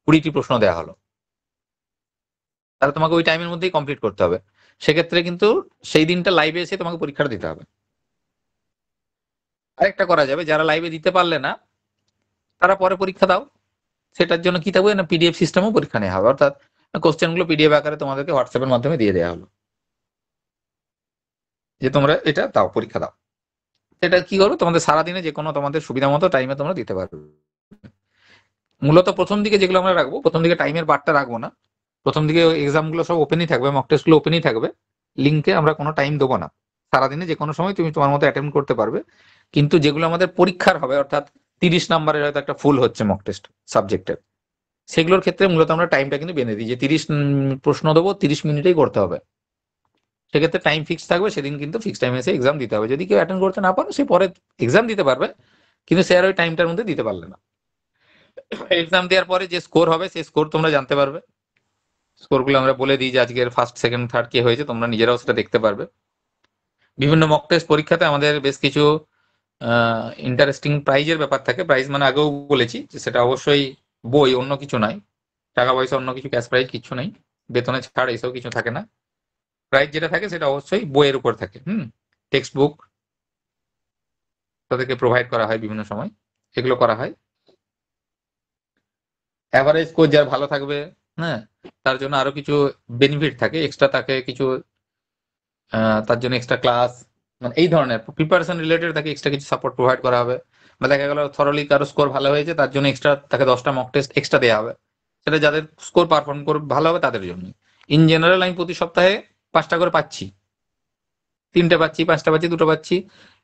20টি প্রশ্ন দেওয়া হলো, তাহলে তোমাকে ওই টাইমের মধ্যেই কমপ্লিট করতে হবে। সেক্ষেত্রে কিন্তু সেই দিনটা লাইভে এসে তোমাকে পরীক্ষাটা দিতে হবে। আরেকটা করা যাবে, যারা লাইভে দিতে পারলে না তারা পরে পরীক্ষা দাও। সেটার জন্য কি থাকবে না, পিডিএফ সিস্টেমও পরীক্ষা নেওয়া হবে, অর্থাৎ কোশ্চেন গুলো পিডিএফ আকারে তোমাদেরকে হোয়াটসঅ্যাপের মাধ্যমে দিয়ে দেওয়া হলো যে তোমরা এটা দাও, পরীক্ষা দাও। এটা কি করবে, তোমাদের সারাদিনে যে কোনো তোমাদের সুবিধা মতো টাইমে তোমরা দিতে পারবে। মূলত প্রথম দিকে যেগুলো আমরা রাখবো, প্রথম দিকে টাইমের বারটা রাখবো না। প্রথম দিকে এক্সাম গুলো সব ওপেনই থাকবে, মক টেস্ট গুলো ওপেনই থাকবে, লিঙ্কে আমরা কোনো টাইম দেবো না। সারাদিনে যে কোনো সময় তুমি তোমার মতো অ্যাটেন্ড করতে পারবে। কিন্তু যেগুলো আমাদের পরীক্ষার হবে, অর্থাৎ 30 নম্বরের হয়তো একটা ফুল হচ্ছে মক টেস্ট সাবজেক্টের, সেগুলোর ক্ষেত্রে মূলত আমরা টাইমটা কিন্তু বেঁধে দিই যে 30 প্রশ্ন দেবো, 30 মিনিটেই করতে হবে। সেক্ষেত্রে টাইম ফিক্স থাকবে, সেদিন কিন্তু ফিক্স টাইমে এসে এক্সাম দিতে হবে। যদি কেউ অ্যাটেন্ড করতে না পারো, সে পরে এক্সাম দিতে পারবে, কিন্তু সে আর ওই টাইমটার মধ্যে দিতে পারলে না। এক্সাম দেওয়ার পরে যে স্কোর হবে, সেই স্কোর তোমরা জানতে পারবে। স্কোরগুলো আমরা বলে দিই যে আজকের ফার্স্ট সেকেন্ড থার্ড কে হয়েছে, তোমরা নিজেরাও সেটা দেখতে পারবে। বিভিন্ন মক টেস্ট পরীক্ষাতে আমাদের বেশ কিছু ইন্টারেস্টিং প্রাইজের ব্যাপার থাকে। প্রাইজ মানে আগেও বলেছি যে সেটা অবশ্যই বই, অন্য কিছু নয়। টাকা পয়সা অন্য কিছু ক্যাশ প্রাইজ কিছু নেই, বেতনে ছাড় এইসব কিছু থাকে না। প্রাইজ যেটা থাকে সেটা অবশ্যই বইয়ের উপর থাকে। টেক্সট বুক তাদেরকে প্রোভাইড করা হয় বিভিন্ন সময়, এগুলো করা হয়। অ্যাভারেজ স্কোর যার ভালো থাকবে, হ্যাঁ, তার জন্য আরো কিছু বেনিফিট থাকে, এক্সট্রা থাকে কিছু। তার জন্য এক্সট্রা ক্লাস, মানে এই ধরনের প্রিপারেশন রিলেটেড তাকে এক্সট্রা কিছু সাপোর্ট প্রোভাইড করা হবে। বা দেখা গেল থরলি কারো স্কোর ভালো হয়েছে, তার জন্য এক্সট্রা তাকে 10টা মক টেস্ট এক্সট্রা দেওয়া হবে। সেটা যাদের স্কোর পারফর্ম করে ভালো হবে তাদের জন্য। ইন জেনারেল আমি প্রতি সপ্তাহে 5টা করে পাচ্ছি, 3টে পাচ্ছি, 5টা পাচ্ছি, 2টো পাচ্ছি,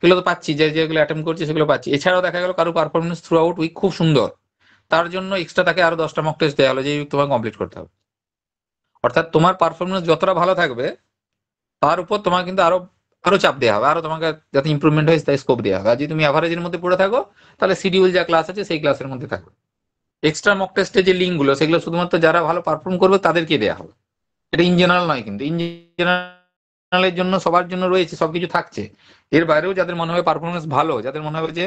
এগুলো তো পাচ্ছি, যে যেগুলো অ্যাটেম্প করছি সেগুলো পাচ্ছি। এছাড়াও দেখা গেল কারো পারফরমেন্স থ্রু আউট উইক খুব সুন্দর, তার জন্য এক্সট্রা তাকে আরো 10টা মক টেস্ট দেওয়া হলো, যে উইক তোমাকে কমপ্লিট করতে হবে। অর্থাৎ তোমার পারফরমেন্স যতটা ভালো থাকবে, তার উপর তোমাকে কিন্তু আরো আরো চাপ দেওয়া হবে, আরো তোমাকে যাতে ইমপ্রুভমেন্ট হয় তাই স্কোপ দেওয়া হবে। আর যদি তুমি অ্যাভারেজের মধ্যে পড়ে থাকো, তাহলে শিডিউল যা ক্লাস আছে সেই ক্লাসের মধ্যে থাকবে। এক্সট্রা মক টেস্টের যে লিঙ্ক গুলো, সেগুলো শুধুমাত্র যারা ভালো পারফর্ম করবে তাদেরকে দেওয়া হবে। এটা ইন জেনারেল নয়, কিন্তু ইন জেনারেলের জন্য সবার জন্য রয়েছে, সবকিছু থাকছে। এর বাইরেও যাদের মনে হবে পারফরমেন্স ভালো, যাদের মনে হবে যে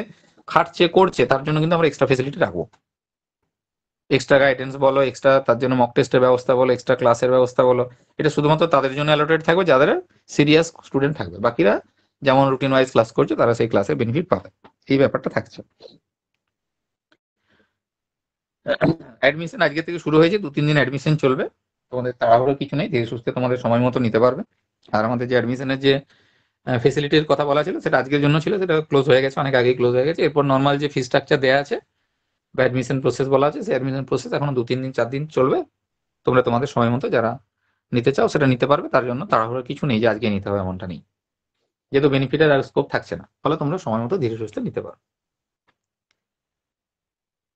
খাটছে করছে, তার জন্য কিন্তু আমরা এক্সট্রা ফেসিলিটি রাখবো। এক্সট্রা গাইডেন্স বলো, এক্সট্রা তার জন্য মক টেস্টের ব্যবস্থা বলো, এক্সট্রা ক্লাসের ব্যবস্থা বলো, এটা শুধুমাত্র তাদের জন্য অ্যালোটেড থাকবে যাদের সিরিয়াস স্টুডেন্ট থাকবে। বাকিরা যেমন রুটিন ওয়াইজ ক্লাস করছে, তারা সেই ক্লাসের বেনিফিট পাবে। এই ব্যাপারটা থাকছে। অ্যাডমিশন আজকে থেকে শুরু হয়েছে, 2-3 দিন অ্যাডমিশন চলবে। তোমাদের তাড়াহুড়ো কিছু নেই, ধীরে সুস্থে তোমাদের সময় মতো নিতে পারবে। আর আমাদের যে অ্যাডমিশনের যে ফেসিলিটির কথা বলা ছিল, সেটা আজকের জন্য ছিল, সেটা ক্লোজ হয়ে গেছে, অনেক আগেই ক্লোজ হয়ে গেছে। এরপর নর্মাল যে ফি স্ট্রাকচার দেওয়া আছে বা অ্যাডমিশন প্রসেস বলা আছে, সেই অ্যাডমিশন প্রসেস এখনো 2-3 দিন 4 দিন চলবে। তোমরা তোমাদের সময় মতো যারা নিতে চাও সেটা নিতে পারবে, তার জন্য তাড়াহুড়ো কিছু নেই যে আজকে নিতে হবে, এমনটা নেই। যেহেতু বেনিফিটের আর স্কোপ থাকছে না, ফলে তোমরা সময় মতো ধীরে সুস্থে নিতে পারো।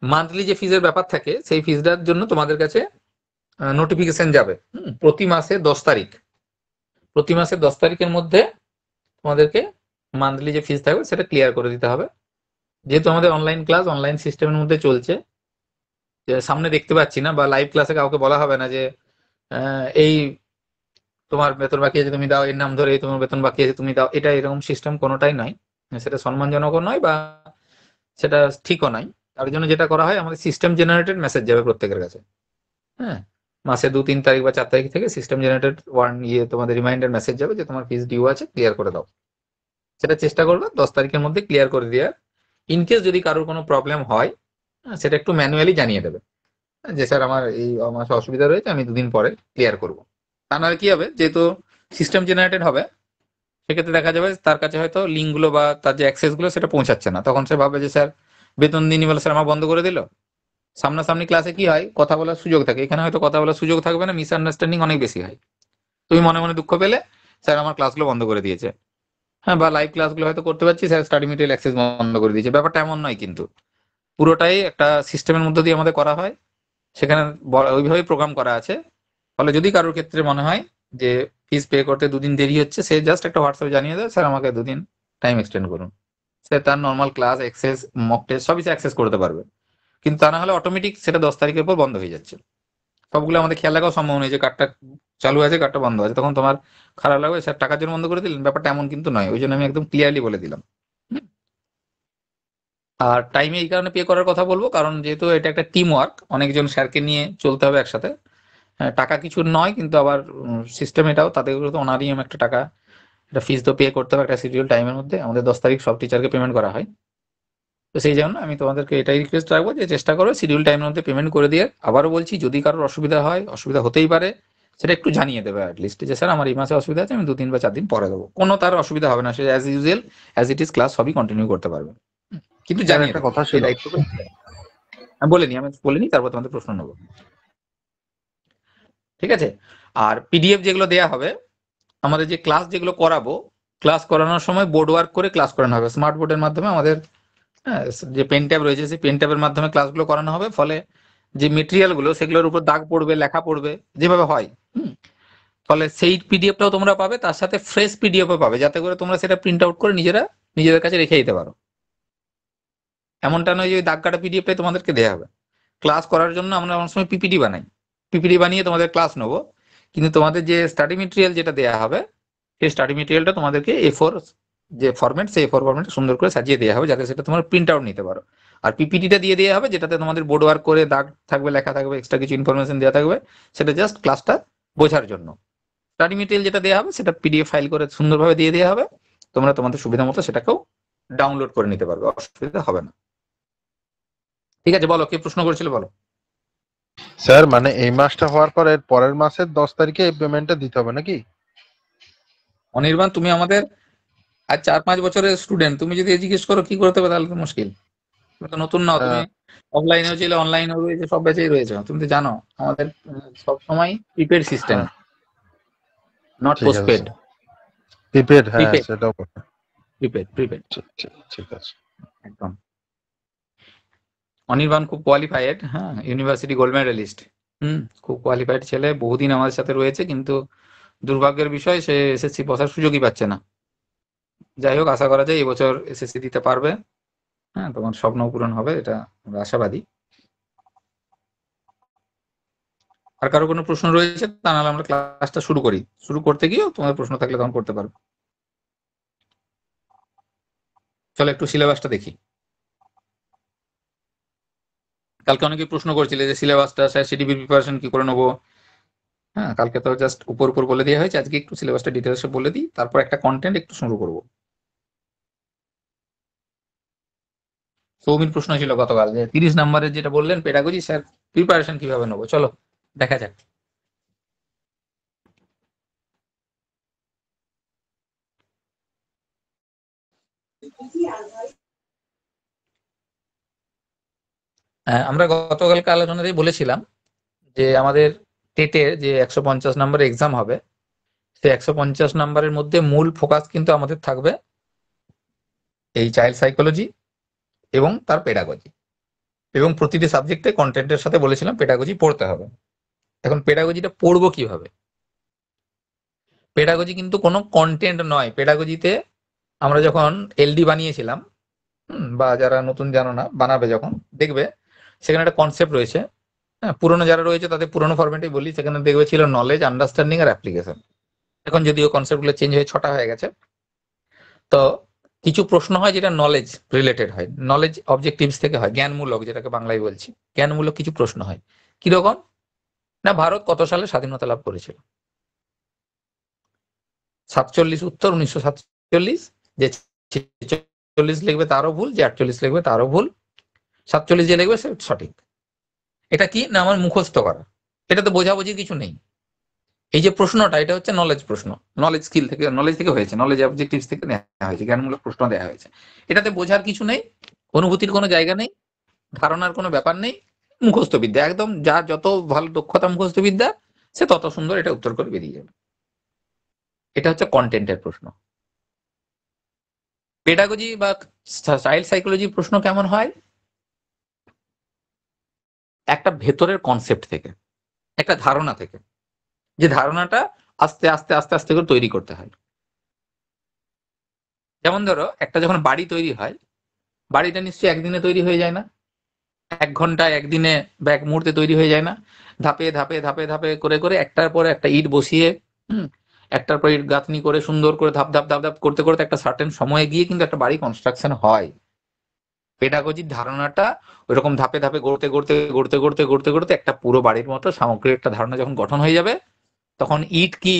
মান্থলি যে ফিজের ব্যাপার থাকে, সেই ফিজটার জন্য তোমাদের কাছে নোটিফিকেশন যাবে প্রতি মাসে 10 তারিখ। প্রতি মাসে 10 তারিখের মধ্যে তোমাদেরকে মান্থলি যে ফিজ থাকবে সেটা ক্লিয়ার করে দিতে হবে। যেহেতু আমাদের অনলাইন ক্লাস অনলাইন সিস্টেমের মধ্যে চলছে, যে সামনে দেখতে পাচ্ছি না, বা লাইভ ক্লাসে কাউকে বলা হবে না যে এই তোমার বেতন বাকি আছে তুমি দাও, এর নাম ধরে তোমার বেতন বাকি আছে তুমি দাও, এটা এরকম সিস্টেম কোনোটাই নয়। সেটা সম্মানজনকও নয়, বা সেটা ঠিকও নয়। তার জন্য যেটা করা হয়, আমাদের সিস্টেম জেনারেটেড মেসেজ যাবে প্রত্যেকের কাছে। হ্যাঁ, মাসে 2-3 তারিখ বা 4 তারিখ থেকে সিস্টেম জেনারেটেড তোমাদের রিমাইন্ডার মেসেজ যাবে যে তোমার ফিস ডিউ আছে, ক্লিয়ার করে দাও। সেটা চেষ্টা করবে 10 তারিখের মধ্যে ক্লিয়ার করে দেওয়ার। ইনকেস যদি কারোর কোনো প্রবলেম হয়, সেটা একটু ম্যানুয়ালি জানিয়ে দেবে যে স্যার আমার অসুবিধা রয়েছে, আমি 2 দিন পরে ক্লিয়ার করবো। তা নাহলে কি হবে, যেহেতু সিস্টেম জেনারেটেড হবে, সেক্ষেত্রে দেখা যাবে তার কাছে হয়তো লিঙ্ক গুলো বা তার যে অ্যাক্সেস গুলো সেটা পৌঁছাচ্ছে না। তখন সে ভাবে যে স্যার বেতন দিনই বলে স্যার আমার বন্ধ করে দিল। সামনাসামনি ক্লাসে কি হয়, কথা বলার সুযোগ থাকে, এখানে হয়তো কথা বলার সুযোগ থাকবে না, মিসআন্ডারস্ট্যান্ডিং অনেক বেশি হয়। তুমি মনে মনে দুঃখ পেলে স্যার আমার ক্লাসগুলো বন্ধ করে দিয়েছে, হ্যাঁ, বা লাইভ ক্লাসগুলো হয়তো করতে পারছি, স্যার স্টাডি মেটেরিয়াল অ্যাক্সেস বন্ধ করে দিয়েছে। ব্যাপারটা এমন নয়, কিন্তু পুরোটাই একটা সিস্টেমের মধ্যে দিয়ে আমাদের করা হয়। সেখানে ওইভাবেই প্রোগ্রাম করা আছে। ফলে যদি কারোর ক্ষেত্রে মনে হয় যে ফিস পে করতে 2 দিন দেরি হচ্ছে, সে জাস্ট একটা হোয়াটসঅ্যাপে জানিয়ে দেয় স্যার আমাকে 2 দিন টাইম এক্সটেন্ড করুন। সে তার normal class access, mock test সবই অ্যাক্সেস করতে পারবে। কিন্তু তা না হলে অটোমেটিক সেটা 10 তারিখের পর বন্ধ হয়ে যাচ্ছে। সবগুলো আমাদের খেয়াল রাখাও সম্ভব নয় যে কার্ডটা চালু আছে কার্ডটা বন্ধ আছে, তখন তোমার খারাপ লাগবে স্যার টাকার জন্য বন্ধ করে দিলেন। ব্যাপারটা এমন কিন্তু নয়, ওই জন্য আমি একদম ক্লিয়ারলি বলে দিলাম। হুম? আর টাইমে এই কারণে পে করার কথা বলবো, কারণ যেহেতু এটা একটা টিম ওয়ার্ক, অনেকজন স্যারকে নিয়ে চলতে হবে একসাথে। হ্যাঁ, টাকা কিছু নয়, কিন্তু আবার সিস্টেম এটাও, তাদের তো অনারিয়াম একটা টাকা, একটা ফিস তো পে করতে হবে একটা শিডিউল টাইমের মধ্যে। আমাদের 10 তারিখ সব টিচারকে পেমেন্ট করা হয়। তো সেই জন্য আমি তোমাদেরকে এটাই রিকোয়েস্ট রাখবো যে চেষ্টা করো শিডিউল টাইমের মধ্যে পেমেন্ট করে দিয়ে। আবারও বলছি, যদি কারোর অসুবিধা হয়, অসুবিধা হতেই পারে, সেটা একটু জানিয়ে দেবে অ্যাটলিস্ট, যে স্যার আমার এই মাসে অসুবিধা আছে, আমি 2 দিন বা 4 দিন পরে দেবো। কোনো তার অসুবিধা হবে না, সে as usual as it is class সবই কন্টিনিউ করতে পারবে। কিন্তু স্যার জানিয়ে একটা দেবে কথা এই ছিল। দায়িত্বটা। আমি বলে নিই, তারপর তোমাদের প্রশ্ন নেবো। ঠিক আছে? আর পিডিএফ যেগুলো দেয়া হবে, আমাদের যে ক্লাস যেগুলো করাবো, ক্লাস করানোর সময় বোর্ড ওয়ার্ক করে ক্লাস করানো হবে স্মার্ট বোর্ডের মাধ্যমে। আমাদের যে পেন ট্যাব রয়েছে, সেই পেন ট্যাবের মাধ্যমে ক্লাসগুলো করানো হবে। ফলে যে মেটেরিয়াল গুলো, সেগুলোর উপর দাগ পড়বে, লেখা পড়বে, যেভাবে হয়। হুম। ফলে সেই পিডিএফটাও তোমরা পাবে, তার সাথে ফ্রেশ পিডিএফও পাবে, যাতে করে তোমরা সেটা প্রিন্ট আউট করে নিজেদের কাছে রেখে দিতে পারো। এমনটা নয় যে ওই দাগ কাটা পিডিএফটাই তোমাদেরকে দেওয়া হবে। ক্লাস করার জন্য আমরা অনেক সময় পিপিটি বানাই, পিপিটি বানিয়ে তোমাদের ক্লাস নেবো, কিন্তু তোমাদের যে স্টাডি মেটেরিয়াল যেটা দেওয়া হবে, সেই স্টাডি মেটেরিয়ালটা তোমাদেরকে A4 যে ফরম্যাট, সেই A4 ফরম্যাটে সুন্দর করে সাজিয়ে দেওয়া হবে, যাতে সেটা তোমার প্রিন্ট আউট নিতে পারো। আর পিপিটিটা দিয়ে দেওয়া হবে, যেটাতে তোমাদের বোর্ড ওয়ার্ক করে দাগ থাকবে, লেখা থাকবে, এক্সট্রা কিছু ইনফরমেশন দেওয়া থাকবে, সেটা জাস্ট ক্লাসটা বোঝার জন্য। স্টাডি মেটেরিয়াল যেটা দেওয়া হবে, সেটা পিডিএফ ফাইল করে সুন্দরভাবে দিয়ে দেওয়া হবে, তোমরা তোমাদের সুবিধা মতো সেটাকেও ডাউনলোড করে নিতে পারবে, অসুবিধা হবে না। ঠিক আছে, বলো, কে প্রশ্ন করেছিল বলো। স্যার মানে এই মাসটা হওয়ার পর এর পরের মাসের 10 তারিখে এই পেমেন্টটা দিতে হবে নাকি? অনির্বাণ, তুমি আমাদের আর 4-5 বছরের স্টুডেন্ট, তুমি যদি জিজ্ঞেস করো কি করতে হবে, তাহলে তো মুশকিল। তুমি তো নতুন নাও, তুমি আহ, অফলাইনেও ছিলে, অনলাইনেও রয়েছে, সব ব্যাচেই রয়েছে, তুমি তো জানো আমাদের সবসময় প্রিপেড সিস্টেম, হ্যাঁ, নট ঠিক আছে পোস্টপেড। স্যার। প্রিপেড, হ্যাঁ প্রিপেড, সেটাও কথা। প্রিপেড, প্রিপেড, ঠিক ঠিক ঠিক আছে। একদম। অনির্বাণ খুব কোয়ালিফাইড, হ্যাঁ, ইউনিভার্সিটি গোল্ড মেডেলিস্ট। খুব কোয়ালিফাইড ছেলে, বহুদিন আমাদের সাথে রয়েছে, কিন্তু দুর্ভাগ্যের বিষয় সে এসএসসি বসার সুযোগই পাচ্ছে না। যাই হোক, আশা করা যায় এবছর এসএসসি দিতে পারবে। হ্যাঁ, তোমার স্বপ্ন পূরণ হবে, এটা আমরা আশাবাদী। আর কারো কোনো প্রশ্ন রয়েছে? তা নাহলে আমরা ক্লাসটা শুরু করি। শুরু করতে গিয়েও তোমাদের প্রশ্ন থাকলে তখন করতে পারো। চলো একটু সিলেবাসটা দেখি। কালকে অনেকে প্রশ্ন করছিলে যে সিলেবাসটা স্যার সিডিপি প্রিপারেশন কি করে নেবো। হ্যাঁ, কালকে তো জাস্ট উপর উপর বলে দেওয়া হয়েছে, আজকে একটু সিলেবাসটা ডিটেলসে বলে দিই, তারপর একটা কন্টেন্ট একটু শুরু করব। সৌমির প্রশ্ন ছিল গতকাল যে 30 নম্বরের যেটা বললেন পেডাগজি, স্যার প্রিপারেশন কিভাবে নেবো। চলো দেখা যাক। আমরা গতকালকে আলোচনাতেই বলেছিলাম যে আমাদের টেটের যে 150 নম্বরের এক্সাম হবে, সেই 150 নম্বরের মধ্যে মূল ফোকাস কিন্তু আমাদের থাকবে এই চাইল্ড সাইকোলজি এবং তার পেডাগজি, এবং প্রতিটি সাবজেক্টে কন্টেন্টের সাথে বলেছিলাম পেডাগজি পড়তে হবে। এখন পেডাগজিটা পড়বো কিভাবে? পেডাগজি কিন্তু কোনো কন্টেন্ট নয়। পেডাগজিতে আমরা যখন এলডি বানিয়েছিলাম, বা যারা নতুন জানো না, বানাবে যখন দেখবে সেখানে একটা কনসেপ্ট রয়েছে। হ্যাঁ, পুরনো যারা রয়েছে তাদের পুরনো ফরম্যাটেই বলি, সেখানে দেখবে ছিল নলেজ, আন্ডারস্ট্যান্ডিং আর অ্যাপ্লিকেশন। এখন যদিও কনসেপ্টগুলো চেঞ্জ হয়ে 6টা হয়ে গেছে। তো কিছু প্রশ্ন হয় যেটা নলেজ রিলেটেড হয়, নলেজ অবজেক্টিভস থেকে হয়, জ্ঞানমূলক যেটাকে বাংলায় বলছি, জ্ঞানমূলক কিছু প্রশ্ন হয়। কিরকম? না, ভারত কত সালে স্বাধীনতা লাভ করেছিল? 47 উত্তর 1947। যে 46 লিখবে তারও ভুল, যে 48 লিখবে তারও ভুল, 47 যে লিখবে সে সঠিক। এটা কি না, আমার মুখস্থ করা, এটা তো বোঝাবুঝির কিছু নেই। এই যে প্রশ্নটা, এটা হচ্ছে নলেজ প্রশ্ন, নলেজ স্কিল থেকে, নলেজ থেকে হয়েছে, নলেজ অবজেক্টিভস থেকে নেওয়া হয়েছে, জ্ঞানমূলক প্রশ্ন দেওয়া হয়েছে। এটাতে বোঝার কিছু নেই, অনুভূতির কোনো জায়গা নেই, ধারণার কোনো ব্যাপার নেই, মুখস্থ বিদ্যা একদম। যার যত ভালো দক্ষতা মুখস্থ বিদ্যা, সে তত সুন্দর এটা উত্তর করে বেরিয়ে যাবে। এটা হচ্ছে কন্টেন্টের প্রশ্ন। পেডাগজি বা চাইল্ড সাইকোলজি প্রশ্ন কেমন হয়? একটা ভেতরের কনসেপ্ট থেকে, একটা ধারণা থেকে, যে ধারণাটা আস্তে আস্তে আস্তে আস্তে করে তৈরি করতে হয়। যেমন ধরো, একটা যখন বাড়ি তৈরি হয়, বাড়িটা নিশ্চয়ই একদিনে তৈরি হয়ে যায় না, 1 ঘন্টায়, একদিনে বা এক মুহূর্তে তৈরি হয়ে যায় না। ধাপে ধাপে ধাপে ধাপে করে করে একটার পরে একটা ইট বসিয়ে, হুম, একটার পর ইট গাঁথনি করে সুন্দর করে ধাপ ধাপ ধাপ ধাপ করতে করতে একটা সার্টেন সময়ে গিয়ে কিন্তু একটা বাড়ি কনস্ট্রাকশন হয়। পেডাগজির ধারণাটা ওইরকম ধাপে ধাপে গড়তে গড়তে গড়তে গড়তে গড়তে গড়তে একটা পুরো বাড়ির মতো সামগ্রিক একটা ধারণা যখন গঠন হয়ে যাবে, তখন ইট কি,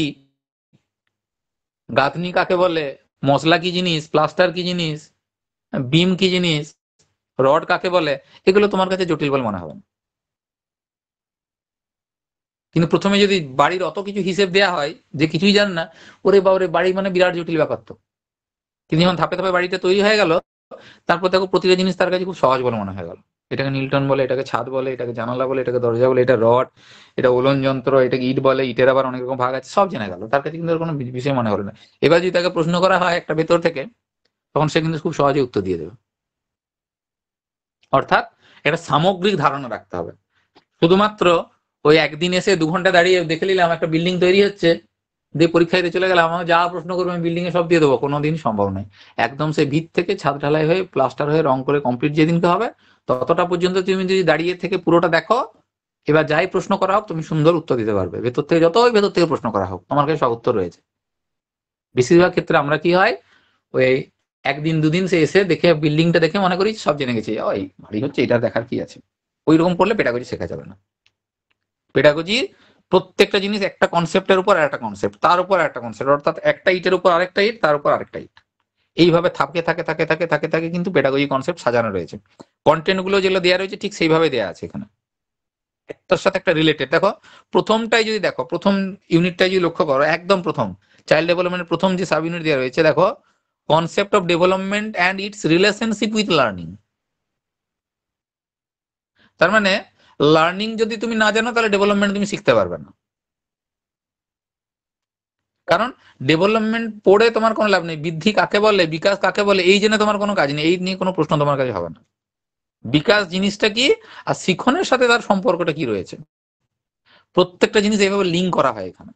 গাঁথনি কাকে বলে, মশলা কি জিনিস, প্লাস্টার কি জিনিস, বিম কি জিনিস, রড কাকে বলে, এগুলো তোমার কাছে জটিল বলে মনে হবে না। কিন্তু প্রথমে যদি বাড়ির অত কিছু হিসেব দেওয়া হয় যে কিছুই জান না, ওরে বাবারে বাড়ি মানে বিরাট জটিল ব্যাপার তো। কিন্তু যখন ধাপে ধাপে বাড়িটা তৈরি হয়ে গেল, তারপর দেখো প্রতিটা জিনিস তার কাছে খুব সহজ বলে মনে হয়ে গেল। এটাকে নিউটন বলে, এটাকে ছাদ বলে, এটাকে জানালা বলে, এটাকে দরজা বলে, এটা রড, এটা ওলন যন্ত্র, এটাকে ইট বলে, ইটের আবার অনেক রকম ভাগ আছে, সব জেনে গেল। তার কাছে কিন্তু আর কোনো বিষয় মনে হলো না। এবার যদি তাকে প্রশ্ন করা হয় একটা ভেতর থেকে, তখন সে কিন্তু খুব সহজে উত্তর দিয়ে দেবে। অর্থাৎ একটা সামগ্রিক ধারণা রাখতে হবে। শুধুমাত্র ওই একদিন এসে 2 ঘন্টা দাঁড়িয়ে দেখে নিলাম একটা বিল্ডিং তৈরি হচ্ছে, দিয়ে পরীক্ষা দিতে চলে গেলাম, আমার যা প্রশ্ন করবো আমি বিল্ডিং এ সব দিয়ে দেবো, কোনোদিন সম্ভব নয়। একদম সে ভিত থেকে ছাদ ঢালাই হয়ে প্লাস্টার হয়ে রং করে কমপ্লিট যেদিনকে হবে, ততটা পর্যন্ত তুমি যদি দাঁড়িয়ে থেকে পুরোটা দেখো, এবার যাই প্রশ্ন করা হোক তুমি সুন্দর উত্তর দিতে পারবে। ভেতর থেকে যতই ভেতর থেকে প্রশ্ন করা হোক তোমার কাছে সব উত্তর রয়েছে। বেশিরভাগ ক্ষেত্রে আমরা কি হয়, ওই একদিন দুদিন সে এসে দেখে বিল্ডিংটা দেখে মনে করি সব জেনে গেছি, ওই বাড়ি হচ্ছে, এটা দেখার কি আছে। ওই রকম করলে পেডাগজি শেখা যাবে না। পেডাগজি প্রত্যেকটা জিনিস একটা কনসেপ্টের উপর একটা কনসেপ্ট, তার উপর একটা কনসেপ্ট, অর্থাৎ একটা ইটের উপর আরেকটা ইট, তার উপর আরেকটা ইট, এইভাবে থাকে থাকে থাকে থাকে থাকে থাকে কিন্তু পেডাগজি কনসেপ্ট সাজানো রয়েছে। কন্টেন্ট গুলো যেগুলো দেওয়া রয়েছে ঠিক সেইভাবে দেওয়া আছে এখানে, একটার সাথে একটা রিলেটেড। দেখো প্রথমটাই যদি দেখো, প্রথম ইউনিটটাই যদি লক্ষ্য করো, একদম প্রথম চাইল্ড ডেভেলপমেন্টের প্রথম যে সাব ইউনিট দেওয়া রয়েছে, দেখো concept of development and it's relationship with learning. তার মানে লার্নিং যদি তুমি না জানো তাহলে ডেভেলপমেন্ট তুমি শিখতে পারবে না। কারণ ডেভেলপমেন্ট পড়ে তোমার কোনো লাভ নেই। বৃদ্ধি কাকে বলে, বিকাশ কাকে বলে, এই জেনে তোমার কোনো কাজ নেই, এই নিয়ে কোনো প্রশ্ন তোমার কাছে হবে না। বিকাশ জিনিসটা কি আর শিখনের সাথে তার সম্পর্কটা কি রয়েছে, প্রত্যেকটা জিনিস এইভাবে লিঙ্ক করা হয় এখানে,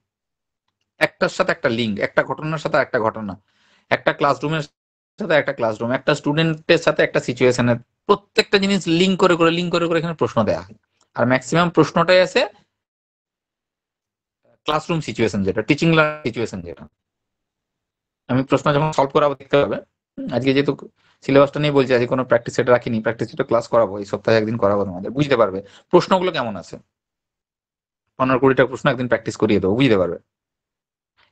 একটার সাথে একটা লিঙ্ক, একটা ঘটনার সাথে একটা ঘটনা, একটা ক্লাসরুমের সাথে একটা ক্লাসরুম, একটা স্টুডেন্টের সাথে একটা সিচুয়েশনের, প্রত্যেকটা জিনিস লিঙ্ক করে করে লিঙ্ক করে করে এখানে প্রশ্ন দেওয়া হয়। আর ম্যাক্সিমাম প্রশ্নটাই আছে ক্লাসরুম সিচুয়েশন, যেটা টিচিং সিচুয়েশন, যেটা আমি প্রশ্ন যখন সলভ করাবো দেখতে হবে। আজকে যেহেতু সিলেবাসটা নিয়ে বলছি, আজকে কোনো প্র্যাকটিস সেট রাখিনি, প্র্যাকটিস সেটে ক্লাস করাবো, এই সপ্তাহে একদিন করাবো, তোমাদের বুঝতে পারবে প্রশ্নগুলো কেমন আছে। 15-20টা প্রশ্ন একদিন প্র্যাকটিস করিয়ে দেবো, বুঝতে পারবে।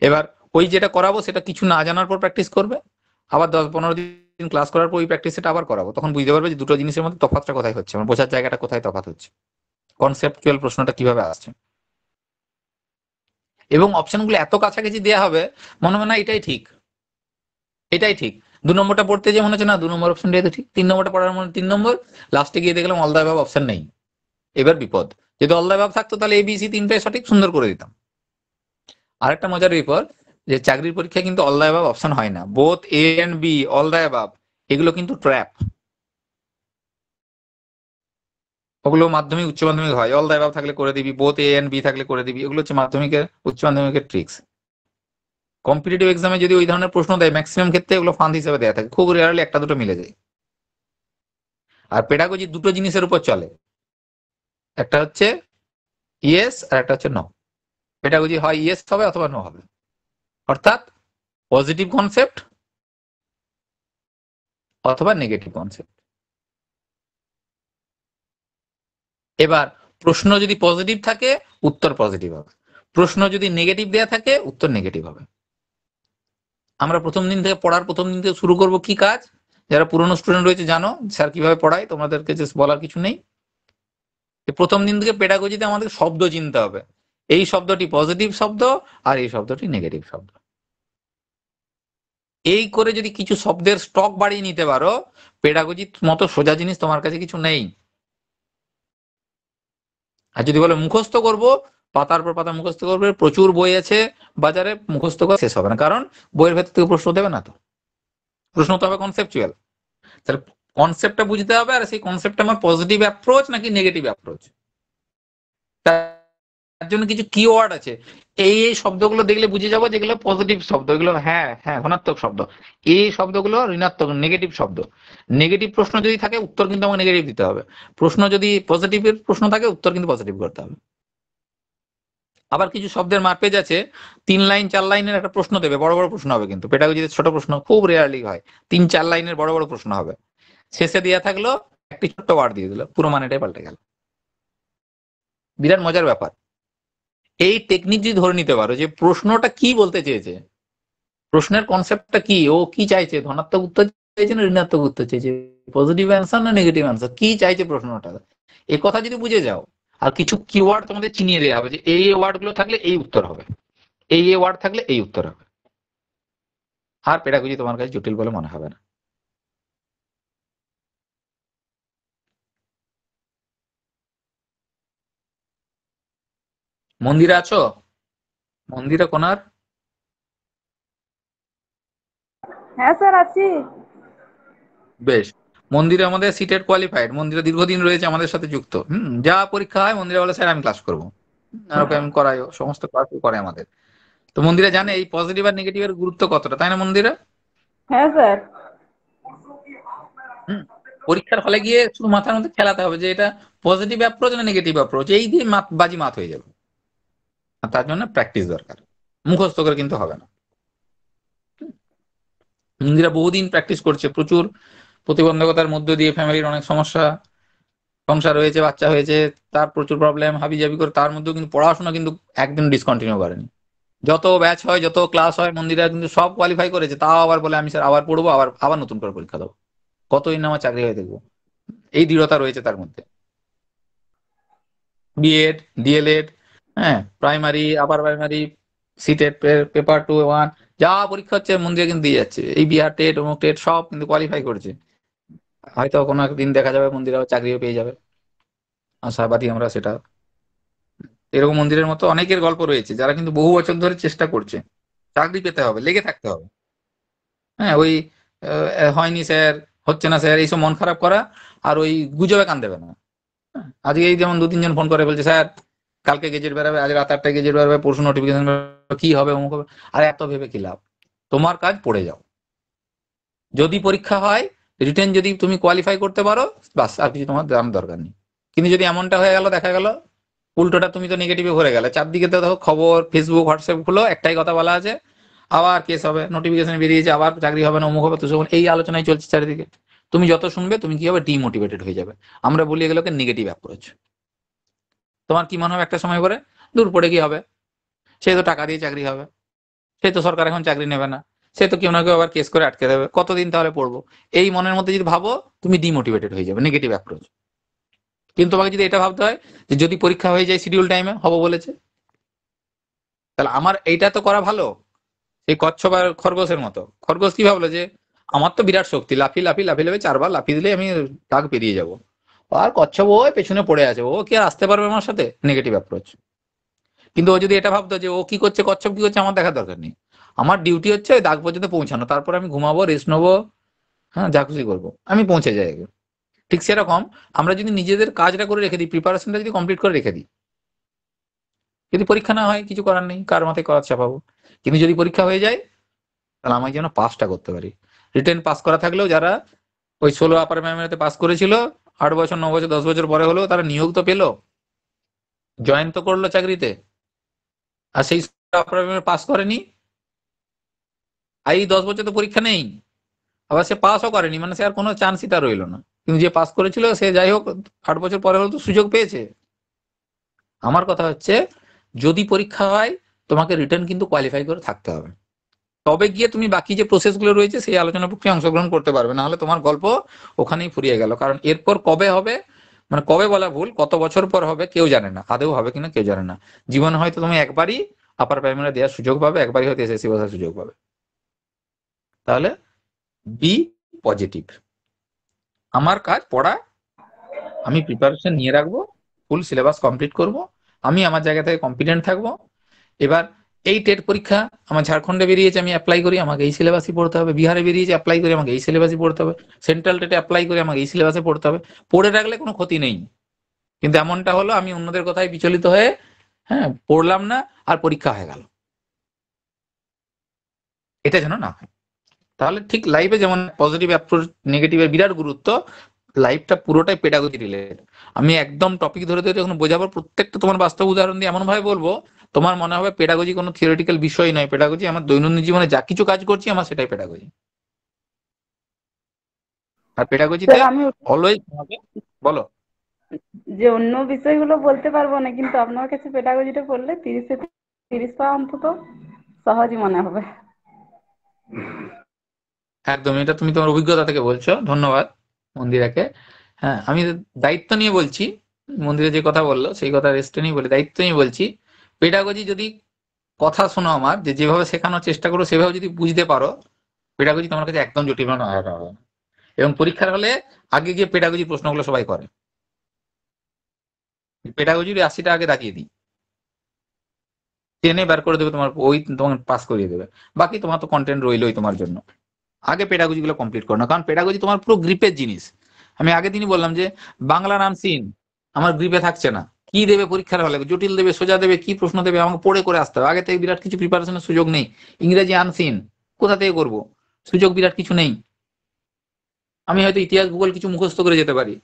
এবার ওই যেটা করাবো সেটা কিছু না জানার পর প্র্যাকটিস করবে, আবার 10-15 দিন ক্লাস করার পর ওই প্র্যাকটিস সেটা আবার করাবো, তখন বুঝতে পারবে যে দুটো জিনিসের মধ্যে তফাৎটা কোথায় হচ্ছে, আমার বোঝার জায়গাটা কোথায় তফাৎ হচ্ছে, কনসেপ্টুয়াল প্রশ্নটা কিভাবে আসছে। এবং অপশনগুলো এত কাছাকাছি দেওয়া হবে, মনে হয় না এটাই ঠিক, এটাই ঠিক। 2 নম্বরটা পড়তে যে মনে হচ্ছে না 2 নম্বর অপশনটাই তো ঠিক, 3 নম্বরটা পড়ার মনে 3 নম্বর, লাস্টে গিয়ে দেখলাম অল দা অ্যাবাভ অপশন নেই। এবার বিপদ। যদি অল দা অ্যাবাভ থাকতো তাহলে এবিসি তিনটাই সঠিক, সুন্দর করে দিতাম। আরেকটা মজার বিপদ, যে চাকরির পরীক্ষায় কিন্তু অল দা অ্যাবাভ অপশন হয় না, both A and B, all the above, এগুলো কিন্তু ট্র্যাপ। ওগুলো মাধ্যমিক উচ্চ মাধ্যমিক হয়, অল দা অ্যাবাভ থাকলে করে দিবি, বোথ এ এন্ড বি থাকলে করে দিবি, এগুলো হচ্ছে মাধ্যমিকের উচ্চ মাধ্যমিকের ট্রিক্স। কম্পিটিটিভ এক্সামে যদি ওই ধরনের প্রশ্ন দেয়, ম্যাক্সিমাম ক্ষেত্রে এগুলো ফান্ড হিসেবে দেওয়া থাকে, খুব রেয়ারলি একটা দুটো মিলে যায়। আর পেডাগজি দুটো জিনিসের উপর চলে, একটা হচ্ছে ইয়েস আর একটা হচ্ছে নো। পেডাগজি হয় ইয়েস হবে অথবা নো হবে, অর্থাৎ পজিটিভ কনসেপ্ট অথবা নেগেটিভ কনসেপ্ট। এবার প্রশ্ন যদি পজিটিভ থাকে উত্তর পজিটিভ হবে, প্রশ্ন যদি নেগেটিভ দেয়া থাকে উত্তর নেগেটিভ হবে। আমরা প্রথম দিন থেকে পড়ার প্রথম দিন থেকে শুরু করব কি কাজ, যারা পুরনো স্টুডেন্ট রয়েছে জানো স্যার কিভাবে পড়ায়, তোমাদেরকে যে বলার কিছু নেই। প্রথম দিন থেকে পেডাগজিতে আমাদের শব্দ চিনতে হবে, এই শব্দটি পজিটিভ শব্দ আর এই শব্দটি নেগেটিভ শব্দ। এই করে যদি কিছু শব্দের স্টক বাড়িয়ে নিতে পারো, পেডাগজির মতো সোজা জিনিস তোমার কাছে কিছু নেই। আর যদি বলে মুখস্থ করব, পাতার পর পাতা মুখস্থ করবে, প্রচুর বই আছে বাজারে, মুখস্থ করা শেষ হবে না, কারণ বইয়ের ভেতর থেকে প্রশ্ন দেবে না তো, প্রশ্ন তো হবে কনসেপচুয়াল। তাহলে কনসেপ্টটা বুঝতে হবে, আর সেই কনসেপ্টটা আমার পজিটিভ অ্যাপ্রোচ নাকি নেগেটিভ অ্যাপ্রোচ, তার জন্য কিছু কিওয়ার্ড আছে। এই এই শব্দগুলো দেখলে বুঝে যাবো যেগুলো পজিটিভ শব্দ, এগুলো হ্যাঁ হ্যাঁ ধনাত্মক শব্দ, এই শব্দগুলো ঋণাত্মক নেগেটিভ শব্দ। নেগেটিভ প্রশ্ন যদি থাকে উত্তর কিন্তু আমাকে নেগেটিভ দিতে হবে, প্রশ্ন যদি পজিটিভের প্রশ্ন থাকে উত্তর কিন্তু পজিটিভ করতে হবে। আবার কিছু শব্দের মারপেজ আছে, 3 লাইন 4 লাইনের একটা প্রশ্ন দেবে, বড় বড় প্রশ্ন হবে, কিন্তু পেডাগজিতে ছোট প্রশ্ন খুব রেয়ারলি হয়, 3-4 লাইনের বড় বড় প্রশ্ন হবে। শেষে দেওয়া থাকলো একটি ছোট্ট ওয়ার্ড দিয়ে দিল, পুরো মানেটাই পাল্টে গেল। বিরাট মজার ব্যাপার। এই টেকনিক যদি ধরে নিতে পারো যে প্রশ্নটা কি বলতে চেয়েছে, প্রশ্নের কনসেপ্টটা কি, ও কি চাইছে, ধনাত্মক উত্তর চাইছে না ঋণাত্মক উত্তর চাইছে, পজিটিভ অ্যান্সার না নেগেটিভ অ্যান্সার, কি চাইছে প্রশ্নটা, এ কথা যদি বুঝে যাও, আর কিছু কিওয়ার্ড তোমাদের চিনিয়ে দেওয়া হবে যে এই ওয়ার্ড গুলো থাকলে এই উত্তর হবে, এই ওয়ার্ড থাকলে এই উত্তর হবে, আর পেডাগোজি তোমার কাছে জটিল বলে মনে হবে না। মন্দিরে আছো? মন্দিরে কোনার? হ্যাঁ স্যার আছি। বেশ। মন্দিরে আমাদের সিটেড কোয়ালিফাইড, মন্দিরে দীর্ঘদিন রয়েছে আমাদের সাথে যুক্ত। যা পরীক্ষা হয় মন্দিরে বলে স্যার আমি ক্লাস করবো, আর ওকে আমি করাইও, সমস্ত ক্লাস করে আমাদের। তো মন্দিরে জানে এই পজিটিভ আর নেগেটিভ এর গুরুত্ব কতটা, তাই না মন্দিরে? হ্যাঁ স্যার। হুম। পরীক্ষার হলে গিয়ে শুধু মাথার মধ্যে খেলাতে হবে যে এটা পজিটিভ অ্যাপ্রোচ না নেগেটিভ অ্যাপ্রোচ, এই দিয়ে বাজি মাত হয়ে যাবে। আর তার জন্য প্র্যাকটিস দরকার, মুখস্থ করে কিন্তু হবে না। মন্দিরা বহুদিন প্র্যাকটিস করছে, প্রচুর প্রতিবন্ধকতার মধ্য দিয়ে, ফ্যামিলির অনেক সমস্যা, সংসার হয়েছে, বাচ্চা হয়েছে, তার প্রচুর প্রবলেম, হাবিজাবি করে, তার মধ্যেও কিন্তু পড়াশোনা কিন্তু একদিন ডিসকন্টিনিউ করেনি। যত ব্যাচ হয়, যত ক্লাস হয়, মন্দিরা কিন্তু সব কোয়ালিফাই করেছে, তাও আবার বলে আমি স্যার আবার পড়বো, আবার আবার নতুন করে পরীক্ষা দেবো, কতদিন আমার চাকরি হয়ে দেখবো। এই দৃঢ়তা রয়েছে তার মধ্যে। বিএড, ডিএলএড, হ্যাঁ, primary, upper primary, CTET, paper 2, 1, যা পরীক্ষা হচ্ছে মন্দিরে কিন্তু দিয়ে যাচ্ছে। এই বিহার টেট, অমুক টেট সব কিন্তু কোয়ালিফাই করেছে। হয়তো কোনো একদিন দেখা যাবে মন্দিরে চাকরিও পেয়ে যাবে, আশাবাদী আমরা সেটা। এরকম মন্দিরের মতো অনেকের গল্প রয়েছে যারা কিন্তু বহু বছর ধরে চেষ্টা করছে, চাকরি পেতে হবে, লেগে থাকতে হবে। হ্যাঁ, ওই হয়নি স্যার, হচ্ছে না স্যার, এইসব মন খারাপ করা আর ওই গুজবে কান দেবে না। আজকে এই যেমন 2-3 জন ফোন করে বলছে স্যার কালকে গেজেট বেরোবে, আজ রাত 8টায় গেজেট বেরোবে, পরশু নোটিফিকেশন কি হবে, অমুক হবে। আর এত ভেবে কি লাভ, তোমার কাজ পড়ে যাও। যদি পরীক্ষা হয়, রিটেন যদি তুমি কোয়ালিফাই করতে পারো, বাস, আর কিছু তোমার জানার দরকার নেই। কিন্তু যদি এমনটা হয়ে গেল, দেখা গেল উল্টোটা তুমি তো নেগেটিভে ভরে গেলে, চারদিকে তো দেখো খবর, ফেসবুক, হোয়াটসঅ্যাপ খুলো, একটাই কথা বলা আছে, আবার কেস হবে, নোটিফিকেশন বেরিয়েছে, আবার চাকরি হবে না, অমুক হবে, তুষক, এই আলোচনায় চলছে চারিদিকে। তুমি যত শুনবে তুমি কি হবে, ডিমোটিভেটেড হয়ে যাবে। আমরা বলি এগুলোকে নেগেটিভ অ্যাপ্রোচ। তোমার কি মনে হবে একটা সময় পরে, দূর পড়ে কি হবে, সে তো টাকা দিয়ে চাকরি হবে, সে তো সরকার এখন চাকরি নেবে না, সে তো কেউ না কেউ আবার কেস করে আটকে দেবে, কতদিন তাহলে পড়বো, এই মনের মধ্যে যদি ভাবো, তুমি ডিমোটিভেটেড হয়ে যাবে, নেগেটিভ অ্যাপ্রোচ। কিন্তু তোমাকে যদি এটা ভাবতে হয় যে যদি পরীক্ষা হয়ে যায় শিডিউল টাইমে হবো বলেছে, তাহলে আমার এইটা তো করা ভালো। এই কচ্ছপ আর খরগোশের মতো, খরগোশ কি ভাবলো যে আমার তো বিরাট শক্তি, লাফিয়ে লাফিয়ে লাফিয়ে লাফিয়ে 4বার লাফিয়ে দিলে আমি দাগ পেরিয়ে যাবো, আর কচ্ছপ ওই পেছনে পড়ে আছে, ও কি আর আসতে পারবে আমার সাথে, নেগেটিভ অ্যাপ্রোচ। কিন্তু ও যদি এটা ভাবতো যে ও কি করছে, কচ্ছপ কি করছে, আমার দেখার দরকার নেই, আমার ডিউটি হচ্ছে ওই দাগ পর্যন্ত পৌঁছানো, তারপর আমি ঘুমাবো, রেস্ট নেবো, হ্যাঁ, যা খুশি করবো, আমি পৌঁছে যাই আগে। ঠিক সেরকম আমরা যদি নিজেদের কাজটা করে রেখে দিই, প্রিপারেশনটা যদি কমপ্লিট করে রেখে দিই, যদি পরীক্ষা না হয় কিছু করার নেই, কার মাথায় করার চাপাবো। কিন্তু যদি পরীক্ষা হয়ে যায়, তাহলে আমাকে যেন পাসটা করতে পারি। রিটেন পাস করা থাকলেও যারা ওই 16 আপার প্রাইমারিতে পাস করেছিল, 8 বছর, 9 বছর, 10 বছর পরে হলেও তারা নিয়োগ তো পেলো, জয়েন তো করলো চাকরিতে। আর সেই আপার প্রাইমারি পাস করেনি, এই 10 বছর তো পরীক্ষা নেই, আবার সে পাসও করেনি, মানে সে আর কোনো চান্সই তার রইলো না। কিন্তু যে পাস করেছিল সে যাই হোক 8 বছর পরে হলেও তো সুযোগ পেয়েছে। আমার কথা হচ্ছে যদি পরীক্ষা হয়, তোমাকে রিটার্ন কিন্তু কোয়ালিফাই করে থাকতে হবে, তবে গিয়ে তুমি বাকি যে প্রসেস গুলো রয়েছে সেই আলোচনা প্রক্রিয়া অংশগ্রহণ করতে পারবে, না হলে তোমার গল্প ওখানেই ফুরিয়ে গেল। কারণ এরপর কবে হবে, মানে কবে বলা ভুল, কত বছর পর হবে কেউ জানে না, আদৌ হবে কিনা কেউ জানে না। জীবনে হয়তো তুমি একবারই আপার প্রাইমারি দেওয়ার সুযোগ পাবে, একবারই হয়তো এসএসসি বসার সুযোগ পাবে। তাহলে বি পজিটিভ, আমার কাজ পড়া, আমি প্রিপারেশন নিয়ে রাখবো, ফুল সিলেবাস কমপ্লিট করব, আমি আমার জায়গা থেকে কম্পিটেন্ট থাকবো। এবার এই টেট পরীক্ষা আমার ঝাড়খণ্ডে বেরিয়েছে, আমি অ্যাপ্লাই করি, আমাকে এই সিলেবাসই পড়তে হবে, বিহারে বেরিয়েছে অ্যাপ্লাই করি, আমাকে এই সিলেবাসই পড়তে হবে, সেন্ট্রাল টেটে অ্যাপ্লাই করি, আমাকে এই সিলেবাসে পড়তে হবে। পড়ে রাখলে কোনো ক্ষতি নেই, কিন্তু এমনটা হলো আমি অন্যদের কথায় বিচলিত হয়ে, হ্যাঁ, পড়লাম না, আর পরীক্ষা হয়ে গেল, এটা যেন না হয়। তাহলে ঠিক লাইফে যেমন পজিটিভ অ্যাপ্রোচ, নেগেটিভের বিরাট গুরুত্ব, লাইফটা পুরোটাই পেডাগজি রিলেটেড। আমি একদম টপিক ধরে ধরে যখন বোঝাবো, প্রত্যেকটা তোমার বাস্তব উদাহরণ দিয়ে এমন ভাবে বলবো, তোমার মনে হবে পেডাগজি কোনো থিওরিটিক্যাল বিষয় নয়, পেডাগজি আমার দৈনন্দিন জীবনে যা কিছু কাজ করছি আমার সেটাই পেডাগজি। আর পেডাগজিতে স্যার আমি অলওয়েজ বলো। যে অন্য বিষয়গুলো বলতে পারবো না, কিন্তু আপনার কাছে পেডাগজিটা পড়লে 30-এ 30 পাওয়া অন্তত সহজই মনে হবে। একদম, এটা তুমি তোমার অভিজ্ঞতা থেকে বলছো, ধন্যবাদ মন্দিরাকে। হ্যাঁ, আমি দায়িত্ব নিয়ে বলছি, মন্দিরে যে কথা বললো সেই কথা রেস্টে নিয়ে বলি, দায়িত্ব নিয়ে বলছি। পেডাগজি যদি কথা শোনো আমার, যে যেভাবে শেখানোর চেষ্টা করো সেভাবে যদি বুঝতে পারো, পেডাগজি তোমার কাছে একদম জটিল মনে হবে না। এবং পরীক্ষার হলে আগে গিয়ে পেডাগজি প্রশ্নগুলো সবাই করে, পেডাগজির 80টা আগে দাগিয়ে দিই, টেনে বের করে দেবে তোমার, ওই তোমার পাস করিয়ে দেবে। বাকি তোমার তো কন্টেন্ট রইলই তোমার জন্য। আগে পেডাগজি গুলো কমপ্লিট করো না, কারণ পেডাগজি তোমার পুরো গ্রিপের জিনিস। আমি আগের দিনই বললাম যে বাংলা নাম সিন আমার গ্রিপে থাকছে না, কি দেবে পরীক্ষার হলে, জটিল দেবে, সোজা দেবে, কি প্রশ্ন দেবে, আমাকে পড়ে করে আসতে হবে। আগে থেকে বিরাট কিছু প্রিপারেশনের সুযোগ নেই। ইংরেজি আনসিন, কোথা থেকে করবো, সুযোগ বিরাট কিছু নেই। আমি হয়তো ইতিহাস ভূগোল কিছু মুখস্থ করে যেতে পারি,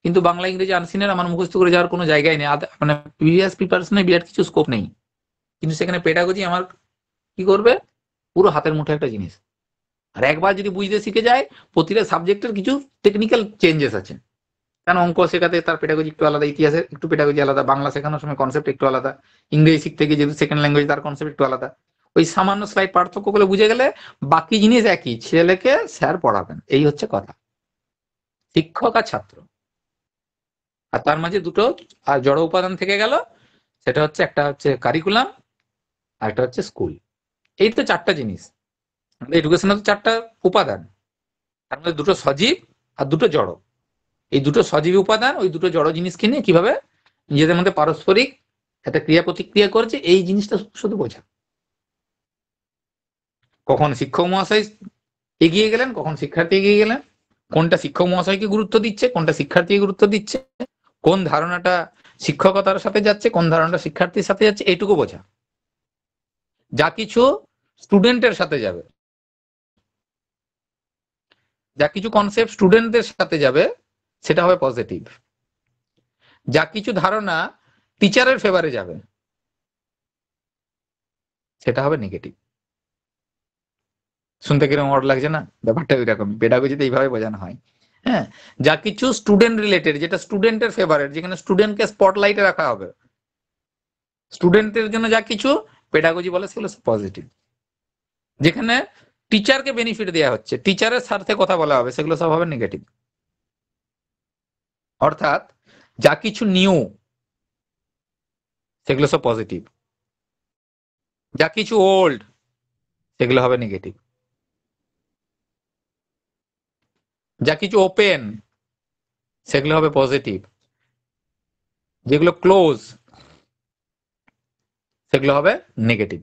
কিন্তু বাংলা ইংরেজি আনসিনের আমার মুখস্থ করে যাওয়ার কোনো জায়গায় নেই, মানে প্রিভিয়াস প্রিপারেশনে বিরাট কিছু স্কোপ নেই। কিন্তু সেখানে পেডাগজি আমার কি করবে, পুরো হাতের মুঠে একটা জিনিস। আর একবার যদি বুঝতে শিখে যায়, প্রতিটা সাবজেক্টের কিছু টেকনিক্যাল চেঞ্জেস আছে। কারণ অঙ্ক শেখাতে তার পেডাগজি একটু আলাদা, ইতিহাসের একটু পেডাগজি আলাদা, বাংলা শেখানোর সময় কনসেপ্ট একটু আলাদা, ইংরেজি শিখতে গিয়ে যেহেতু সেকেন্ড ল্যাঙ্গুয়েজ তার কনসেপ্ট একটু আলাদা। ওই সামান্য স্লাইড পার্থক্যগুলো বুঝে গেলে বাকি জিনিস একই, ছেলেকে স্যার পড়াবেন, এই হচ্ছে কথা, শিক্ষক আর ছাত্র। আর তার মাঝে দুটো আর জড় উপাদান থেকে গেল, সেটা হচ্ছে একটা হচ্ছে কারিকুলাম, আর একটা হচ্ছে স্কুল। এই তো চারটা জিনিস, এডুকেশনের তো চারটা উপাদান, তার মধ্যে দুটো সজীব আর দুটো জড়। এই দুটো সজীব উপাদান ওই দুটো জড় জিনিসকে নিয়ে কিভাবে নিজেদের মধ্যে পারস্পরিক একটা ক্রিয়া প্রতিক্রিয়া করছে, এই জিনিসটা শুধু বোঝা। কখন শিক্ষক মহাশয় এগিয়ে গেলেন, কখন শিক্ষার্থী এগিয়ে গেলেন, কোনটা শিক্ষক মহাশয়কে গুরুত্ব দিচ্ছে, কোনটা শিক্ষার্থীকে গুরুত্ব দিচ্ছে, কোন ধারণাটা শিক্ষকতার সাথে যাচ্ছে, কোন ধারণাটা শিক্ষার্থীর সাথে যাচ্ছে, এইটুকু বোঝা। যা কিছু স্টুডেন্টের সাথে যাবে, যা কিছু কনসেপ্ট স্টুডেন্টদের সাথে যাবে, সেটা হবে পজিটিভ। যা কিছু ধারণা টিচারের ফেভারে যাবে, সেটা হবে নেগেটিভ। শুনতে কিরকম অড লাগছে না? ব্যাপারটা ওইরকম, পেডাগজিতে এইভাবে বোঝানো হয়। হ্যাঁ, যা কিছু স্টুডেন্ট রিলেটেড, যেটা স্টুডেন্টের ফেভারেট, যেখানে স্টুডেন্টকে স্পটলাইটে রাখা হবে, স্টুডেন্টের জন্য যা কিছু পেডাগজি বলে সেগুলো পজিটিভ। যেখানে টিচারকে বেনিফিট দেওয়া হচ্ছে, টিচারের স্বার্থে কথা বলা হবে, সেগুলো সব হবে নেগেটিভ। অর্থাৎ যা কিছু নিউ সেগুলো সব পজিটিভ, যা কিছু ওল্ড সেগুলো হবে নেগেটিভ, যা কিছু ওপেন সেগুলো হবে পজিটিভ, যেগুলো ক্লোজ সেগুলো হবে নেগেটিভ।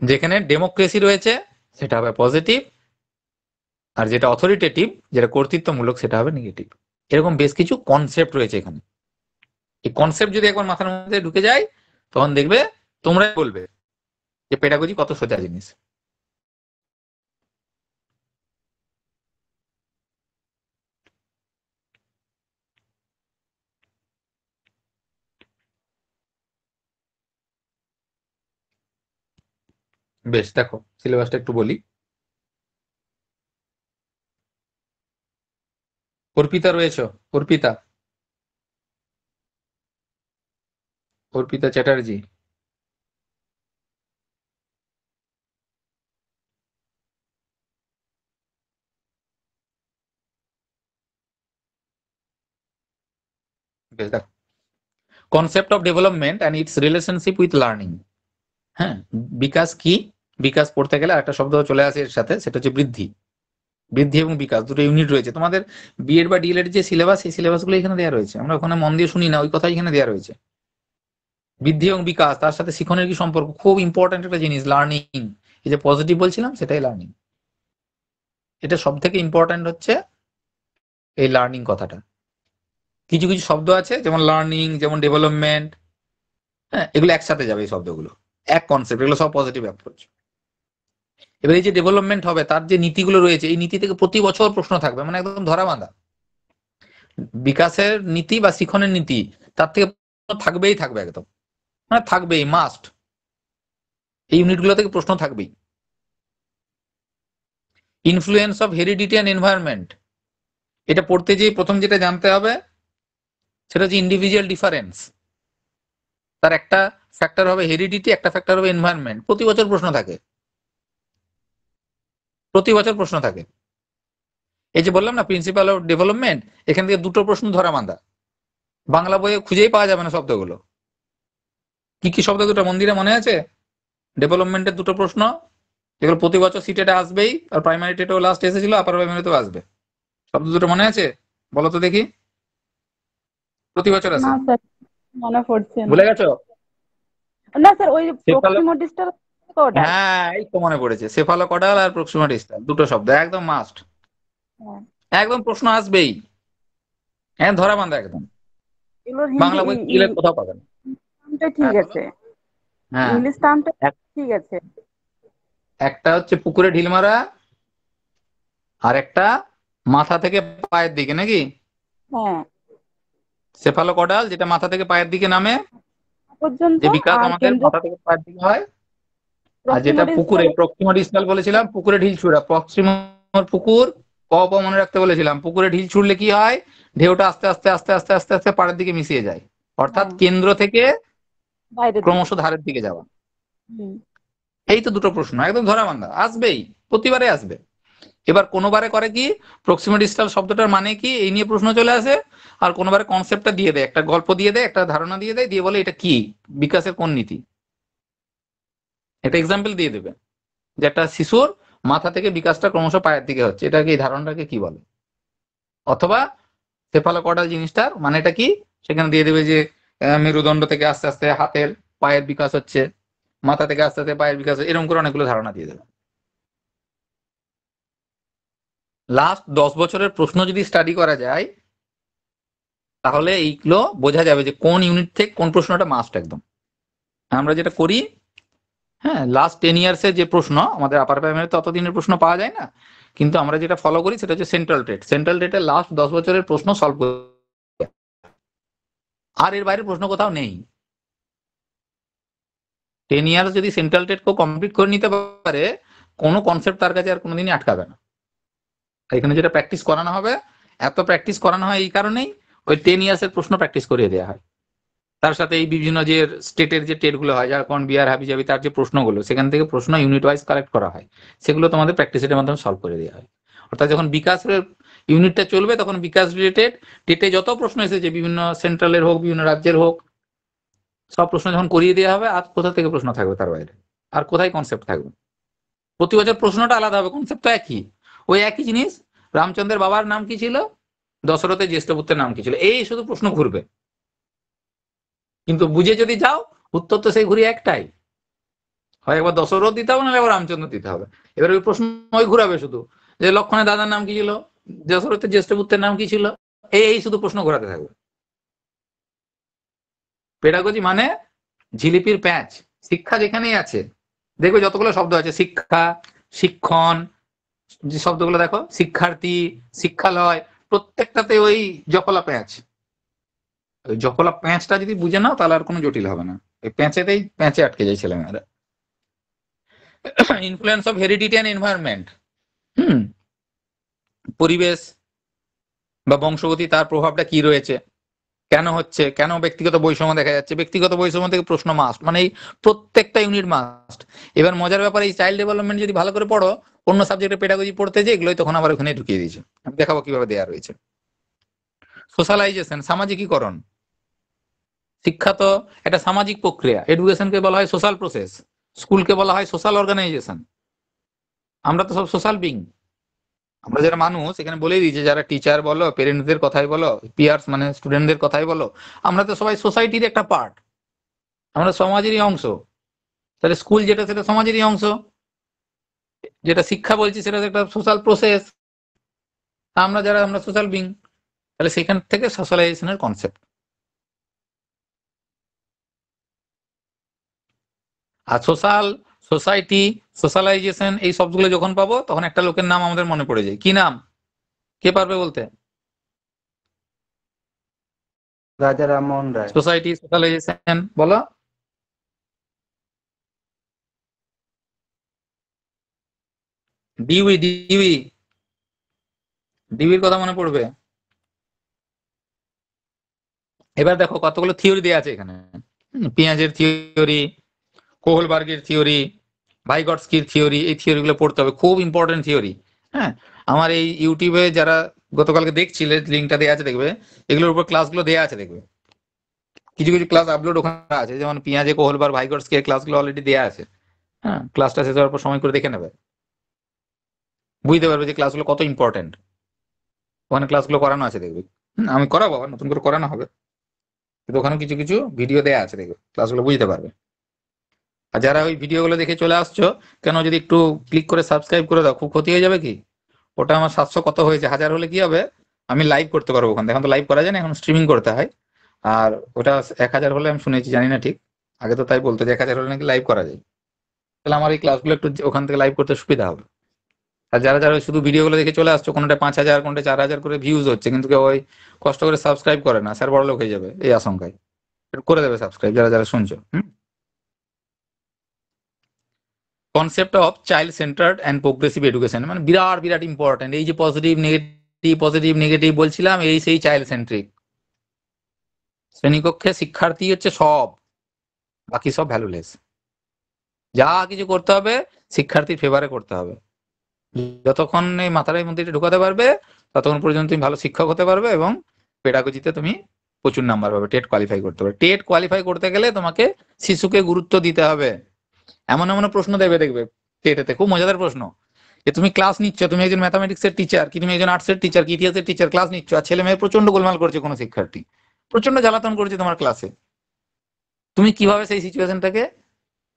যেখানে ডেমোক্রেসি রয়েছে সেটা হবে পজিটিভ, আর যেটা অথরিটেটিভ, যেটা কর্তৃত্বমূলক, সেটা হবে নেগেটিভ। এরকম বেশ কিছু কনসেপ্ট রয়েছে এখানে। এই কনসেপ্ট যদি একবার মাথার মধ্যে ঢুকে যায়, তখন দেখবে তোমরাই বলবে যে পেডাগজি কত সোজা জিনিস। বেশ, দেখো সিলেবাসটা একটু বলি। অর্পিতা রয়েছে, অর্পিতা, অর্পিতা চ্যাটার্জি। বেশ, দেখো concept of development and it's relationship with learning. হ্যাঁ, বিকাশ কি, বিকাশ পড়তে গেলে একটা শব্দ চলে আসে এর সাথে, সেটা হচ্ছে বৃদ্ধি। বৃদ্ধি এবং বিকাশ দুটো ইউনিট রয়েছে তোমাদের বিএড বা ডিএলএড যে সিলেবাস, সেই সিলেবাসগুলো এখানে দেওয়া রয়েছে, আমরা ওখানে মন দিয়ে শুনি না, ওই কথা এখানে দেওয়া রয়েছে। বৃদ্ধি এবং বিকাশ, তার সাথে শিক্ষণের কি সম্পর্ক, খুব ইম্পর্টেন্ট একটা জিনিস লার্নিং। এই যে পজিটিভ বলছিলাম সেটাই লার্নিং, এটা সব থেকে ইম্পর্টেন্ট হচ্ছে এই লার্নিং কথাটা। কিছু কিছু শব্দ আছে যেমন লার্নিং, যেমন ডেভেলপমেন্ট, হ্যাঁ, এগুলো একসাথে যাবে, এই শব্দগুলো এক কনসেপ্ট, এগুলো সব পজিটিভ অ্যাপ্রোচ। এবার এই যে ডেভেলপমেন্ট হবে, তার যে নীতিগুলো রয়েছে, এই নীতি থেকে প্রতি বছর প্রশ্ন থাকবে, মানে একদম ধরা বাঁধা। বিকাশের নীতি বা শিক্ষণের নীতি, তার থেকে থাকবেই থাকবে, একদম মানে থাকবেই, মাস্ট। এই ইউনিটগুলো থেকে প্রশ্ন থাকবেই। Influence of heredity and environment, এটা পড়তে যেয়ে প্রথম যেটা জানতে হবে সেটা হচ্ছে ইন্ডিভিজুয়াল ডিফারেন্স। তার একটা ফ্যাক্টর হবে হেরিডিটি, একটা ফ্যাক্টর হবে এনভায়রনমেন্ট। প্রতি বছর প্রশ্ন থাকে, প্রতি বছর প্রশ্ন থাকে। এই যে বললাম না প্রিন্সিপাল অফ ডেভেলপমেন্ট, এখান থেকে দুটো প্রশ্ন ধরা বাঁধা, বাংলা বইয়ে খুঁজেই পাওয়া যাবে না শব্দগুলো। কি কি শব্দ দুটো মন্দিরে মনে আছে? ডেভেলপমেন্টের দুটো প্রশ্ন, এগুলো প্রতি বছর সিটেটে আসবেই, আর প্রাইমারি টেটেও লাস্ট এসেছিল, আপার প্রাইমারিতেও আসবে। শব্দ দুটো মনে আছে? বলো তো দেখি। প্রতি বছর না আসে। স্যার, মনে পড়ছে না। ভুলে গেছো? না স্যার, ওই সেফালো, প্রক্সিমো ডিস্টাল ওটা। হ্যাঁ এই তো মনে পড়েছে, সেফালোকডাল আর প্রক্সিমা ডিস্টাল, দুটো শব্দ একদম মাস্ট, হ্যাঁ, একদম প্রশ্ন আসবেই, হ্যাঁ ধরা বাঁধা একদম। এগুলোর হিন্দি বাংলা বই খুঁজলে কোথাও পাবেন। টার্মটা ঠিক হ্যাঁ বলো। আছে, হ্যাঁ, ইংলিশ টার্মটা এক- ঠিক আছে। একটা হচ্ছে পুকুরে ঢিল মারা, আর একটা মাথা থেকে পায়ের দিকে, নাকি? হ্যাঁ, সেফালোকডাল যেটা মাথা থেকে পায়ের দিকে নামে, পর্যন্ত। যে বিকাশ আর আমাদের কেন্দ্র মাথা থেকে পায়ের দিকে হয়। আর প্রক্সিমো যেটা পুকুরে, ডিস্টাল। প্রক্সিমা ডিস্টাল বলেছিলাম, পুকুরে ঢিল ছুড়া, প্রক্সিমার পুকুর, মনে রাখতে বলেছিলাম। পুকুরে ঢিল ছুড়লে কি হয়? ঢেউটা আস্তে আস্তে আস্তে আস্তে আস্তে আস্তে পাড়ের দিকে মিশিয়ে যায়, অর্থাৎ হ্যাঁ, কেন্দ্র থেকে বাইরের ক্রমশ দিকে। ধারের দিকে যাওয়া। হুম। এই তো দুটো প্রশ্ন একদম ধরা বাঁধা, আসবেই, প্রতিবারে আসবে। এবার কোনোবারে করে কি, প্রক্সিমা ডিস্টাল শব্দটার মানে কি এই নিয়ে প্রশ্ন চলে আসে, আর কোনোবারে কনসেপ্টটা দিয়ে দেয়, একটা গল্প দিয়ে দেয়, একটা ধারণা দিয়ে দেয়, দিয়ে বলে এটা কি, বিকাশের কোন নীতি, একটা এক্সাম্পল দিয়ে দেবে যে একটা শিশুর মাথা থেকে বিকাশটা ক্রমশ পায়ের দিকে হচ্ছে, এটাকে, এই ধারণাটাকে কি বলে। অথবা সেফালোকডাল জিনিসটার মানেটা কি, সেখানে দিয়ে দেবে যে মেরুদণ্ড থেকে আস্তে আস্তে হাতের পায়ের বিকাশ হচ্ছে, মাথা থেকে আস্তে আস্তে পায়ের বিকাশ হচ্ছে, এরকম করে অনেকগুলো ধারণা দিয়ে দেবে। লাস্ট 10 বছরের প্রশ্ন যদি স্টাডি করা যায়, তাহলে এইগুলো বোঝা যাবে যে কোন ইউনিট থেকে কোন প্রশ্নটা মাস্ট একদম। আমরা যেটা করি, হ্যাঁ, লাস্ট 10 ইয়ার্সের যে প্রশ্ন, আমাদের আপার প্রাইমারিতে ততদিনের প্রশ্ন পাওয়া যায় না, কিন্তু আমরা যেটা ফলো করি সেটা হচ্ছে সেন্ট্রাল টেট। সেন্ট্রাল টেটের লাস্ট 10 বছরের প্রশ্ন সলভ করি, আর এর বাইরে প্রশ্ন কোথাও নেই। 10 ইয়ার্স যদি সেন্ট্রাল টেট কেউ কমপ্লিট করে নিতে পারে, কোনো কনসেপ্ট তার কাছে আর কোনোদিনই আটকাবে না। এখানে যেটা প্র্যাকটিস করানো হবে, এত প্র্যাকটিস করানো হয় এই কারণেই, ওই 10 ইয়ার্সের প্রশ্ন প্র্যাকটিস করিয়ে দেওয়া হয়। তার সাথে এই বিভিন্ন যে স্টেটের যে টেটগুলো হয়, ঝাড়খণ্ড, বিহার, হাবিজাবি, তার যে প্রশ্নগুলো, সেখান থেকে প্রশ্ন ইউনিট ওয়াইজ কালেক্ট করা হয়, সেগুলো তোমাদের প্র্যাকটিস সেটের মাধ্যমে সলভ করে দেওয়া হয়। অর্থাৎ যখন বিকাশের ইউনিটটা চলবে, তখন বিকাশ রিলেটেড টেটে যত প্রশ্ন এসেছে, বিভিন্ন সেন্ট্রালের হোক, বিভিন্ন রাজ্যের হোক, সব প্রশ্ন যখন করিয়ে দেওয়া হবে, আর কোথা থেকে প্রশ্ন থাকবে তার বাইরে, আর কোথায় কনসেপ্ট থাকবে। প্রতি বছর প্রশ্নটা আলাদা হবে, কনসেপ্ট তো একই, ওই একই জিনিস। রামচন্দ্রের বাবার নাম কি ছিল, দশরথের জ্যেষ্ঠ পুত্রের নাম কি ছিল, এই শুধু প্রশ্ন ঘুরবে। কিন্তু বুঝে যদি যাও, উত্তর তো সেই ঘুরে একটাই, হয় একবার দশরথ দিতে হবে, নাহলে একবার রামচন্দ্র দিতে হবে। এবার ওই প্রশ্ন ওই ঘুরাবে শুধু, যে লক্ষণের দাদার নাম কি ছিল, দশরথের জ্যেষ্ঠ পুত্রের নাম কি ছিল, এই শুধু প্রশ্ন ঘোরাতে থাকবে। পেডাগজি মানে জিলিপির প্যাঁচ, শিক্ষা যেখানেই আছে, দেখবে যতগুলো শব্দ আছে, শিক্ষা, শিক্ষণ, যে শব্দগুলো দেখো, শিক্ষার্থী, শিক্ষালয়, প্রত্যেকটাতে ওই জফলা প্যাঁচ। ওই জফলা প্যাঁচটা যদি বুঝে নাও, তাহলে আর কোনো জটিল হবে না। ওই প্যাঁচেতেই প্যাঁচে আটকে যায় ছেলেমেয়েরা। Influence of heredity and environment, পরিবেশ বা বংশগতি, তার প্রভাবটা কি রয়েছে, কেন হচ্ছে, কেন ব্যক্তিগত বৈষম্য দেখা যাচ্ছে, ব্যক্তিগত বৈষম্য থেকে প্রশ্ন মাস্ট, মানে এই প্রত্যেকটা ইউনিট মাস্ট। এবার মজার ব্যাপার, এই চাইল্ড ডেভেলপমেন্ট যদি ভালো করে পড়ো, অন্য সাবজেক্টে পেডাগজি পড়তে যে, এগুলোই তখন আবার ওখানে ঢুকিয়ে দিয়েছে। আমি দেখাবো কিভাবে দেওয়া রয়েছে। সোশ্যালাইজেশন, সামাজিকীকরণ। শিক্ষা তো একটা সামাজিক প্রক্রিয়া, এডুকেশনকে বলা হয় সোশ্যাল প্রসেস, স্কুলকে বলা হয় সোশ্যাল অর্গানাইজেশন। আমরা তো সব সোশ্যাল বিং, আমরা যারা মানুষ, এখানে বলেই দিয়েছে, যারা টিচার বলো, পেরেন্টসদের কথাই বলো, পিয়ার্স মানে স্টুডেন্টদের কথাই বলো, আমরা তো সবাই সোসাইটির একটা পার্ট, আমরা সমাজেরই অংশ। তাহলে স্কুল যেটা, সেটা সমাজেরই অংশ, যেটা শিক্ষা বলছি সেটা একটা সোশ্যাল প্রসেস, আমরা যারা, আমরা সোশ্যাল বিং। তাহলে সেখান থেকে সোশ্যালাইজেশনের কনসেপ্ট। আর সোশ্যাল, সোসাইটি, সোশ্যালাইজেশন, এই শব্দগুলো যখন পাবো, তখন একটা লোকের নাম আমাদের মনে পড়ে যায়। কি নাম? কে পারবে বলতে? রাজা রামমোহন রায়। সোসাইটি, সোশ্যালাইজেশন, বলো। ডিউই ডিউই ডিউইর কথা মনে পড়বে। এবার দেখো কতগুলো থিওরি দেওয়া আছে এখানে। পেঁয়াজের থিওরি, কোহলবার্গের থিওরি, ভাইগটস্কির থিওরি, এই থিওরি গুলো পড়তে হবে, খুব ইম্পর্টেন্ট থিওরি। হ্যাঁ, আমার এই ইউটিউবে যারা গতকালকে দেখছিলে, লিঙ্কটা দেওয়া আছে দেখবে, এগুলোর উপর ক্লাসগুলো দেওয়া আছে দেখবে, কিছু কিছু ক্লাস আপলোড ওখানে আছে, যেমন পেঁয়াজে কোহলবার ভাইগটস্কির ক্লাসগুলো অলরেডি দেওয়া আছে। হ্যাঁ, ক্লাসটা শেষ হওয়ার পর সময় করে দেখে নেবে, বুঝতে পারবে যে ক্লাসগুলো কত ইম্পর্টেন্ট। ওখানে ক্লাসগুলো করানো আছে দেখবে। আমি করাবো, আবার নতুন করে করানো হবে, কিন্তু ওখানে কিছু কিছু ভিডিও দেওয়া আছে দেখবে, ক্লাসগুলো বুঝতে পারবে। আর যারা ওই ভিডিওগুলো দেখে চলে আসছো, কেন যদি একটু ক্লিক করে সাবস্ক্রাইব করে দাও, খুব ক্ষতি হয়ে যাবে কি। ওটা আমার 700 কত হয়েছে, 1000 হলে কি হবে, আমি লাইভ করতে পারবো ওখানে। এখন তো লাইভ করা যায় না, এখন স্ট্রিমিং করতে হয়। আর ওটা 1000 হলে আমি শুনেছি, জানি না ঠিক, আগে তো তাই বলতো যে 1000 হলে নাকি লাইভ করা যায়। তাহলে আমার এই ক্লাসগুলো একটু ওখান থেকে লাইভ করতে সুবিধা হবে। আর যারা যারা শুধু ভিডিওগুলো দেখে চলে আসছো, কোনোটা 5000 কোনোটা 4000 করে ভিউজ হচ্ছে, কিন্তু কেউ ওই কষ্ট করে সাবস্ক্রাইব করে না, স্যার বড় লোক হয়ে যাবে এই আশঙ্কায়। একটু করে দেবে সাবস্ক্রাইব যারা যারা শুনছো। Concept of child centred and progressive education মানে বিরাট বিরাট ইম্পর্টেন্ট। এই যে পজিটিভ নেগেটিভ বলছিলাম, এই সেই চাইল্ড সেন্ট্রিক। শ্রেণীকক্ষে শিক্ষার্থী হচ্ছে সব, বাকি সব ভ্যালুলেস। যা কিছু করতে হবে শিক্ষার্থীর ফেভারে করতে হবে। যতক্ষণ এই মাথার মধ্যে এটা ঢুকাতে পারবে, ততক্ষণ পর্যন্ত তুমি ভালো শিক্ষক হতে পারবে এবং পেডাগজিতে তুমি প্রচুর নাম্বার পাবে, টেট কোয়ালিফাই করতে পারবে। টেট কোয়ালিফাই করতে গেলে তোমাকে শিশুকে গুরুত্ব দিতে হবে। এমন এমন প্রশ্ন দেবে দেখবে টেটেতে, খুব মজাদার প্রশ্ন, যে তুমি ক্লাস নিচ্ছ, তুমি একজন ম্যাথামেটিক্সের টিচার, কি তুমি একজন আর্টসের টিচার, কি ইতিহাসের টিচার, ক্লাস নিচ্ছ, আর ছেলে মেয়ে প্রচন্ড গোলমাল করছে, কোনো শিক্ষার্থী প্রচন্ড জ্বালাতন করছে তোমার ক্লাসে, তুমি কিভাবে সেই সিচুয়েশনটাকে,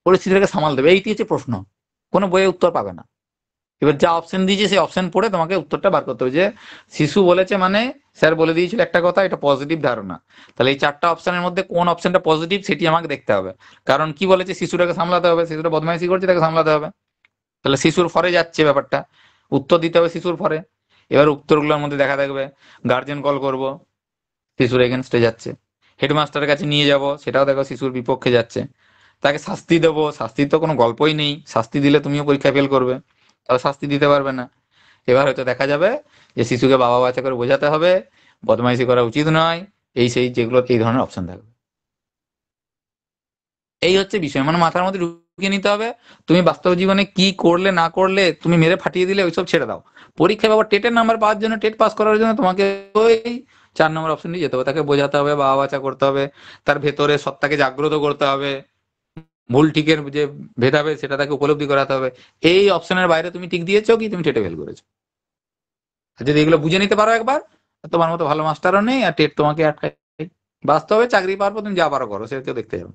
পরিস্থিতিটাকে সামাল দেবে, এইটি হচ্ছে প্রশ্ন। কোনো বইয়ে উত্তর পাবে না। এবার যা অপশন দিয়েছে সেই অপশন পড়ে তোমাকে উত্তরটা বার করতে হবে, যে শিশু বলেছে মানে স্যার বলে দিয়েছিল একটা কথা, এটা পজিটিভ ধারণা, তাহলে এই 4টা অপশনের মধ্যে কোন অপশনটা পজিটিভ সেটি আমাকে দেখতে হবে। কারণ কি বলেছে, শিশুটাকে সামলাতে হবে, শিশুটা বদমাইশি করছে, তাকে সামলাতে হবে, তাহলে শিশুর ফরে যাচ্ছে ব্যাপারটা, উত্তর দিতে হবে শিশুর ফরে। এবার উত্তরগুলোর মধ্যে দেখা থাকবে গার্জেন কল করব, শিশুর এগেনস্টে যাচ্ছে, হেডমাস্টারের কাছে নিয়ে যাব, সেটাও দেখো শিশুর বিপক্ষে যাচ্ছে, তাকে শাস্তি দেবো, শাস্তির তো কোনো গল্পই নেই, শাস্তি দিলে তুমিও পরীক্ষা ফেল করবে, তাহলে শাস্তি দিতে পারবে না। এবার হয়তো দেখা যাবে যে শিশুকে বাবা বাচ্চা করে বোঝাতে হবে, বদমাইশি করা উচিত নয়, এই সেই যেগুলো, এই ধরনের অপশন থাকবে। এই হচ্ছে বিষয়, মানে মাথার মধ্যে ঢুকিয়ে নিতে হবে। তুমি বাস্তব জীবনে কি করলে না করলে, তুমি মেরে ফাটিয়ে দিলে ওইসব ছেড়ে দাও। পরীক্ষায় বাবা টেটের নাম্বার পাওয়ার জন্য, টেট পাস করার জন্য তোমাকে ওই 4 নম্বর অপশন দিয়ে যেতে হবে, তাকে বোঝাতে হবে, বাবা বাচ্চা করতে হবে, তার ভেতরে সত্তাকে জাগ্রত করতে হবে, ভুল ঠিকের যে ভেদাভেদ সেটা তাকে উপলব্ধি করাতে হবে। এই অপশনের বাইরে তুমি টিক দিয়েছো কি তুমি টেটে ফেল করেছো। যদি এগুলো বুঝে নিতে পারো একবার, তোমার মতো ভালো মাস্টারও নেই, আর টেট তোমাকে আটকায়। বাস্তবে চাকরি পাওয়ার পর তুমি যা পারো করো, সেটা কেউ দেখতে যাবে।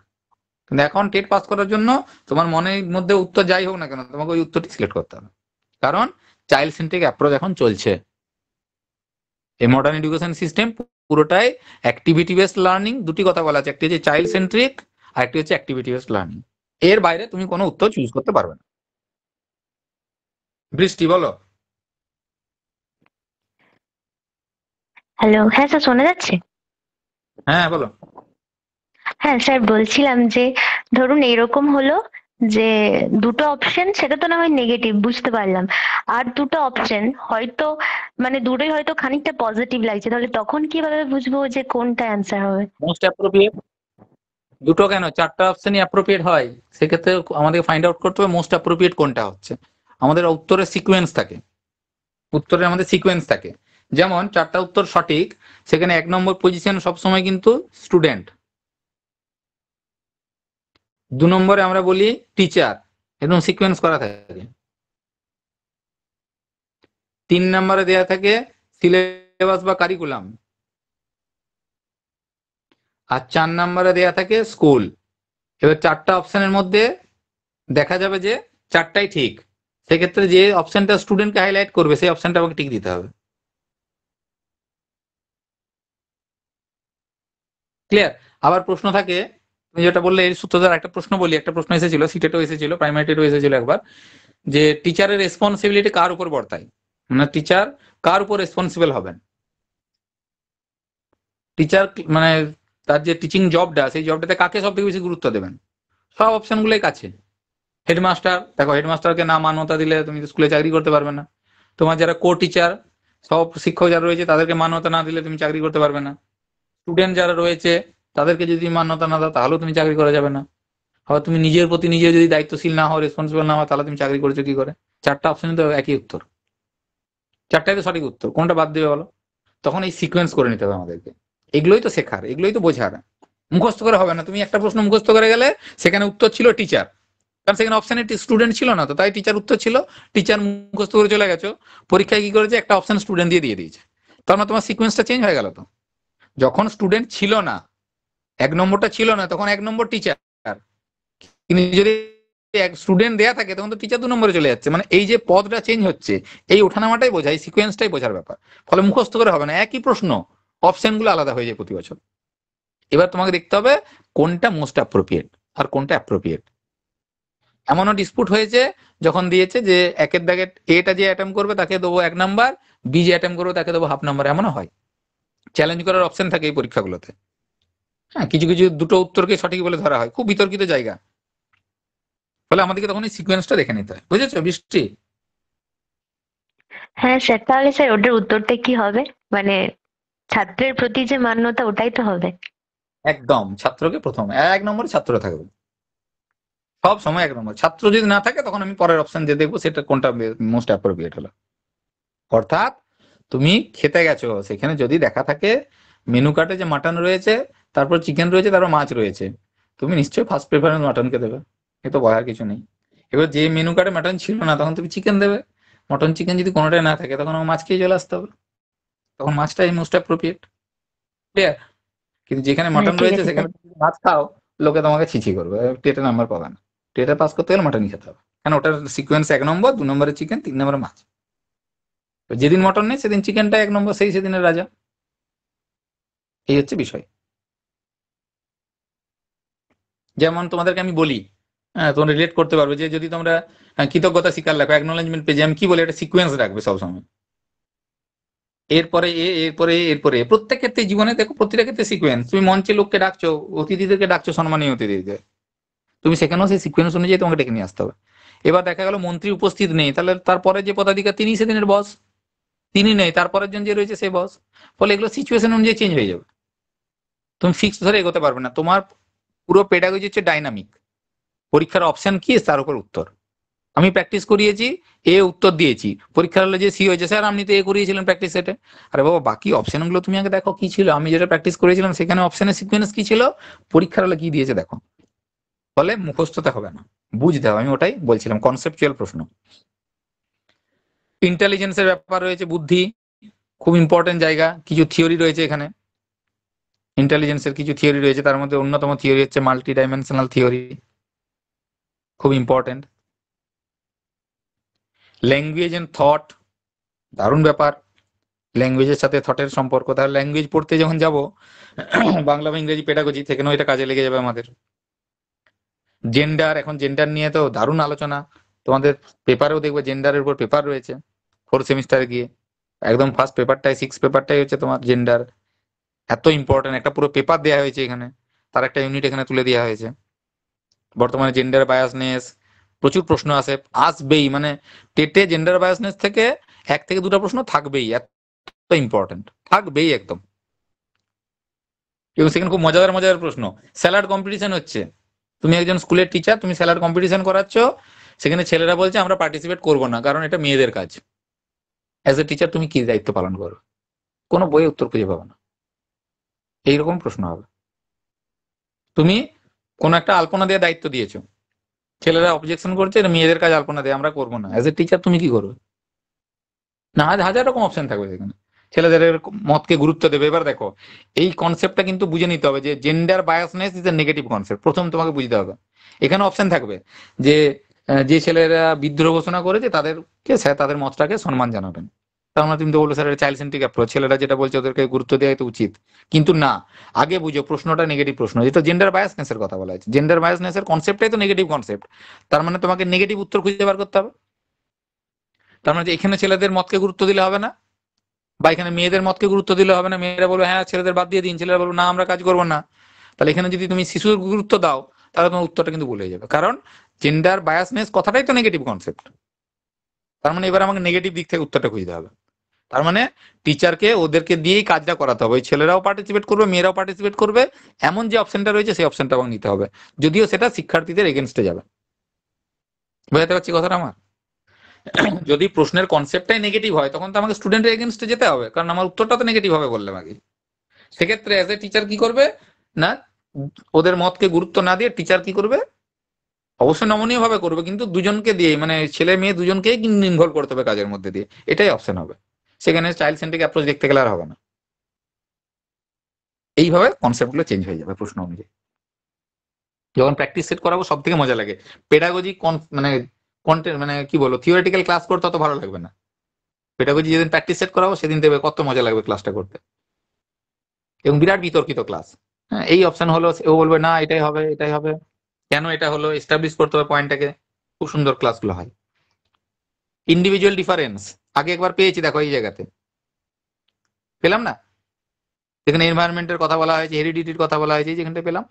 কিন্তু এখন টেট পাস করার জন্য তোমার মনের মধ্যে উত্তর যাই হোক না কেন, তোমাকে ওই উত্তরটি সিলেক্ট করতে হবে, কারণ চাইল্ড সেন্ট্রিক অ্যাপ্রোচ এখন চলছে। এই মডার্ন এডুকেশন সিস্টেম পুরোটাই অ্যাক্টিভিটি বেসড লার্নিং। দুটি কথা বলা আছে, একটি হচ্ছে চাইল্ড সেন্ট্রিক, আর একটি হচ্ছে অ্যাক্টিভিটি বেসড লার্নিং। এর বাইরে তুমি কোনো উত্তর চুজ করতে পারবে না। বৃষ্টি বলো। হ্যালো, হ্যাঁ স্যার, শোনা যাচ্ছে? হ্যাঁ বলো। হ্যাঁ স্যার, বলছিলাম যে ধরুন এরকম হলো যে দুটো অপশন, সেটা তো না হয় নেগেটিভ, বুঝতে পারলাম, আর দুটো অপশন হয়তো মানে দুটোই হয়তো খানিকটা পজিটিভ লাগছে, তাহলে তখন কিভাবে বুঝবো যে কোনটা অ্যান্সার হবে? Most appropriate. দুটো কেন, 4টা অপশনই অ্যাপ্রোপ্রিয়েট হয়, সেক্ষেত্রে আমাদের ফাইন্ড আউট করতে হবে মোস্ট অ্যাপ্রোপ্রিয়েট কোনটা হচ্ছে। আমাদের উত্তরের সিকোয়েন্স থাকে, উত্তরের আমাদের সিকোয়েন্স থাকে, যেমন 4টা উত্তর সঠিক, সেখানে 1 নম্বর পজিশন সবসময় কিন্তু স্টুডেন্ট, 2 নম্বরে আমরা বলি টিচার, একদম সিকোয়েন্স করা থাকে, 3 নম্বরে দেয়া থাকে সিলেবাস বা কারিকুলাম, আর 4 নম্বরে দেয়া থাকে স্কুল। এবার 4টা অপশনের মধ্যে দেখা যাবে যে 4টাই ঠিক, সেক্ষেত্রে যে অপশনটা স্টুডেন্টকে হাইলাইট করবে সেই অপশনটা আমাকে টিক দিতে হবে। ক্লিয়ার? আবার প্রশ্ন থাকে, তুমি যেটা বললে এর সূত্র ধরে একটা প্রশ্ন বলি, একটা প্রশ্ন এসেছিল, সিটেটও এসেছিল, প্রাইমারিটেও এসেছিল একবার, যে টিচারের রেসপন্সিবিলিটি কার উপর বর্তায়, মানে টিচার কার উপর রেসপন্সিবল হবেন। টিচার মানে তার যে টিচিং জবটা, সেই জবটাতে কাকে সব থেকে বেশি গুরুত্ব দেবেন। সব অপশনগুলোই কাছে, হেডমাস্টার, দেখো হেডমাস্টারকে না মান্যতা দিলে তুমি স্কুলে চাকরি করতে পারবে না। তোমার যারা কো টিচার, সব শিক্ষক যারা রয়েছে তাদেরকে মান্যতা না দিলে তুমি চাকরি করতে পারবে না। স্টুডেন্ট যারা রয়েছে তাদেরকে যদি মান্যতা না দাও তাহলেও তুমি চাকরি করা যাবে না। আবার তুমি নিজের প্রতি নিজে যদি দায়িত্বশীল না হও, রেসপন্সিবল না হও, তাহলে তুমি চাকরি করেছো কি করে? চারটা অপশনই তো একই উত্তর, চারটাই তো সঠিক উত্তর, কোনটা বাদ দেবে বলো? তখন এই সিকোয়েন্স করে নিতে হবে আমাদেরকে। এগুলোই তো শেখার, এগুলোই তো বোঝার। মুখস্থ করে হবে না। তুমি একটা প্রশ্ন মুখস্থ করে গেলে সেখানে উত্তর ছিল টিচার, কারণ সেখানে অপশনে স্টুডেন্ট ছিল না, তো তাই টিচার উত্তর ছিল, টিচার মুখস্থ করে চলে গেছো। পরীক্ষায় কি করেছে, একটা অপশন স্টুডেন্ট দিয়ে দিয়েছে। তার মানে তোমার সিকোয়েন্সটা চেঞ্জ হয়ে গেল। তো যখন স্টুডেন্ট ছিল না, 1 নম্বরটা ছিল না, তখন 1 নম্বর টিচার। কিন্তু যদি স্টুডেন্ট দেয়া থাকে তখন তো টিচার 2 নম্বরে চলে যাচ্ছে। মানে এই যে পদটা চেঞ্জ হচ্ছে, এই ওঠানামাটাই বোঝায়, সিকোয়েন্সটাই বোঝার ব্যাপার। ফলে মুখস্থ করে হবে না, একই প্রশ্ন অপশনগুলো আলাদা হয়ে যায় প্রতি বছর। এবার তোমাকে দেখতে হবে কোনটা মোস্ট অ্যাপ্রোপ্রিয়েট আর কোনটা অ্যাপ্রোপ্রিয়েট। এমনও ডিসপুট হয়েছে যখন দিয়েছে যে একের দাগে এটা যে অ্যাটেম্প করবে তাকে দেবো 1 নাম্বার, বি যে অ্যাটেম্প করবে তাকে দেবো 1/2 নাম্বার, এমনও হয়। চ্যালেঞ্জ করার অপশন থাকে এই পরীক্ষাগুলোতে। হ্যাঁ, কিছু কিছু দুটো উত্তরকে সঠিক বলে ধরা হয়, খুব বিতর্কিত জায়গা। ফলে আমাদেরকে তখন এই সিকোয়েন্সটা দেখে নিতে হয়, বুঝেছো বৃষ্টি? হ্যাঁ স্যার, তাহলে স্যার ওটার উত্তরটা কি হবে? মানে ছাত্রের প্রতি যে মান্যতা, ওটাই তো হবে। একদম, ছাত্রকে প্রথম 1 নম্বরে ছাত্র থাকবে সব সময়। 1 নম্বর ছাত্র যদি না থাকে তখন আমি পরের অপশন যে দেখবো সেটা কোনটা মোস্ট অ্যাপ্রোপ্রিয়েট হলো। অর্থাৎ তুমি খেতে গেছো, সেখানে যদি দেখা থাকে মেনু কার্ডে যে মাটন রয়েছে, তারপর চিকেন রয়েছে, তারপর মাছ রয়েছে, তুমি নিশ্চয়ই ফার্স্ট প্রেফারেন্স মাটনকে দেবে, এ তো বলার কিছু নেই। এবার যে মেনু কার্ডে মাটন ছিল না তখন তুমি চিকেন দেবে। মটন চিকেন যদি কোনোটাই না থাকে তখন আমার মাছকেই চলে আসতে হবে, তখন মাছটাই মোস্ট অ্যাপ্রোপ্রিয়েট। ক্লিয়ার? কিন্তু যেখানে হ্যাঁ মাটন ঠিক রয়েছে আছে সেখানে স্যার। তুমি যদি মাছ খাও, লোকে তোমাকে ছিছি করবে, টেটে নাম্বার পাবে না। টেটে পাস করতে গেলে মাটনই খেতে হবে, কারণ ওটার সিকোয়েন্স 1 নম্বর, 2 নম্বরে চিকেন, 3 নম্বরে মাছ। তো যেদিন মটন নেই সেদিন চিকেনটা 1 নম্বর, সেই সেদিনের রাজা। এই হচ্ছে বিষয়। যেমন তোমাদেরকে আমি বলি, হ্যাঁ তোমরা রিলেট করতে পারবে, যে যদি তোমরা কৃতজ্ঞতা স্বীকার রাখো, অ্যাকনোলেজমেন্ট পেজে আমি কি বলি, একটা সিকোয়েন্স রাখবে সবসময়। এরপরে এরপরে এরপরে প্রত্যেক ক্ষেত্রে জীবনে দেখো, প্রতিটা ক্ষেত্রে সিকোয়েন্স। তুমি মঞ্চে লোককে ডাকছো, অতিথিদেরকে ডাকছো, সম্মানীয় অতিথিদের, তুমি সেখানেও সেই সিকোয়েন্স অনুযায়ী তোমাকে ডেকে নিয়ে আসতে হবে। এবার দেখা গেল মন্ত্রী উপস্থিত নেই, তাহলে তারপরে যে পদাধিকার তিনি সেদিনের বস, তিনি নেই, তারপরের জন যে রয়েছে সে বস। ফলে এগুলো সিচুয়েশন অনুযায়ী চেঞ্জ হয়ে যাবে, তুমি ফিক্স ধরে এগোতে পারবে না। তোমার পুরো পেডাগজি হচ্ছে ডাইনামিক। পরীক্ষার অপশন কি তার উপর উত্তর। আমি প্র্যাকটিস করিয়েছি, এ উত্তর দিয়েছি, পরীক্ষার হলে যে সি হয়েছে, স্যার আপনি তো এ করিয়েছিলেন প্র্যাকটিস সেটে। আরে বাবা, বাকি অপশনগুলো তুমি আগে দেখো কি ছিল, আমি যেটা প্র্যাকটিস করেছিলাম সেখানে অপশনের সিকোয়েন্স কি ছিল, পরীক্ষার হলে কি দিয়েছে দেখো। ফলে মুখস্থতে হবে না, বুঝতে হবে। আমি ওটাই বলছিলাম, কনসেপচুয়াল প্রশ্ন। ইন্টেলিজেন্সের ব্যাপার রয়েছে, বুদ্ধি, খুব ইম্পর্টেন্ট জায়গা। কিছু থিওরি রয়েছে এখানে, ইন্টেলিজেন্সের কিছু থিওরি রয়েছে, তার মধ্যে অন্যতম থিওরি হচ্ছে মাল্টি ডাইমেনশনাল থিওরি, খুব ইম্পর্টেন্ট। ল্যাঙ্গুয়েজ এন্ড থট, দারুণ ব্যাপার, ল্যাঙ্গুয়েজের সাথে থটের সম্পর্ক। তাহলে ল্যাঙ্গুয়েজ পড়তে যখন যাব, বাংলা বা ইংরেজি পেডাগজি, সেখানেও এটা কাজে লেগে যাবে আমাদের। জেন্ডার, এখন জেন্ডার নিয়ে তো দারুণ আলোচনা, তোমাদের পেপারেও দেখবে জেন্ডারের উপর পেপার রয়েছে 4th সেমিস্টারে গিয়ে। একদম ফার্স্ট পেপারটাই, 6th পেপারটাই হচ্ছে তোমার জেন্ডার। এত ইম্পর্টেন্ট একটা পুরো পেপার দেওয়া হয়েছে এখানে, তার একটা ইউনিট এখানে তুলে দেওয়া হয়েছে। বর্তমানে জেন্ডার বায়াসনেস, প্রচুর প্রশ্ন আসবেই, মানে টেটে জেন্ডার বায়াসনেস থেকে 1 থেকে 2টা প্রশ্ন থাকবেই, এত ইম্পর্টেন্ট, থাকবেই একদম। এবং সেখানে খুব মজাদার মজাদার প্রশ্ন। স্যালাড কম্পিটিশন হচ্ছে, তুমি একজন স্কুলের টিচার, তুমি স্যালাড কম্পিটিশন করাচ্ছ, সেখানে ছেলেরা বলছে আমরা পার্টিসিপেট করবো না, কারণ এটা মেয়েদের কাজ। অ্যাজ এ টিচার তুমি কি দায়িত্ব পালন করো? কোনো বইয়ে উত্তর খুঁজে পাবে না, এইরকম প্রশ্ন হবে। তুমি কোন একটা আলপনা দেওয়ার দায়িত্ব দিয়েছো, ছেলেরা অবজেকশন করছে এটা মেয়েদের কাজ আলপনা দেয়, আমরা করবো না, অ্যাজ এ টিচার তুমি কি করবে? না, হাজার রকম অপশন থাকবে সেখানে, ছেলেদের মতকে গুরুত্ব দেবে। এবার দেখো, এই কনসেপ্টটা কিন্তু বুঝে নিতে হবে যে gender biasness is a negative concept, প্রথম তোমাকে বুঝতে হবে। এখানে অপশন থাকবে যে যে ছেলেরা বিদ্রোহ ঘোষণা করেছে তাদেরকে, স্যার তাদের মতটাকে সম্মান জানাবেন। তার মানে তুমি তো বললো স্যার চাইল্ড সেন্ট্রিক অ্যাপ্রোচ, ছেলেরা যেটা বলছে ওদেরকে গুরুত্ব দেওয়া তো উচিত। কিন্তু না, আগে বুঝো প্রশ্নটা নেগেটিভ প্রশ্ন, যেটা জেন্ডার বায়াসনেস এর কথা বলা হয়েছে। জেন্ডার বায়াসনেস এর কনসেপ্টটাই তো নেগেটিভ কনসেপ্ট, তার মানে তোমাকে নেগেটিভ উত্তর খুঁজে বার করতে হবে। তার মানে এখানে ছেলেদের মতকে গুরুত্ব দিলে হবে না, বা এখানে মেয়েদের মতকে গুরুত্ব দিলে হবে না। মেয়েরা বলবে হ্যাঁ ছেলেদের বাদ দিয়ে দিন, ছেলেরা বলবো না আমরা কাজ করবো না। তাহলে এখানে যদি তুমি শিশুর গুরুত্ব দাও, তাহলে তোমার উত্তরটা কিন্তু ভুল হয়ে যাবে, কারণ জেন্ডার বায়াসনেস কথাটাই তো নেগেটিভ কনসেপ্ট। তার মানে এবার আমাকে নেগেটিভ দিক থেকে উত্তরটা খুঁজতে হবে। তার মানে টিচারকে ওদেরকে দিয়েই কাজটা করাতে হবে, ওই ছেলেরাও পার্টিসিপেট করবে, মেয়েরাও পার্টিসিপেট করবে, এমন যে অপশনটা রয়েছে সেই অপশনটা আমাকে নিতে হবে, যদিও সেটা শিক্ষার্থীদের এগেনস্টে যাবে। বুঝতে পারছি কথাটা আমার? যদি প্রশ্নের কনসেপ্টটাই নেগেটিভ হয় তখন তো আমাকে স্টুডেন্টের এগেনস্টে যেতে হবে, কারণ আমার উত্তরটা তো নেগেটিভ হবে বললাম আগে। সেক্ষেত্রে অ্যাজ এ টিচার কি করবে না, ওদের মতকে গুরুত্ব না দিয়ে টিচার কি করবে, অবশ্যই নমনীয় ভাবে করবে, কিন্তু দুজনকে দিয়ে, মানে ছেলে মেয়ে দুজনকেই কিন্তু ইনভলভ করতে হবে কাজের মধ্যে দিয়ে, এটাই অপশন হবে। সেখানে চাইল্ড সেন্ট্রিক অ্যাপ্রোচ দেখতে গেলে আর হবে না। এইভাবে কনসেপ্টগুলো চেঞ্জ হয়ে যাবে প্রশ্ন অনুযায়ী। যখন প্র্যাকটিস সেট করাবো সব থেকে মজা লাগে। পেডাগজি মানে কন্টেন্ট মানে কি বলবো, থিওরিটিক্যাল ক্লাস করতে অত ভালো লাগবে না। পেডাগজি যেদিন প্র্যাকটিস সেট করাবো সেদিন দেবে কত মজা লাগবে ক্লাসটা করতে, এবং বিরাট বিতর্কিত ক্লাস। হ্যাঁ, এই অপশন হলো, ও বলবে না এটাই হবে, এটাই হবে, কেন এটা হলো, এস্টাবলিশ করতে হবে পয়েন্টটাকে। খুব সুন্দর ক্লাসগুলো হয়। ইন্ডিভিজুয়াল ডিফারেন্স আগে একবার পেয়েছি, দেখো এই জায়গাতে পেলাম না, এখানে এনভায়রনমেন্টের কথা বলা হয়েছে, হেরিডিটির কথা বলা হয়েছে, যেখানটা পেলাম।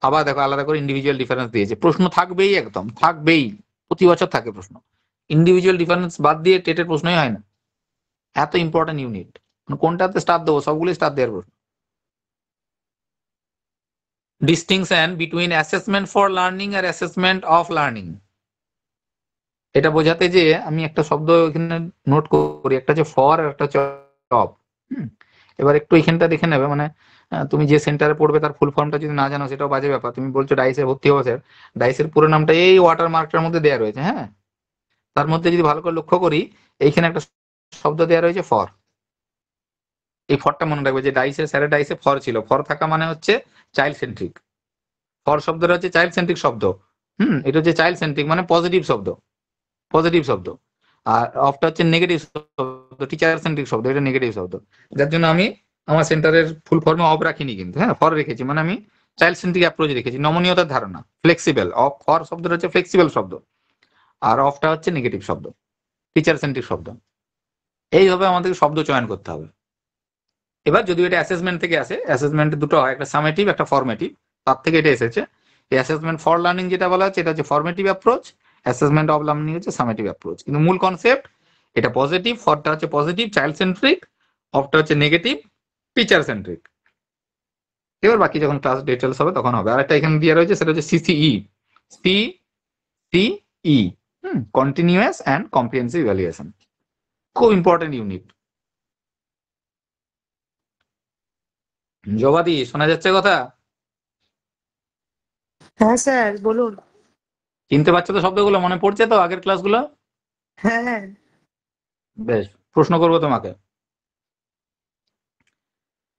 আবার দেখো আলাদা করে ইন্ডিভিজুয়াল ডিফারেন্স দিয়েছে, প্রশ্ন থাকবেই, একদম থাকবেই, প্রতি বছর থাকে প্রশ্ন। ইন্ডিভিজুয়াল ডিফারেন্স বাদ দিয়ে টেটের প্রশ্নই হয় না, এত ইম্পর্টেন্ট ইউনিট। কোনটাতে স্টার দেবো, সবগুলো স্টার দেওয়ার প্রশ্ন। Distinction between assessment for learning আর অ্যাসেসমেন্ট অফ লার্নিং, এটা বোঝাতে যে আমি একটা শব্দ এখানে নোট করি, একটা হচ্ছে ফর আর একটা হচ্ছে অফ। এবার একটু এখানটা দেখে নেবে, মানে তুমি যে সেন্টারে পড়বে তার ফুল ফর্মটা যদি না জানো সেটাও বাজে ব্যাপার। তুমি বলছো ডাইসে ভর্তি হবো স্যার, ডাইসের পুরো নামটা এই ওয়াটার মার্কটার মধ্যে দেওয়া রয়েছে। হ্যাঁ, তার মধ্যে যদি ভালো করে লক্ষ্য করি, এইখানে একটা শব্দ দেওয়া রয়েছে ফর। এই ফরটা মনে রাখবে যে ডাইসের, স্যারের ডাইসে ফর ছিল, ফর থাকা মানে হচ্ছে চাইল্ড সেন্ট্রিক। ফর শব্দটা হচ্ছে চাইল্ড সেন্ট্রিক শব্দ। এটা হচ্ছে চাইল্ড সেন্ট্রিক মানে পজিটিভ শব্দ, পজিটিভ শব্দ। আর অফটা হচ্ছে নেগেটিভ শব্দ, টিচার সেন্ট্রিক শব্দ, এটা নেগেটিভ শব্দ। যার জন্য আমি আমার সেন্টারের ফুল ফর্মে অফ রাখিনি, কিন্তু হ্যাঁ ফর রেখেছি, মানে আমি চাইল্ড সেন্ট্রিক অ্যাপ্রোচ রেখেছি, নমনীয়তার ধারণা, ফ্লেক্সিবল। অফ, ফর শব্দটা হচ্ছে ফ্লেক্সিবল শব্দ, আর অফটা হচ্ছে নেগেটিভ শব্দ, টিচার সেন্ট্রিক শব্দ। এইভাবে আমাদেরকে শব্দ চয়ন করতে হবে। এবার যদি এটা অ্যাসেসমেন্ট থেকে আসে, অ্যাসেসমেন্ট দুটো হয়, একটা সামেটিভ একটা ফরমেটিভ, তার থেকে এটা এসেছে। এই অ্যাসেসমেন্ট ফর লার্নিং যেটা বলা হচ্ছে এটা হচ্ছে formative approach, assessment of learning হচ্ছে সামেটিভ অ্যাপ্রোচ। কিন্তু মূল কনসেপ্ট এটা পজিটিভ, ফরটা হচ্ছে পজিটিভ চাইল্ড সেন্ট্রিক, অফটা হচ্ছে নেগেটিভ টিচার সেন্ট্রিক। এবার বাকি যখন ক্লাস ডিটেলস হবে তখন হবে। আর একটা এখানে দিয়ে রয়েছে, সেটা হচ্ছে CCE, CCE, continuous and comprehensive evaluation, খুব ইম্পর্টেন্ট ইউনিট। জবাদি শোনা যাচ্ছে কথা? হ্যাঁ স্যার বলুন। চিনতে পারছো তো শব্দগুলো, মনে পড়ছে তো আগের ক্লাসগুলো? হ্যাঁ বেশ, প্রশ্ন করবো তোমাকে।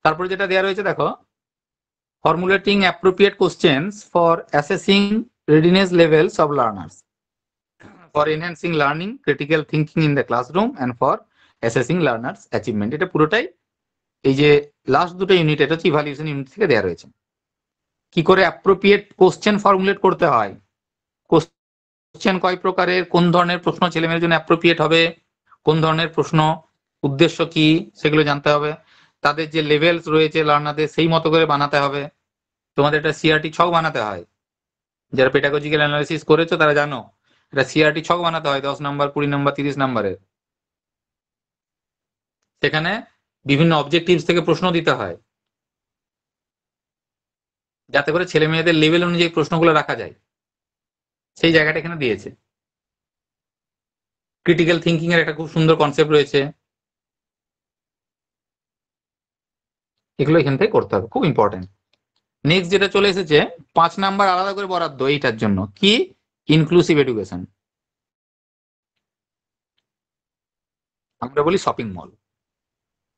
তারপরে যেটা দেওয়া রয়েছে দেখো, formulating appropriate questions for assessing readiness levels of learners, for enhancing learning, critical thinking in the classroom and for assessing learners achievement. এটা পুরোটাই এই যে লাস্ট দুটো ইউনিট, এটা হচ্ছে ইভ্যালুয়েশন ইউনিট থেকে দেওয়া রয়েছে। কি করে অ্যাপ্রোপ্রিয়েট কোশ্চেন ফর্মুলেট করতে হয়, কোশ্চেন কয় প্রকারের, কোন ধরনের প্রশ্ন ছেলেমেয়ের জন্য অ্যাপ্রোপ্রিয়েট হবে, কোন ধরনের প্রশ্ন, উদ্দেশ্য কি, সেগুলো জানতে হবে। তাদের যে লেভেলস রয়েছে লার্নারদের সেই মতো করে বানাতে হবে। তোমাদের একটা সিআরটি ছক বানাতে হয়, যারা পেডাগজিক্যাল অ্যানালিসিস করেছো তারা জানো এটা সিআরটি ছক বানাতে হয় 10 নাম্বার, 20 নাম্বার, 30 নাম্বারের। সেখানে বিভিন্ন অবজেক্টিভস থেকে প্রশ্ন দিতে হয়, যাতে করে ছেলে মেয়েদের লেভেল অনুযায়ী প্রশ্নগুলো রাখা যায়, সেই জায়গাটা এখানে দিয়েছে। ক্রিটিক্যাল থিঙ্কিং এর একটা খুব সুন্দর কনসেপ্ট রয়েছে, এগুলো এখান থেকে করতে হবে, খুব ইম্পর্টেন্ট। নেক্সট যেটা চলে এসেছে 5 নাম্বার আলাদা করে বরাদ্দ এইটার জন্য, কি ইনক্লুসিভ এডুকেশন, আমরা বলি শপিং মল,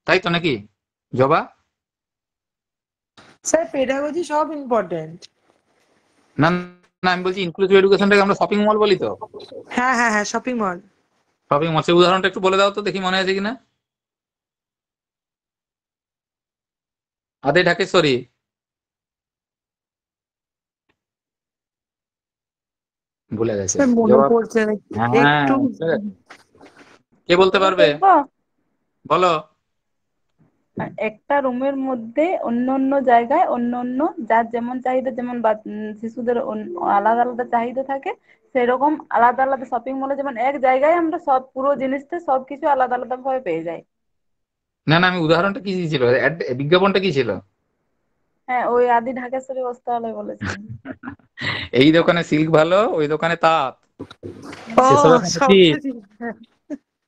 তাই তো নাকি জবা? স্যার পেডাগজি সব ইম্পর্টেন্ট। না না, আমি বলছি ইনক্লুসিভ এডুকেশনটাকে আমরা শপিং মল বলি তো। হ্যাঁ হ্যাঁ হ্যাঁ শপিং মল। শপিং মল, সেই উদাহরণটা একটু বলে দাও তো দেখি মনে আছে কিনা। আদে ঢাকেশ্বরী, ভুলে গেছে স্যার মনে জবাব? পড়ছে না হ্যাঁ, একটু। কে বলতে পারবে? বলবো? বলো। আর একটা রুমের মধ্যে অন্য অন্য জায়গায় অন্য অন্য যার যেমন চাহিদা, যেমন শিশুদের আলাদা আলাদা চাহিদা থাকে, সেরকম আলাদা আলাদা শপিং মলে যেমন এক জায়গায় আমরা সব পুরো জিনিসটা সবকিছু আলাদা আলাদা ভাবে পেয়ে যাই। না না, আমি উদাহরণটা কি ছিল, বিজ্ঞাপনটা কি ছিল? হ্যাঁ, ওই আদি ঢাকেশ্বরী বস্ত্রালয় বলেছিলেন। এই দোকানে সিল্ক ভালো, ওই দোকানে তাঁত। ও সেসব এখন সব কি? হ্যাঁ।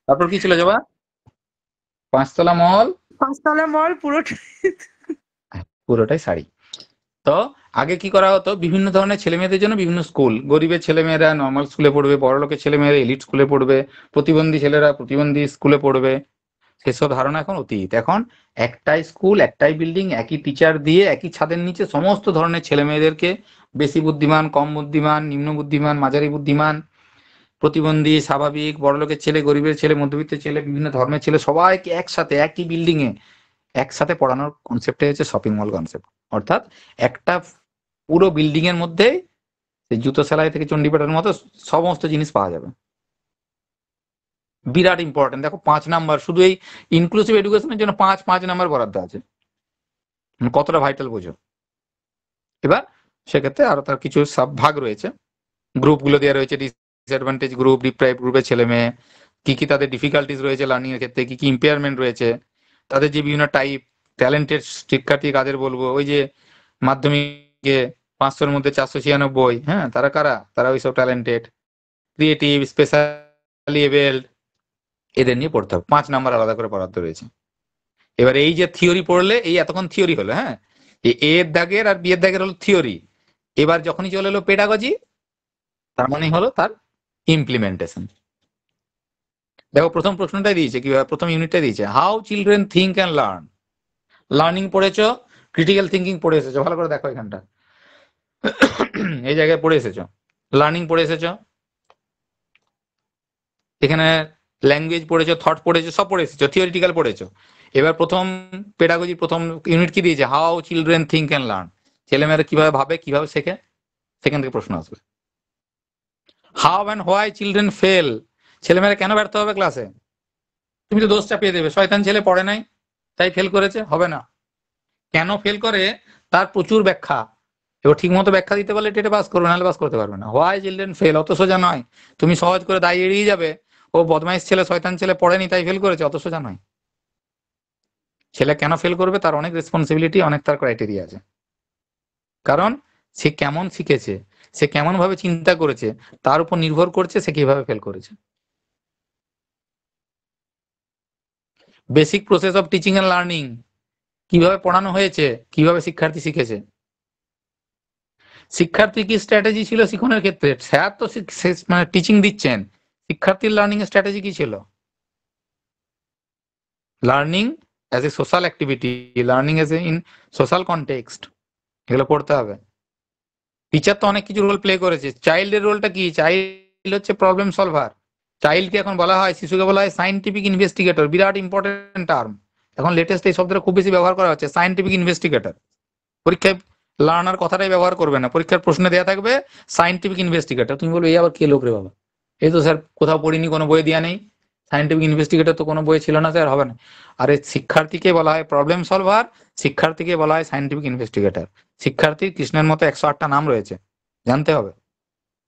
তারপর কি ছিল জবা? পাঁচতলা মল, পাঁচতলা মল পুরোটাই শাড়ি। তো আগে কি করা হতো, বিভিন্ন ধরনের ছেলে মেয়েদের জন্য বিভিন্ন স্কুল, গরিবের ছেলেমেয়েরা নর্মাল স্কুলে পড়বে, বড় লোকের ছেলেমেয়েরা এলিট স্কুলে পড়বে, প্রতিবন্ধী ছেলেরা প্রতিবন্ধী স্কুলে পড়বে। সেসব ধারণা এখন অতীত। এখন একটাই স্কুল, একটাই বিল্ডিং, একই টিচার দিয়ে একই ছাদের নিচে সমস্ত ধরনের ছেলে মেয়েদেরকে, বেশি বুদ্ধিমান, কম বুদ্ধিমান, নিম্ন বুদ্ধিমান, মাঝারি বুদ্ধিমান, প্রতিবন্ধী, স্বাভাবিক, বড়লোকের ছেলে, গরিবের ছেলে, মধ্যবিত্তের ছেলে, বিভিন্ন ধর্মের ছেলে, সবাইকে একসাথে একই বিল্ডিং এ একসাথে পড়ানোর কনসেপ্টে হচ্ছে শপিং মল কনসেপ্ট। অর্থাৎ একটা পুরো বিল্ডিং এর মধ্যে জুতো সেলাই থেকে চণ্ডীপাঠের মতো সমস্ত জিনিস পাওয়া যাবে। বিরাট ইম্পর্টেন্ট। দেখো 5 নাম্বার শুধু এই ইনক্লুসিভ এডুকেশনের জন্য 5 নাম্বার বরাদ্দ আছে। কতটা ভাইটাল বোঝো। এবার সেক্ষেত্রে আরো তার কিছু সাব ভাগ রয়েছে, গ্রুপগুলো দেওয়া রয়েছে, ডিসঅ্যাডভান্টেজ গ্রুপ, ডিপ্রাইভ গ্রুপের ছেলে মেয়ে, কি কি তাদের ডিফিকাল্টিস রয়েছে লার্নিং এর ক্ষেত্রে, কি কি ইম্পেয়ারমেন্ট রয়েছে, তাদের যে বিভিন্ন টাইপ, ট্যালেন্টেড শিক্ষার্থী কাদের বলবো, ওই যে মাধ্যমিকে 500-র মধ্যে 496, হ্যাঁ, তারা কারা? তারা ওইসব ট্যালেন্টেড, ক্রিয়েটিভ, স্পেশালি এবেলড, এদের নিয়ে পড়তে হবে। 5 নাম্বার আলাদা করে পড়াতে রয়েছে। এবার এই যে থিওরি পড়লে, এই এতক্ষণ থিওরি হলো, হ্যাঁ, এ এর দাগের আর বি এর দাগের হলো থিওরি। এবার যখনই চলে এলো পেডাগজি, তার মানে হলো তার ইমপ্লিমেন্টেশন। দেখো প্রথম প্রশ্নটাই দিয়েছে, কিভাবে প্রথম ইউনিটটা দিয়েছে, how children think and learn. Learning পড়েছো, ক্রিটিক্যাল থিঙ্কিং পড়ে এসেছো, ভালো করে দেখো এখানটা, এই জায়গায় পড়ে এসেছো, লার্নিং পড়ে এসেছো, এখানে ল্যাঙ্গুয়েজ পড়েছো, থট পড়েছো, সব পড়ে এসেছো, থিওরিটিক্যাল পড়েছো। এবার প্রথম পেডাগজি প্রথম ইউনিট কি দিয়েছে, how children think and learn. ছেলেমেয়েরা কিভাবে ভাবে, কিভাবে শেখে, সেখান থেকে প্রশ্ন আসবে। How and why children fail. ছেলেমেয়েরা কেন ব্যর্থ হবে ক্লাসে? তুমি তো দোষ চাপিয়ে দেবে, শয়তান ছেলে পড়ে নাই তাই ফেল করেছে, হবে না। কেন ফেল করে তার প্রচুর ব্যাখ্যা, এবার ঠিক মতো ব্যাখ্যা দিতে পারলে টেটে পাস করবে, নাহলে পাস করতে পারবে না। হোয়াই চিলড্রেন ফেল অত সোজা নয়, তুমি সহজ করে দায় এড়িয়ে যাবে, ও বদমাইশ ছেলে, শয়তান ছেলে পড়েনি তাই ফেল করেছে, অত সোজা নয়। ছেলে কেন ফেল করবে তার অনেক রেসপন্সিবিলিটি, অনেক তার ক্রাইটেরিয়া আছে। কারণ সে কেমন শিখেছে, সে কেমন ভাবে চিন্তা করেছে, তার উপর নির্ভর করছে সে কিভাবে ফেল করেছে। Basic process of teaching and learning, কিভাবে পড়ানো হয়েছে, কিভাবে শিক্ষার্থী শিখেছে, শিক্ষার্থী কি স্ট্র্যাটেজি ছিল শিখনের ক্ষেত্রে, স্যার তো মানে টিচিং দিচ্ছেন, শিক্ষার্থীর লার্নিং এর স্ট্র্যাটেজি কি ছিল। Learning as a social activity, learning as a in social context, এগুলো পড়তে হবে। টিচার তো অনেক কিছু রোল প্লে করেছে। চাইল্ডের রোলটা কি? চাইল্ড হচ্ছে প্রবলেম সলভার। চাইল্ডকে এখন বলা হয়, শিশুকে বলা হয় সায়েন্টিফিক ইনভেস্টিগেটর, বিরাট ইম্পর্টেন্ট টার্ম। এখন লেটেস্ট এই শব্দটা খুব বেশি ব্যবহার করা হচ্ছে, সায়েন্টিফিক ইনভেস্টিগেটর। পরীক্ষায় লার্নার কথাটাই ব্যবহার করবে না, পরীক্ষার প্রশ্নে দেওয়া থাকবে সায়েন্টিফিক ইনভেস্টিগেটর, তুমি বলবে এই আবার কে লোক রে বাবা, এই তো স্যার কোথাও পড়িনি, কোনো বই দেওয়া নেই, সায়েন্টিফিক ইনভেস্টিগেটর তো কোনো বই ছিল না স্যার, হবে না। আরে শিক্ষার্থীকে বলা হয় প্রবলেম সলভার, শিক্ষার্থীকে বলা হয় সায়েন্টিফিক ইনভেস্টিগেটর। শিক্ষার্থীর কৃষ্ণের মতো 108টা নাম রয়েছে, জানতে হবে।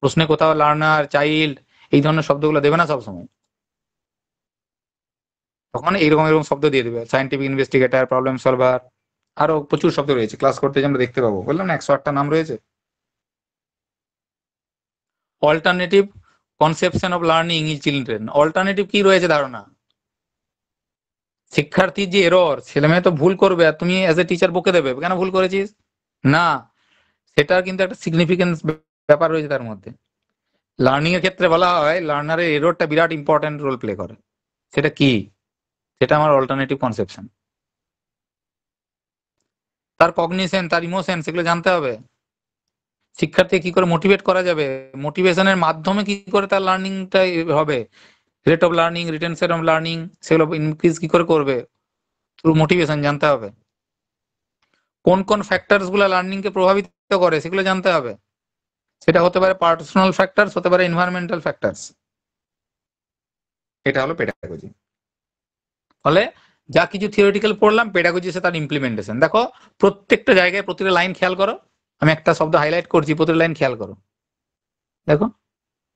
প্রশ্নে কোথাও লার্নার, চাইল্ড এই ধরনের শব্দগুলো দেবে না সবসময়, তখন এইরকম এরকম শব্দ দিয়ে দেবে, সায়েন্টিফিক ইনভেস্টিগেটর, প্রবলেম সলভার, আরো প্রচুর শব্দ রয়েছে, ক্লাস করতে যে আমরা দেখতে পাবো, বললাম না 108টা নাম রয়েছে। Alternative conception of learning in children, alternative কি রয়েছে ধারণা, শিক্ষার্থীর যে এরর, ছেলে মেয়ে তো ভুল করবে আর তুমি অ্যাজ এ টিচার বকে দেবে কেন ভুল করেছিস, না, সেটার কিন্তু একটা সিগনিফিকেন্স ব্যাপার রয়েছে তার মধ্যে। লার্নিং এর ক্ষেত্রে বলা হয় লার্নারের এররটা বিরাট ইম্পর্টেন্ট রোল প্লে করে, সেটা কি, সেটা আমার অল্টারনেটিভ কনসেপশন। তার কগনিশন, তার ইমোশন, সেগুলো জানতে হবে। শিক্ষার্থী কি করে মোটিভেট করা যাবে, মোটিভেশনের মাধ্যমে কি করে তার লার্নিংটা হবে, rate of learning, retention of learning, সেগুলো ইনক্রিজ কি করে করবে, থ্রু মোটিভেশন জানতে হবে। কোন কোন ফ্যাক্টরস গুলো লার্নিং কে প্রভাবিত করে সেগুলো জানতে হবে, সেটা হতে পারে পার্সোনাল ফ্যাক্টরস, হতে পারে এনভায়রনমেন্টাল ফ্যাক্টরস। এটা হলো পেডাগজি। ফলে যা কিছু থিওরিটিক্যাল পড়লাম, পেডাগজি সে তার ইমপ্লিমেন্টেশন। দেখো প্রত্যেকটা জায়গায় প্রতিটা লাইন খেয়াল করো, আমি একটা শব্দ হাইলাইট করছি, প্রতিটা লাইন খেয়াল করো, দেখো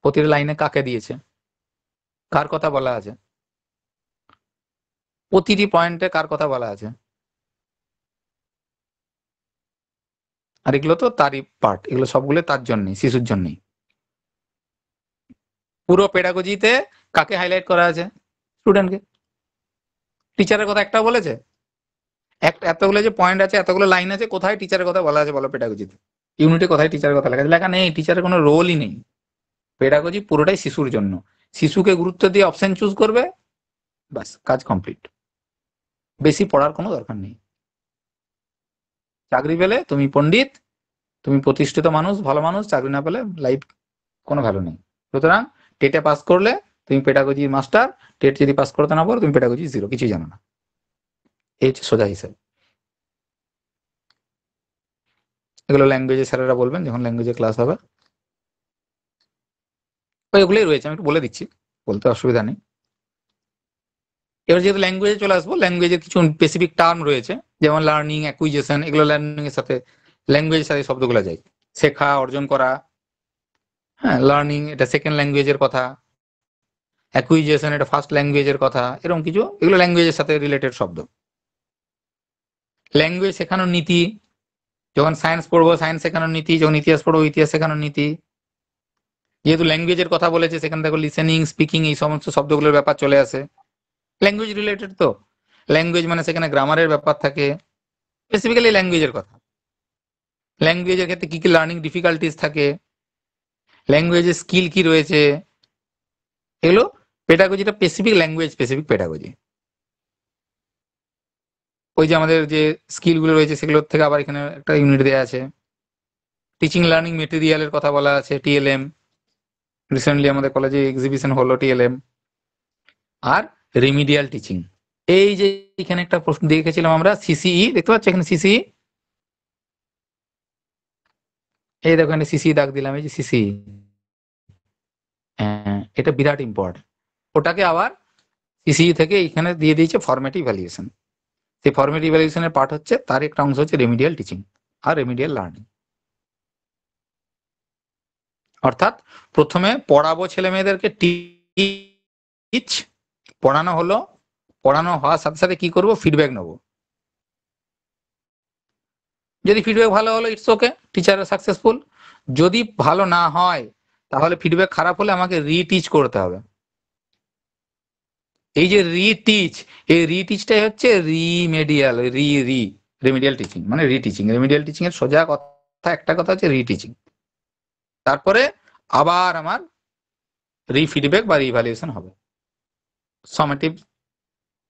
প্রতিটা লাইনে কাকে দিয়েছে, কার কথা বলা আছে, প্রতিটি পয়েন্টে কার কথা বলা আছে। আর এগুলো তো তারই পার্ট, এগুলো সবগুলো তার জন্যই, শিশুর জন্যই। পুরো পেডাগজিতে কাকে হাইলাইট করা আছে? স্টুডেন্টকে। টিচারের কথা একটা বলেছে? এতগুলো যে পয়েন্ট আছে, এতগুলো লাইন আছে, কোথায় টিচারের কথা বলা আছে বলো পেডাগজিতে? ইউনিটে কোথায় টিচারের কথা লেখা আছে? লেখা নেই, টিচারের কোনো রোলই নেই। পেডাগজি পুরোটাই শিশুর জন্য, শিশুকে গুরুত্ব দিয়ে অপশন চুজ করবে, বাস কাজ কমপ্লিট। বেশি পড়ার কোনো দরকার নেই। চাকরি পেলে তুমি পণ্ডিত, তুমি প্রতিষ্ঠিত মানুষ, ভালো মানুষ, চাকরি না পেলে লাইফ কোনো ভ্যালু নেই। সুতরাং টেটে পাস করলে তুমি পেডাগজি মাস্টার, টেট যদি পাস করতে না পারো তুমি পেডাগজি জিরো, কিছুই জানো না। এই হচ্ছে সোজা হিসাব। এগুলো ল্যাঙ্গুয়েজে স্যারেরা বলবেন যখন ল্যাঙ্গুয়েজে ক্লাস হবে। এগুলোই রয়েছে, আমি একটু বলে দিচ্ছি, বলতে অসুবিধা নেই। এবার যেহেতু ল্যাঙ্গুয়েজে চলে আসবো, ল্যাঙ্গুয়েজের কিছু স্পেসিফিক টার্ম রয়েছে, যেমন লার্নিং, অ্যাকুইজিশন, এগুলো লার্নিং এর সাথে, ল্যাঙ্গুয়েজের সাথে শব্দগুলো যায়। শেখা, অর্জন করা, হ্যাঁ, লার্নিং এটা সেকেন্ড ল্যাঙ্গুয়েজের কথা, অ্যাকুইজিশন এটা ফার্স্ট ল্যাঙ্গুয়েজের কথা, এরকম কিছু, এগুলো ল্যাঙ্গুয়েজের সাথে রিলেটেড শব্দ। ল্যাঙ্গুয়েজ শেখানোর নীতি, যখন সায়েন্স পড়বো সায়েন্স শেখানোর নীতি, যখন ইতিহাস পড়বো ইতিহাস শেখানোর নীতি। যেহেতু ল্যাঙ্গুয়েজের কথা বলেছে, সেখানে দেখো লিসেনিং, স্পিকিং, এই সমস্ত শব্দগুলোর ব্যাপার চলে আসে। ল্যাঙ্গুয়েজ রিলেটেড তো, ল্যাঙ্গুয়েজ মানে সেখানে গ্রামারের ব্যাপার থাকে, স্পেসিফিক্যালি ল্যাঙ্গুয়েজের কথা। ল্যাঙ্গুয়েজের ক্ষেত্রে কি কি লার্নিং ডিফিকাল্টিস থাকে, ল্যাঙ্গুয়েজের স্কিল কি রয়েছে, এগুলো পেডাগজিটা স্পেসিফিক ল্যাঙ্গুয়েজ স্পেসিফিক পেডাগজি। ওই যে আমাদের যে স্কিলগুলো রয়েছে সেগুলোর থেকে আবার এখানে একটা ইউনিট দেওয়া আছে। টিচিং লার্নিং মেটেরিয়ালের কথা বলা আছে, টিএলএম, রিসেন্টলি আমাদের কলেজে এক্সিবিশন হলো টিএলএম। আর রেমিডিয়াল টিচিং, এই যে এখানে একটা প্রশ্ন দেখেছিলাম আমরা, সিসিই দেখতে পাচ্ছ এখানে সিসিই, এই দেখো এখানে সিসি দাগ দিলাম, এই যে সিসি, হ্যাঁ এটা বিরাট ইম্পর্টেন্ট। ওটাকে আবার সিসি থেকে এখানে দিয়ে দিয়েছে ফরম্যাটিভ ভ্যালুয়েশন। সেই ফরম্যাটিভ ভ্যালুয়েশনের পার্ট হচ্ছে, তার একটা অংশ হচ্ছে রেমিডিয়াল টিচিং আর রেমিডিয়াল লার্নিং। অর্থাৎ প্রথমে পড়াবো ছেলে মেয়েদেরকে, টিচ পড়ানো হলো, পড়ানো হওয়ার সাথে সাথে কি করব, ফিডব্যাক নেবো। যদি ফিডব্যাক ভালো হলো ইটস ওকে, টিচার সাকসেসফুল। যদি ভালো না হয়, তাহলে ফিডব্যাক খারাপ হলে আমাকে রিটিচ করতে হবে। এই যে রিটিচ, এই রিটিচটাই হচ্ছে রিমেডিয়াল, রিমেডিয়াল টিচিং মানে রিটিচিং। রিমেডিয়াল টিচিং এর সোজা কথা একটা কথা হচ্ছে রিটিচিং। তারপরে আবার আমার রিফিডব্যাক বা রিভ্যালুয়েশন হবে। সমেটিভ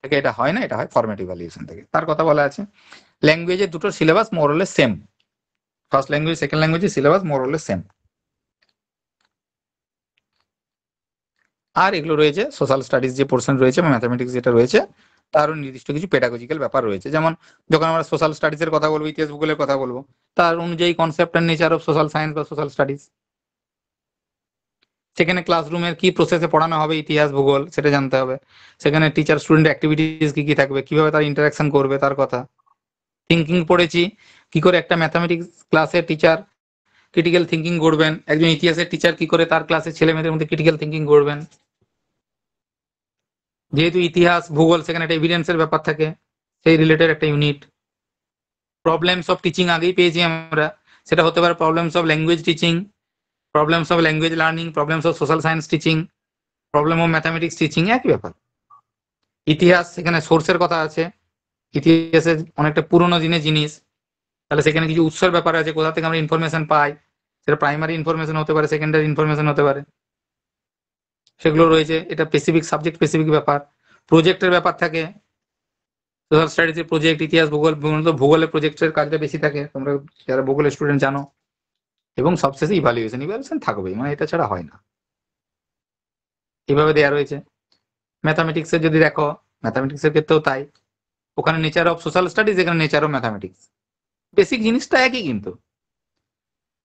থেকে এটা হয় না, এটা হয় ফরমেটিভ ভ্যালুয়েশন থেকে। তার কথা বলা আছে। ল্যাঙ্গুয়েজের দুটো syllabus more or less same, first language second ল্যাঙ্গুয়েজের syllabus more or less same. আর এগুলো রয়েছে সোশ্যাল স্টাডিজ যে পোর্শন রয়েছে বা ম্যাথামেটিক্স যেটা রয়েছে, তারও নির্দিষ্ট কিছু পেডাগজিক্যাল ব্যাপার রয়েছে। যেমন যখন আমরা সোশ্যাল স্টাডিজ এর কথা বলবো, ইতিহাস ভূগোলের কথা বলবো, তার অনুযায়ী concept and nature of social science বা সোশ্যাল স্টাডিজ, সেখানে ক্লাসরুমের কি প্রসেসে পড়ানো হবে ইতিহাস ভূগোল সেটা জানতে হবে। সেখানে টিচার স্টুডেন্ট অ্যাক্টিভিটিস কি কি থাকবে, কিভাবে তার ইন্টারাকশন করবে তার কথা। থিঙ্কিং পড়েছি, কি করে একটা ম্যাথামেটিক্স ক্লাসের টিচার ক্রিটিক্যাল থিঙ্কিং করবেন, একজন ইতিহাসের টিচার কি করে তার ক্লাসে ছেলে মেয়েদের মধ্যে ক্রিটিক্যাল থিঙ্কিং করবেন। যেহেতু ইতিহাস ভূগোল সেখানে একটা এভিডেন্সের ব্যাপার থাকে, সেই রিলেটেড একটা ইউনিট। প্রবলেমস অফ টিচিং আগেই পেয়েছি আমরা, সেটা হতে পারে problems of language teaching, problems of language learning, problems of social science teaching, problem of mathematics teaching, একই ব্যাপার। ইতিহাস সেখানে সোর্সের কথা আছে, ইতিহাসের অনেকটা পুরোনো দিনের জিনিস, তাহলে সেখানে কিছু উৎসের ব্যাপার আছে, কোথা থেকে আমরা ইনফরমেশন পাই, সেটা প্রাইমারি ইনফরমেশন হতে পারে, সেকেন্ডারি ইনফরমেশন হতে পারে, সেগুলো রয়েছে। এটা স্পেসিফিক সাবজেক্ট স্পেসিফিক ব্যাপার। প্রজেক্টের ব্যাপার থাকে, সোশ্যাল স্টাডিজের প্রজেক্ট, ইতিহাস ভূগোল, ভূগোলের প্রজেক্টের কাজটা বেশি থাকে, তোমরা যারা ভূগোলের স্টুডেন্ট জানো। এবং সবশেষে ইভালুয়েশন থাকবেই, মানে এটা ছাড়া হয় না, এইভাবে দেওয়া রয়েছে। ম্যাথামেটিক্সের যদি দেখো, ম্যাথামেটিক্সের ক্ষেত্রেও তাই, ওখানে নেচার অফ সোশ্যাল স্টাডিজ, এখানে নেচার অফ ম্যাথামেটিক্স, বেসিক জিনিসটা একই। কিন্তু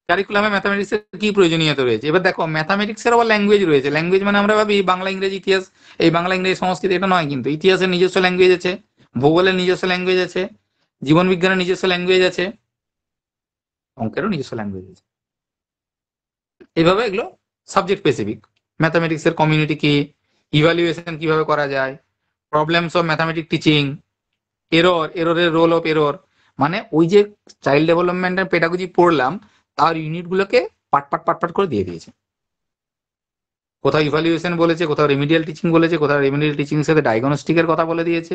কারিকুলামে ম্যাথামেটিক্সের কি প্রয়োজনীয়তা রয়েছে। এবার দেখো ম্যাথামেটিক্সের আবার ল্যাঙ্গুয়েজ রয়েছে। ল্যাঙ্গুয়েজ মানে আমরা ভাবি বাংলা ইংরেজি ইতিহাস, এই বাংলা ইংরেজি সংস্কৃত, এটা নয়। কিন্তু ইতিহাসের নিজস্ব ল্যাঙ্গুয়েজ আছে, ভূগোলের নিজস্ব ল্যাঙ্গুয়েজ আছে, জীবন বিজ্ঞানের নিজস্ব ল্যাঙ্গুয়েজ আছে, অঙ্কেরও নিজস্ব ল্যাঙ্গুয়েজ আছে। এইভাবে এগুলো সাবজেক্ট স্পেসিফিক। ম্যাথামেটিক্সের কমিউনিটি কি, ইভালুয়েশন কিভাবে করা যায়, প্রবলেমস অফ ম্যাথামেটিক টিচিং, এররের রোল অফ এরর, মানে ওই যে চাইল্ড ডেভেলপমেন্টের পেডাগজি পড়লাম তার ইউনিটগুলোকে পাট পাট পাট পাট করে দিয়ে দিয়েছে। কোথাও ইভালুয়েশন বলেছে, কোথাও রেমিডিয়াল টিচিং বলেছে, কোথাও রেমিডিয়াল টিচিং এর সাথে ডায়াগনস্টিকের কথা বলে দিয়েছে।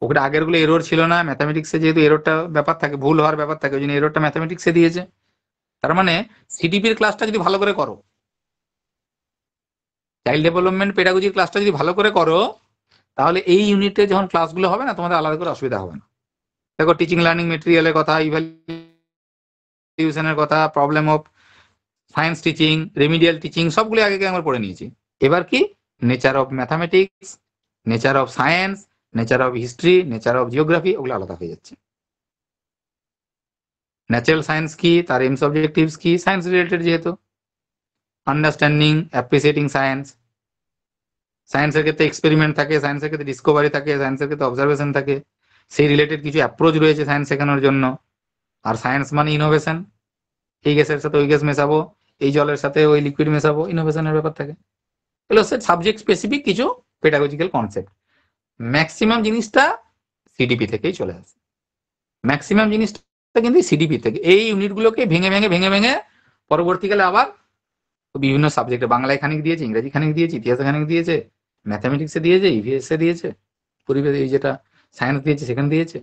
ওখানে আগের গুলো এরর ছিল না, ম্যাথামেটিক্সে যেহেতু এররটা ব্যাপার থাকে, ভুল হওয়ার ব্যাপার থাকে, ওই জন্য এররটা ম্যাথামেটিক্সে দিয়েছে। তার মানে সিডিপির ক্লাসটা যদি ভালো করে করো, চাইল্ড ডেভেলপমেন্ট পেডাগজির ক্লাসটা যদি ভালো করে করো, তাহলে এই ইউনিটে যখন ক্লাসগুলো হবে না, তোমাদের আলাদা করে অসুবিধা হবে না। দেখো টিচিং লার্নিং মেটেরিয়ালের কথা, ইভ্যালুয়েশনের কথা, problem of science teaching, remedial teaching, সবগুলো আগে আমরা পড়ে নিয়েছি। এবার কি nature of mathematics, nature of science, nature of history, nature of geography, ওগুলো আলাদা হয়ে যাচ্ছে। ন্যাচারাল সায়েন্স কি, তার এইমস অবজেক্টিভস কি, সায়েন্স রিলেটেড যেহেতু, আন্ডারস্ট্যান্ডিং অ্যাপ্রিসিয়েটিং সায়েন্স, সায়েন্সের ক্ষেত্রে এক্সপেরিমেন্ট থাকে, সায়েন্সের ক্ষেত্রে ডিসকভারি থাকে, সায়েন্সের ক্ষেত্রে অবজারভেশন থাকে, সেই রিলেটেড কিছু অ্যাপ্রোচ রয়েছে সায়েন্স শেখানোর জন্য। আর সায়েন্স মানে ইনোভেশন, এই গ্যাসের সাথে ওই গ্যাস মেশাবো, এই জলের সাথে ওই লিকুইড মেশাবো, ইনোভেশনের ব্যাপার থাকে। এগুলো হচ্ছে সাবজেক্ট স্পেসিফিক কিছু পেডাগজিক্যাল কনসেপ্ট। ম্যাক্সিমাম জিনিসটা সিডিপি থেকেই চলে আসে, ম্যাক্সিমাম জিনিসটা কিন্তু সিডিপি থেকে। এই ইউনিটগুলোকে ভেঙে ভেঙে ভেঙে ভেঙে পরবর্তীকালে আবার বিভিন্ন সাবজেক্টে, বাংলায় খানিক দিয়েছে, ইংরেজি খানিক দিয়েছে, ইতিহাসে খানিক দিয়েছে, ম্যাথামেটিক্সে দিয়েছে, ইভিএস এ দিয়েছে, পরিবেশ এই যেটা সায়েন্স দিয়েছে সেখানে দিয়েছে।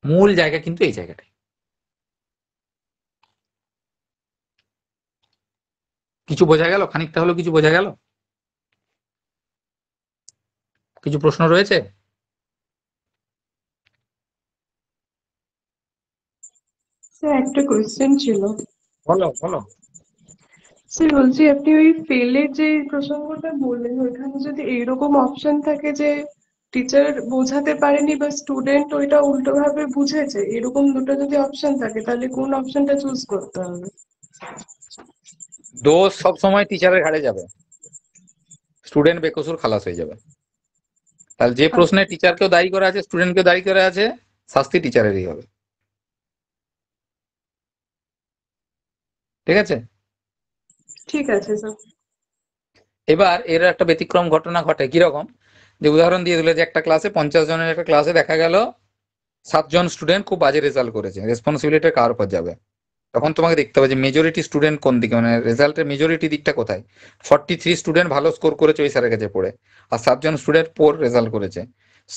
মূল জায়গা কিন্তু এই জায়গাটাই। কিছু বোঝা গেল? খানিকটা হলো কিছু বোঝা গেল? কিছু প্রশ্ন রয়েছে? স্যার একটা কোয়েশ্চেন ছিল। বলো বলো। স্যার বলছি আপনি ওই ফেলের যে প্রসঙ্গটা বললেন, ওইখানে যদি এইরকম অপশন থাকে যে টিচার বোঝাতে পারেনি বা স্টুডেন্ট ওইটা উল্টো ভাবে বুঝেছে, এরকম দুটো যদি অপশন থাকে তাহলে কোন অপশনটা চুজ করতে হবে? দোষ সবসময় টিচারের ঘাড়ে যাবে, স্টুডেন্ট বেকসুর খালাস হয়ে যাবে। তাহলে যে প্রশ্নে টিচারকেও দায়ী করা আছে, স্টুডেন্টকেও দায়ী করা আছে, শাস্তি টিচারেরই হবে। ঠিক আছে? ঠিক আছে স্যার। এবার এর একটা ব্যতিক্রম ঘটনা ঘটে, কিরকম, যে উদাহরণ দিয়ে দিল যে একটা ক্লাসে 50 জনের একটা ক্লাসে দেখা গেল 7 জন স্টুডেন্ট খুব বাজে রেজাল্ট করেছে, রেসপন্সিবিলিটি কার উপর যাবে? তখন তোমাকে দেখতে হবে যে মেজরিটি স্টুডেন্ট কোন দিকে, মানে রেজাল্টের মেজরিটি দিকটা কোথায়। 43 স্টুডেন্ট ভালো স্কোর করেছে ওই স্যারের কাছে পড়ে, আর 7 জন স্টুডেন্ট পোর রেজাল্ট করেছে।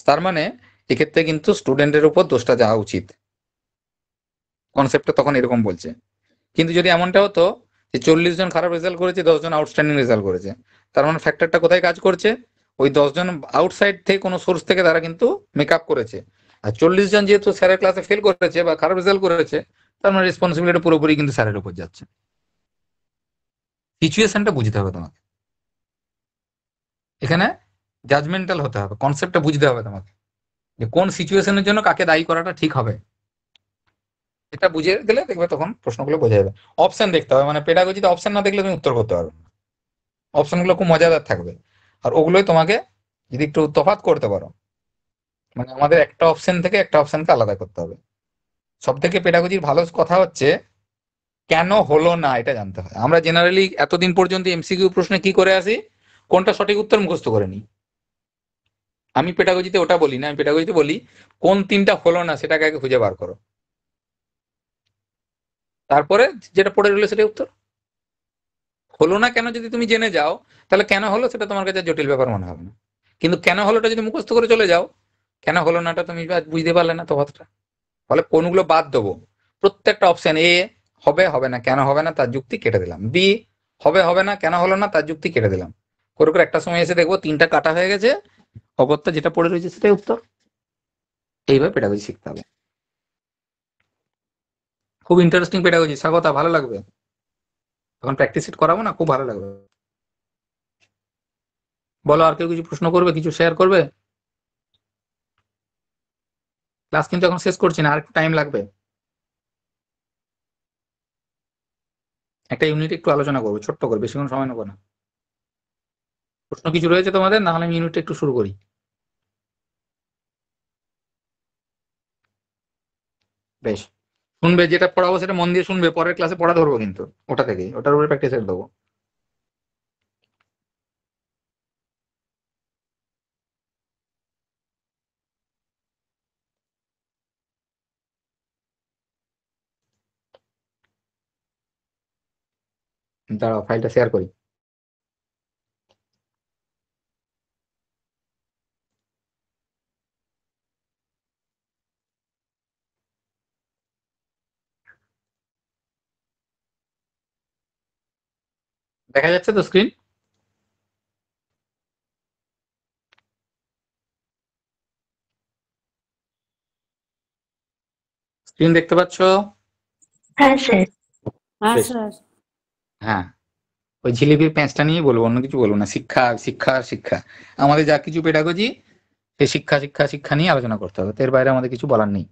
তার মানে এক্ষেত্রে কিন্তু স্টুডেন্টের উপর দোষটা যাওয়া উচিত, কনসেপ্টটা তখন এরকম বলছে। কিন্তু যদি এমনটা হতো যে 40 জন খারাপ রেজাল্ট করেছে, 10 জন আউটস্ট্যান্ডিং রেজাল্ট করেছে, তার মানে ফ্যাক্টরটা কোথায় কাজ করছে? ওই 10 জন আউটসাইড থেকে কোনো সোর্স থেকে তারা কিন্তু মেকআপ করেছে, আর 40 জন যেহেতু স্যারের ক্লাসে ফেল করেছে বা খারাপ রেজাল্ট করেছে, তার মানে রেসপন্সিবিলিটি পুরোপুরি কিন্তু স্যারের উপর যাচ্ছে। সিচুয়েশনটা বুঝতে হবে তোমাকে, এখানে জাজমেন্টাল হতে হবে, কনসেপ্টটা বুঝতে হবে তোমাকে যে কোন সিচুয়েশনের জন্য কাকে দায়ী করাটা ঠিক হবে। এটা বুঝে গেলে দেখবে তখন প্রশ্নগুলো বোঝা যাবে। অপশন দেখতে হবে, মানে পেডাগজিতে অপশন না দেখলে তুমি উত্তর করতে পারবে না। অপশনগুলো খুব মজাদার থাকবে, আর ওগুলোই তোমাকে যদি একটু তফাৎ করতে পারো, মানে আমাদের একটা অপশন থেকে একটা অপশনকে আলাদা করতে হবে। সব থেকে পেডাগজির ভালো কথা হচ্ছে কেন হলো না এটা জানতে হয়। আমরা জেনারেলি এতদিন পর্যন্ত এমসিকিউ প্রশ্নে কি করে আসি, কোনটা সঠিক উত্তর মুখস্থ করে নিই। আমি পেডাগজিতে ওটা বলি না, আমি পেডাগজিতে বলি কোন 3টা হলো না সেটাকে আগে খুঁজে বার করো, তারপরে যেটা পড়ে রইলো সেটা উত্তর। হলো না কেন যদি তুমি জেনে যাও, তাহলে কেন হলো সেটা তোমার কাছে জটিল ব্যাপার মনে হবে না। কিন্তু কেন হলোটা যদি মুখস্থ করে চলে যাও, কেন হলো নাটা তুমি বুঝতে পারলে না তফাৎটা। ফলে কোনগুলো বাদ দেবো, প্রত্যেকটা অপশন এ হবে হবে না কেন হবে না তার যুক্তি কেটে দিলাম, বি হবে হবে না কেন হলো না তার যুক্তি কেটে দিলাম, করে করে একটা সময় এসে দেখবো 3টা কাটা হয়ে গেছে, অগত্যা যেটা পড়ে রয়েছে সেটাই উত্তর। এইভাবে পেডাগজি শিখতে হবে। খুব ইন্টারেস্টিং পেডাগজি, স্বাগতা, ভালো লাগবে তখন প্র্যাকটিস সেট করাবো না, খুব ভালো লাগবে। বলো, আর কেউ কিছু প্রশ্ন করবে, কিছু শেয়ার করবে? ক্লাস কিন্তু এখন শেষ করছি না, আর একটু টাইম লাগবে। একটা ইউনিট একটু আলোচনা করবো, ছোট্ট করে, বেশিক্ষণ সময় নেবো না। প্রশ্ন কিছু রয়েছে তোমাদের? না হলে আমি ইউনিটটা একটু শুরু করি। বেশ, শুনবে, যেটা পড়াবো সেটা মন দিয়ে শুনবে, পরের ক্লাসে পড়া ধরবো কিন্তু ওটা থেকেই, ওটার উপরে প্র্যাকটিস করে দেবো। দাঁড়াও, ফাইলটা শেয়ার করি। দেখা যাচ্ছে তো স্ক্রিন? স্ক্রিন দেখতে পাচ্ছ? হ্যাঁ স্যার। হ্যাঁ বেশ। স্যার। হ্যাঁ, ওই জিলিপির প্যাঁচটা নিয়ে বলবো, অন্য কিছু বলবো না। শিক্ষা শিক্ষা শিক্ষা, আমাদের যা কিছু পেডাগজি সেই শিক্ষা শিক্ষা শিক্ষা নিয়ে আলোচনা করতে হবে, এর বাইরে আমাদের কিছু বলার নেই।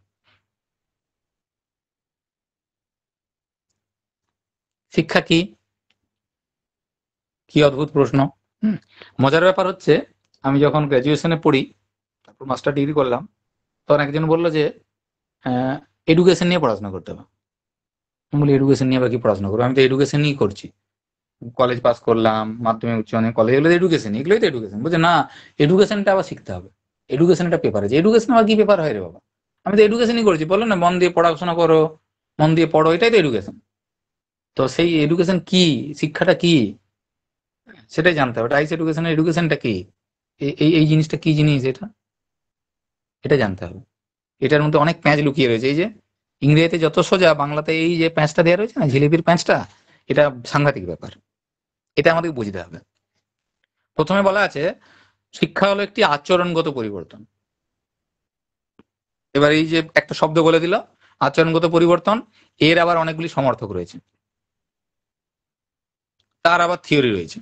শিক্ষা কি? কি অদ্ভুত প্রশ্ন। মজার ব্যাপার হচ্ছে, আমি যখন গ্র্যাজুয়েশনে পড়ি, তারপর মাস্টার ডিগ্রি করলাম, তখন একজন বললো যে এডুকেশন নিয়ে পড়াশোনা করতে হবে। আমি বলি এডুকেশন নিয়ে আবার কি পড়াশোনা করবো, আমি তো এডুকেশন নিয়েই করছি, কলেজ পাস করলাম, মাধ্যমিক উচ্চ মাধ্যমিক কলেজ, এগুলো এডুকেশন, এগুলোই তো এডুকেশন। বলছে না, এডুকেশনটা আবার শিখতে হবে, এডুকেশন একটা পেপার আছে। এডুকেশন আবার কি পেপার হয় রে বাবা, আমি তো এডুকেশনই করছি। বললো না, মন দিয়ে পড়াশোনা করো, মন দিয়ে পড়ো, এটাই তো এডুকেশন। তো সেই এডুকেশন কি, শিক্ষাটা কি, সেটাই জানতে হবে। টাইস এডুকেশনের এডুকেশনটা কি, এই জিনিসটা কি জিনিস, এটা জানতে হবে। এটার মধ্যে অনেক প্যাঁচ লুকিয়ে রয়েছে। এই যে ইংরেজিতে যত সোজা, বাংলাতে এই যে প্যাঁচটা দেওয়া রয়েছে না, জিলিপির প্যাঁচটা, এটা সাংঘাতিক ব্যাপার, এটা আমাদের বুঝতে হবে। প্রথমে বলা আছে শিক্ষা হলো একটি আচরণগত পরিবর্তন। এবার এই যে একটা শব্দ বলে দিল আচরণগত পরিবর্তন, এর আবার অনেকগুলি সমর্থক রয়েছে, তার আবার থিওরি রয়েছে,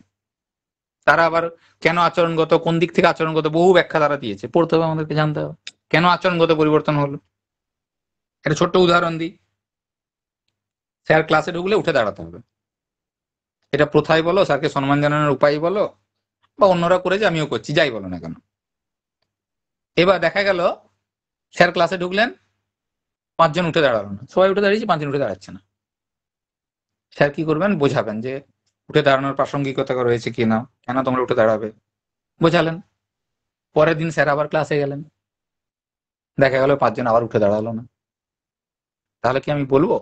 তারা আবার কেন আচরণগত, কোন দিক থেকে আচরণগত, বহু ব্যাখ্যা তারা দিয়েছে, পড়তে হবে, আমাদেরকে জানতে হবে কেন আচরণগত পরিবর্তন হলো। একটা ছোট্ট উদাহরণ দিই, স্যার ক্লাসে ঢুকলে উঠে দাঁড়াতে হবে, এটা প্রথাই বলো, স্যারকে সম্মান জানানোর উপায় বলো, বা অন্যরা করেছে আমিও করছি, যাই বলো না কেন। এবার দেখা গেল স্যার ক্লাসে ঢুকলেন, 5 জন উঠে দাঁড়ালো না, সবাই উঠে দাঁড়িয়েছে, 5 জন উঠে দাঁড়াচ্ছে না। স্যার কি করবেন, বোঝাবেন যে উঠে দাঁড়ানোর প্রাসঙ্গিকতা রয়েছে কিনা, কেন তোমরা উঠে দাঁড়াবে, বোঝালেন। পরের দিন স্যার আবার ক্লাসে গেলেন, দেখা গেল 5 জন আবার উঠে দাঁড়ালো না। তাহলে কি আমি বলবো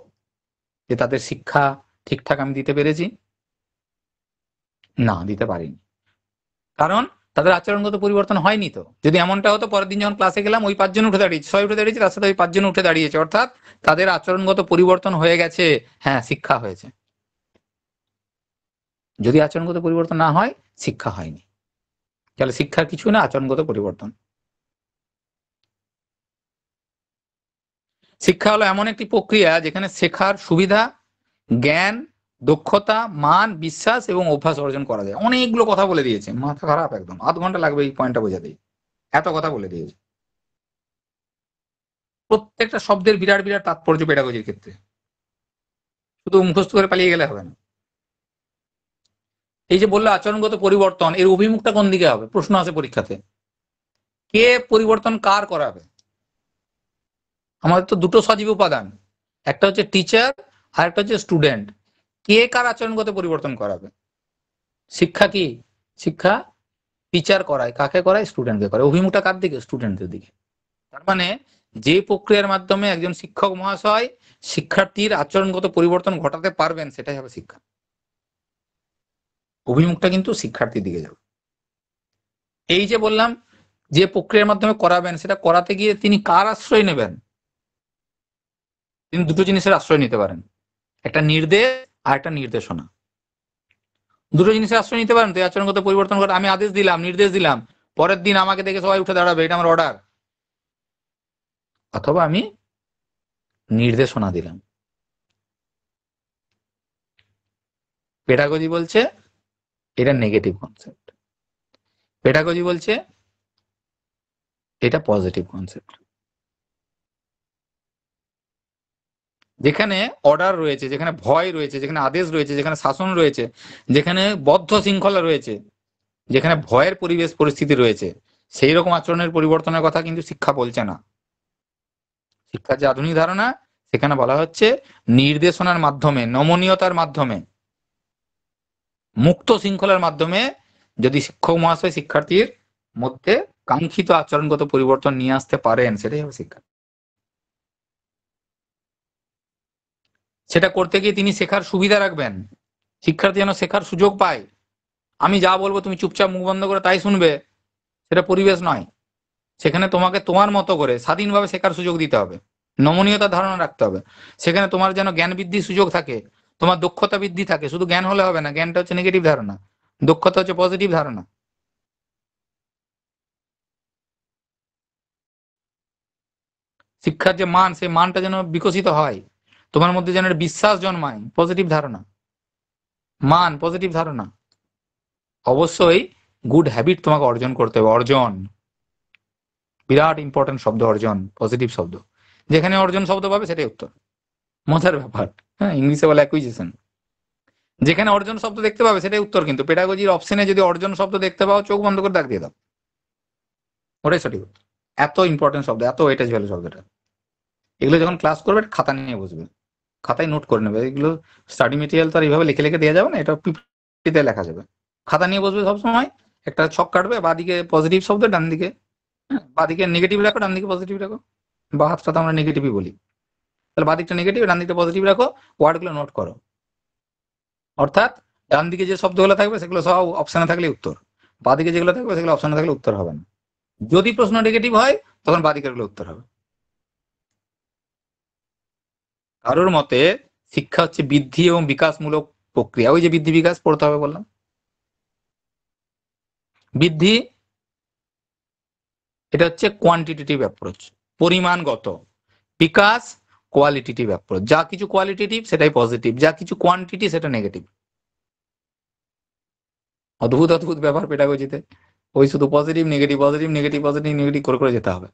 যে তাদের শিক্ষা ঠিকঠাক আমি দিতে পেরেছি? না, দিতে পারিনি, কারণ তাদের আচরণগত পরিবর্তন হয়নি। তো যদি এমনটা হতো, পরের দিন যখন ক্লাসে গেলাম ওই 5 জন উঠে দাঁড়িয়েছে, 6 উঠে দাঁড়িয়েছে, তার সাথে ওই 5 জন উঠে দাঁড়িয়েছে, অর্থাৎ তাদের আচরণগত পরিবর্তন হয়ে গেছে, হ্যাঁ শিক্ষা হয়েছে। যদি আচরণগত পরিবর্তন না হয়, শিক্ষা হয়নি। তাহলে শিক্ষার কিছু না, আচরণগত পরিবর্তন। শিক্ষা হলো এমন একটি প্রক্রিয়া যেখানে শেখার সুবিধা, জ্ঞান, দক্ষতা, মান, বিশ্বাস এবং অভ্যাস অর্জন করা যায়। অনেকগুলো কথা বলে দিয়েছে, মাথা খারাপ একদম, আধ ঘন্টা লাগবে এই পয়েন্টটা বোঝাতেই, এত কথা বলে দিয়েছে। প্রত্যেকটা শব্দের বিরাট বিরাট তাৎপর্য পেডাগজির ক্ষেত্রে, শুধু মুখস্থ করে পালিয়ে গেলে হবে না। এই যে বললো আচরণগত পরিবর্তন, এর অভিমুখটা কোন দিকে হবে, প্রশ্ন আছে পরীক্ষাতে। কে পরিবর্তন কার করাবে? আমাদের তো দুটো সজীব উপাদান, একটা হচ্ছে টিচার আর একটা হচ্ছে স্টুডেন্ট। কে কার আচরণগত পরিবর্তন করাবে? শিক্ষা কি? শিক্ষা টিচার করায়, কাকে করায়? স্টুডেন্টকে করায়। অভিমুখটা কার দিকে? স্টুডেন্টদের দিকে। তার মানে যে প্রক্রিয়ার মাধ্যমে একজন শিক্ষক মহাশয় শিক্ষার্থীর আচরণগত পরিবর্তন ঘটাতে পারবেন, সেটাই হবে শিক্ষা। অভিমুখটা কিন্তু শিক্ষার্থীর দিকে যাবে। এই যে বললাম যে প্রক্রিয়ার মাধ্যমে করাবেন, সেটা করাতে গিয়ে তিনি কার আশ্রয় নেবেন? তিনি দুটো জিনিসের আশ্রয় নিতে পারেন, একটা নির্দেশ আর একটা নির্দেশনা। দুটো জিনিসের আশ্রয় নিতে পারেন তো আচরণগত পরিবর্তন করে। আমি আদেশ দিলাম, নির্দেশ দিলাম, পরের দিন আমাকে দেখে সবাই উঠে দাঁড়াবে, এটা আমার অর্ডার। অথবা আমি নির্দেশনা দিলাম। পেডাগজি বলছে এটা নেগেটিভ কনসেপ্ট, পেডাগজি বলছে এটা পজিটিভ কনসেপ্ট। যেখানে অর্ডার রয়েছে, যেখানে ভয় রয়েছে, যেখানে আদেশ রয়েছে, যেখানে শাসন রয়েছে, যেখানে বদ্ধ শৃঙ্খলা রয়েছে, যেখানে ভয়ের পরিবেশ পরিস্থিতি রয়েছে, সেই রকম আচরণের পরিবর্তনের কথা কিন্তু শিক্ষা বলছে না। শিক্ষার যে আধুনিক ধারণা, সেখানে বলা হচ্ছে নির্দেশনার মাধ্যমে, নমনীয়তার মাধ্যমে, মুক্ত শৃঙ্খলার মাধ্যমে যদি শিক্ষক মহাশয় শিক্ষার্থীর মধ্যে কাঙ্ক্ষিত আচরণগত পরিবর্তন নিয়ে আসতে পারেন, সেটাই হবে শিক্ষা। সেটা করতে গিয়ে তিনি শেখার সুবিধা রাখবেন, শিক্ষার্থী যেন শেখার সুযোগ পায়। আমি যা বলবো তুমি চুপচাপ মুখ বন্ধ করে তাই শুনবে, সেটা পরিবেশ নয়। সেখানে তোমাকে তোমার মতো করে স্বাধীনভাবে শেখার সুযোগ দিতে হবে, নমনীয়তার ধারণা রাখতে হবে। সেখানে তোমার যেন জ্ঞান বৃদ্ধির সুযোগ থাকে, তোমার দক্ষতা বৃদ্ধি থাকে। শুধু জ্ঞান হলে হবে না, জ্ঞানটা হচ্ছে নেগেটিভ ধারণা, দক্ষতা হচ্ছে পজিটিভ ধারণা। শিক্ষার যে মান, সেই মানটা যেন বিকশিত হয়, তোমার মধ্যে যেন একটা বিশ্বাস জন্মায়, পজিটিভ ধারণা, মান, পজিটিভ ধারণা। অবশ্যই গুড হ্যাবিট তোমাকে অর্জন করতে হবে। অর্জন, বিরাট ইম্পর্টেন্ট শব্দ অর্জন, পজিটিভ শব্দ। যেখানে অর্জন শব্দ পাবে সেটাই উত্তর। মজার ব্যাপার, হ্যাঁ, ইংলিশে বলে অ্যাকুইজিশন। যেখানে অর্জন শব্দ দেখতে পাবে সেটাই উত্তর। কিন্তু পেডাগজির অপশনে যদি অর্জন শব্দ দেখতে পাও, চোখ বন্ধ করে দাগ দিয়ে দাও, ওটাই সঠিক উত্তর। এত ইম্পর্টেন্ট শব্দ, এত ওয়েটেজ ভ্যালু শব্দটা। এগুলো যখন ক্লাস করবে খাতা নিয়ে বসবে, খাতায় নোট করে নেবে। এগুলো স্টাডি মেটেরিয়াল তো আর এইভাবে লিখে লিখে দেওয়া যাবে না, এটা পিপিটিতে লেখা যাবে। খাতা নিয়ে বসবে সবসময়, একটা ছক কাটবে, বাদিকে পজিটিভ শব্দ, ডান দিকে, হ্যাঁ, বাদিকে নেগেটিভ রাখো, ডান দিকে পজিটিভ রাখো। বা হাতটা তো আমরা নেগেটিভই বলি, তাহলে বাদিকটা নেগেটিভ, ডান দিকটা পজিটিভ রাখো, ওয়ার্ডগুলো নোট করো। অর্থাৎ ডান দিকে যে শব্দগুলো থাকবে সেগুলো সব অপশনে থাকলে উত্তর, বাদিকে যেগুলো থাকবে সেগুলো অপশনে থাকলে উত্তর হবে না। যদি প্রশ্ন নেগেটিভ হয় তখন বাদিকের গুলো উত্তর হবে। কারোর মতে শিক্ষা হচ্ছে বৃদ্ধি এবং বিকাশমূলক প্রক্রিয়া। ওই যে বৃদ্ধি বিকাশ পড়তে হবে বললাম। বৃদ্ধি এটা হচ্ছে কোয়ান্টিটেটিভ অ্যাপ্রোচ, পরিমাণগত। বিকাশ কোয়ালিটেটিভ অ্যাপ্রোচ। যা কিছু কোয়ালিটেটিভ সেটাই পজিটিভ, যা কিছু কোয়ান্টিটি সেটা নেগেটিভ। অদ্ভুত অদ্ভুত ব্যাপার পেডাগজিতে। ওই শুধু positive negative, positive negative, positive negative করে করে যেতে হবে।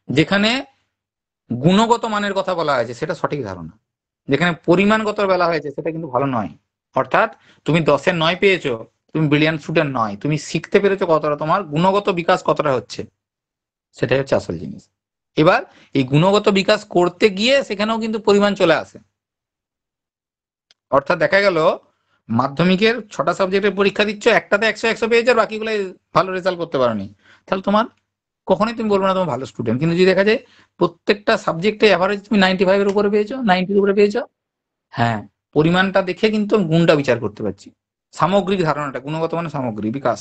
যেখানে গুণগত মানের কথা বলা হয়েছে সেটা সঠিক ধারণা, যেখানে পরিমাণগত বলা হয়েছে সেটা কিন্তু ভালো নয়। অর্থাৎ তুমি 10-এর 9 পেয়েছো, তুমি ব্রিলিয়ান্ট স্টুডেন্ট নয়, তুমি শিখতে পেরেছো কতটা, তোমার গুণগত বিকাশ কতটা হচ্ছে, সেটাই হচ্ছে আসল জিনিস। এবার এই গুণগত বিকাশ করতে গিয়ে সেখানেও কিন্তু পরিমাণ চলে আসে। অর্থাৎ দেখা গেল মাধ্যমিকের 6টা সাবজেক্টের পরীক্ষা দিচ্ছ, একটাতে 100 পেয়েছো, আর বাকিগুলো ভালো রেজাল্ট করতে পারোনি, তাহলে তোমার কখনোই তুমি বলবো না তোমার ভালো স্টুডেন্ট। কিন্তু যদি দেখা যায় প্রত্যেকটা সাবজেক্টে অ্যাভারেজ তুমি 95-এর উপরে পেয়েছো, 90-এর উপরে পেয়েছো, হ্যাঁ, পরিমাণটা দেখে কিন্তু গুণটা বিচার করতে পারছি। সামগ্রিক ধারণাটা, গুণগত মানে সামগ্রিক বিকাশ,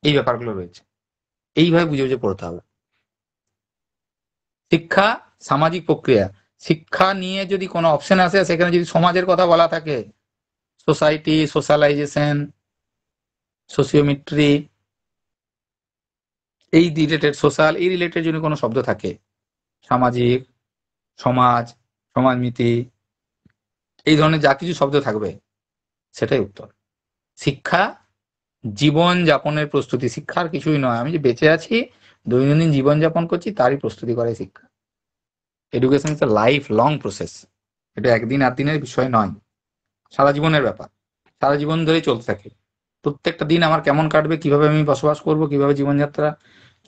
এই ব্যাপারগুলো রয়েছে। এইভাবে বুঝে বুঝে পড়তে হবে। শিক্ষা সামাজিক প্রক্রিয়া। শিক্ষা নিয়ে যদি কোনো অপশন আসে, সেখানে যদি সমাজের কথা বলা থাকে, সোসাইটি, সোশ্যালাইজেশন, সোশিওমেট্রি, এই রিলেটেড, সোশ্যাল, এই রিলেটেড যদি কোনো শব্দ থাকে, সামাজিক, সমাজ, সমাজনীতি, এই ধরনের যা কিছু শব্দ থাকবে সেটাই উত্তর। শিক্ষা জীবন যাপনের প্রস্তুতি। শিক্ষার কিছুই নয়, আমি যে বেঁচে আছি, দৈনন্দিন জীবন যাপন করছি, তারই প্রস্তুতি করে শিক্ষা। Education is a life long process. এটা একদিন আর দিনের বিষয় নয়, সারা জীবনের ব্যাপার। সারা জীবন ধরেই চলতে থাকে। প্রত্যেকটা দিন আমার কেমন কাটবে, কিভাবে আমি বসবাস করব, কিভাবে জীবনযাত্রা